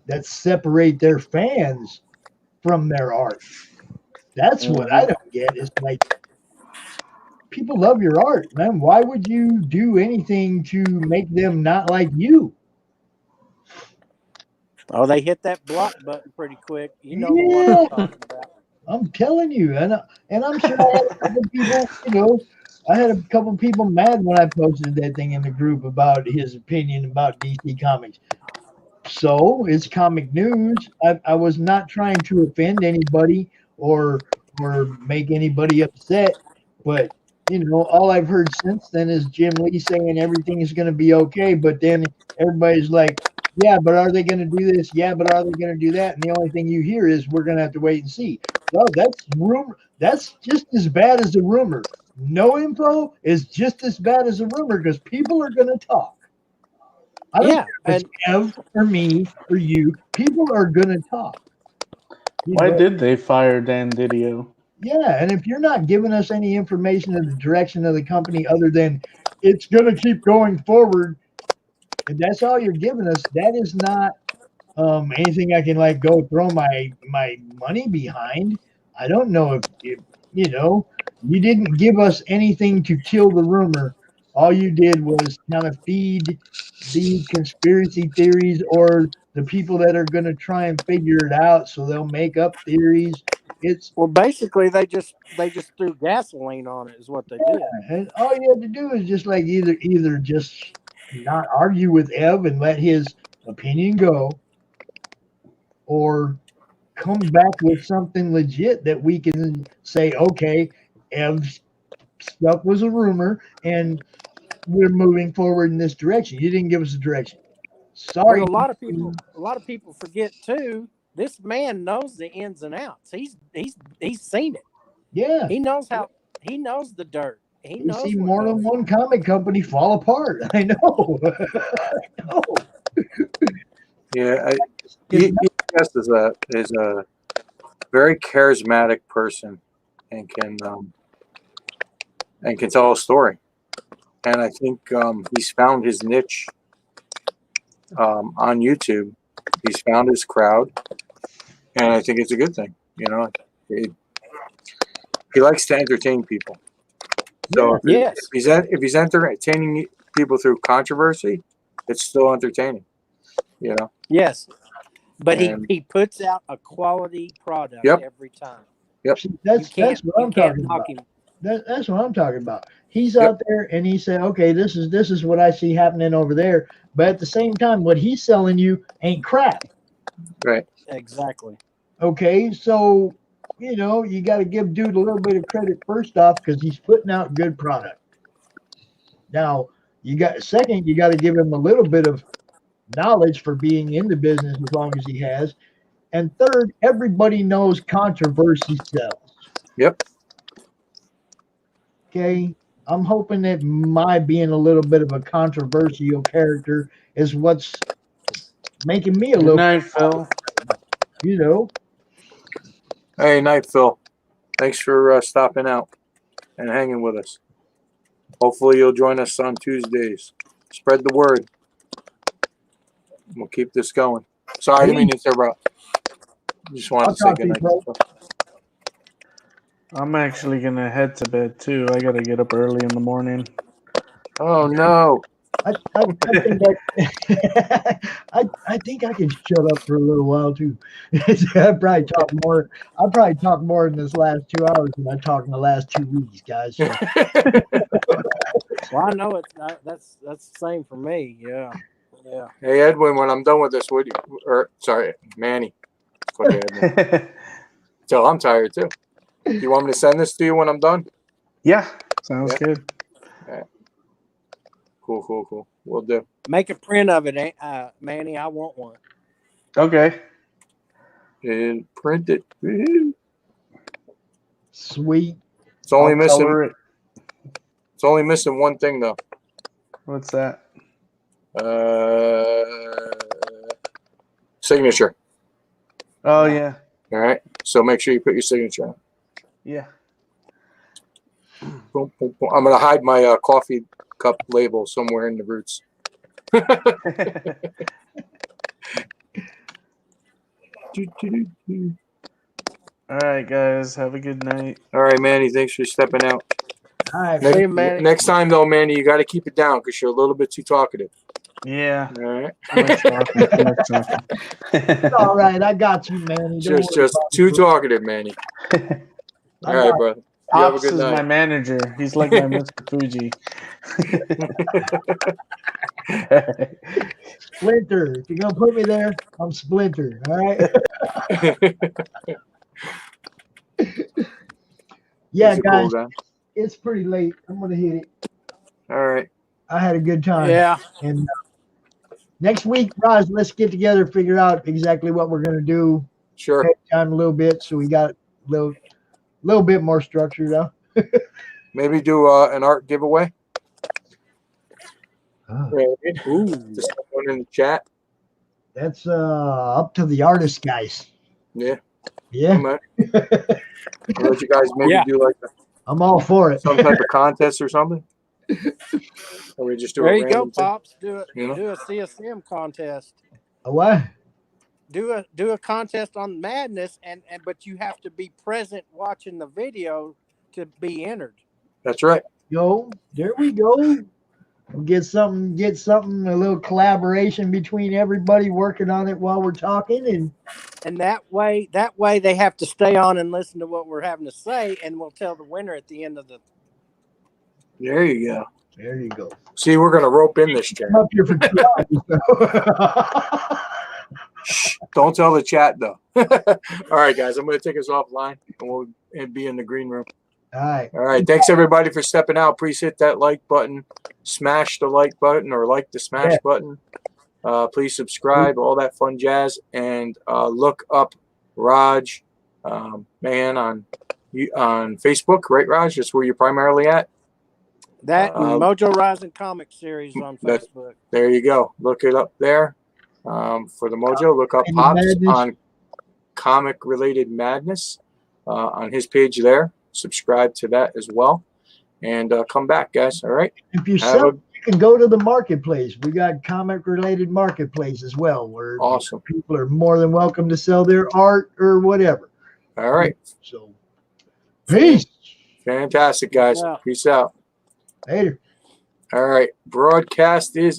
that separate their fans from their art. That's what I don't get. It's like, people love your art, man. Why would you do anything to make them not like you? Oh, they hit that block button pretty quick. You know what I'm talking about. I'm telling you, and I'm sure other people, I had a couple people mad when I posted that thing in the group about his opinion about DC Comics. So it's comic news. I was not trying to offend anybody or make anybody upset, but all I've heard since then is Jim Lee saying everything is going to be okay, but then everybody's like, yeah, but are they going to do this? Yeah, but are they going to do that? And the only thing you hear is we're going to have to wait and see. Well, that's rumor. That's just as bad as a rumor. No info is just as bad as a rumor because people are going to talk. I don't care if it's Ev or me or you. People are going to talk. Why did they fire Dan Didio? Yeah, and if you're not giving us any information of the direction of the company other than it's going to keep going forward, and that's all you're giving us, that is not anything I can go throw my money behind. I don't know if you didn't give us anything to kill the rumor. All you did was kind of feed the conspiracy theories or the people that are going to try and figure it out, so they'll make up theories. Well, basically, they just threw gasoline on it, is what they did. And all you have to do is just either just not argue with Ev and let his opinion go, or come back with something legit that we can say, okay, Ev's stuff was a rumor and we're moving forward in this direction. You didn't give us a direction. Sorry. Well, a lot of people forget too. This man knows the ins and outs. He's seen it. Yeah. He knows the dirt. He knows see more than one comic company fall apart. I know. I know. Yeah, he is a very charismatic person and can tell a story. And I think he's found his niche on YouTube. He's found his crowd, and I think it's a good thing. He likes to entertain people. So if he's entertaining people through controversy, it's still entertaining. Yes, but he puts out a quality product every time. Yep. That's what I'm talking about. That's what I'm talking about. He's out there and he said, okay, this is what I see happening over there. But at the same time, what he's selling you ain't crap. Right. Exactly. Okay, so you got to give dude a little bit of credit first off because he's putting out good product. Now, you got to give him a little bit of knowledge for being in the business as long as he has. And third, everybody knows controversy sells. Yep. Okay, I'm hoping that my being a little bit of a controversial character is what's making me a little. Good night, Phil. Hey, night, Phil. Thanks for stopping out and hanging with us. Hopefully, you'll join us on Tuesdays. Spread the word. We'll keep this going. Sorry, I didn't mean to interrupt. Just wanted to say good night. I'm actually gonna head to bed too. I gotta get up early in the morning. Oh no! I think I can shut up for a little while too. I probably talk more in this last 2 hours than I talked in the last 2 weeks, guys. So. Well, I know that's the same for me. Yeah. Hey Edwin, when I'm done with this, Manny. So I'm tired too. Do you want me to send this to you when I'm done? Yeah, sounds good. Yeah. Cool. We'll do. Make a print of it, Manny. I want one. Okay. And print it. Sweet. It's only missing one thing though. What's that? Signature. Oh yeah. All right. So make sure you put your signature on. Yeah. Boom, boom, boom. I'm gonna hide my coffee cup label somewhere in the roots. All right, guys. Have a good night. All right, Manny. Thanks for stepping out. All right. Next time, though, Manny, you got to keep it down because you're a little bit too talkative. Yeah. All right. Too much talking. All right. I got you, Manny. Just too talkative, Manny. All right, brother. You have a Pops good is night. my manager. He's like my Mr. Fuji. Splinter. If you're gonna put me there, I'm Splinter. All right. Yeah, He's a guys, cool guy. it's pretty late. I'm gonna hit it. All right. I had a good time. Yeah. And next week, Raj, let's get together, figure out exactly what we're gonna do. Sure. Take time a little bit, so we got a little bit more structure though. Maybe do an art giveaway. Oh, Ooh. To someone in the chat. that's up to the artist guys. Yeah. Yeah, Man. I'll let you guys maybe Yeah. do like I'm all for it. some type of contest or something. Or we just do There a you go, random thing. Pops. Do You know? a CSM contest. A what? Do a contest on Madness, and but you have to be present watching the video to be entered. That's right. Yo, there we go. We'll get something, a little collaboration between everybody working on it while we're talking, And that way they have to stay on and listen to what we're having to say, and we'll tell the winner at the end of the. There you go. there you go. See, we're gonna rope in this chat. I'm up here for 2 hours. Shh, don't tell the chat though. All right, guys, I'm gonna take us offline and we'll be in the green room. All right. All right, thanks everybody for stepping out. Please hit that like button, smash the like button, or like the smash button. Please subscribe, all that fun jazz, and look up Raj Man on Facebook, right, Raj? That's where you're primarily at. That Mojo Risen comic series on Facebook. There you go. Look it up there. For the Mojo, look up Pops Madness. on Comic Related Madness on his page there. Subscribe to that as well, and come back, guys. All right. If you sell, you can go to the marketplace. We got comic related marketplace as well, where awesome people are more than welcome to sell their art or whatever. All right. So, peace. Fantastic, guys. Yeah. Peace out. Later. All right. Broadcast is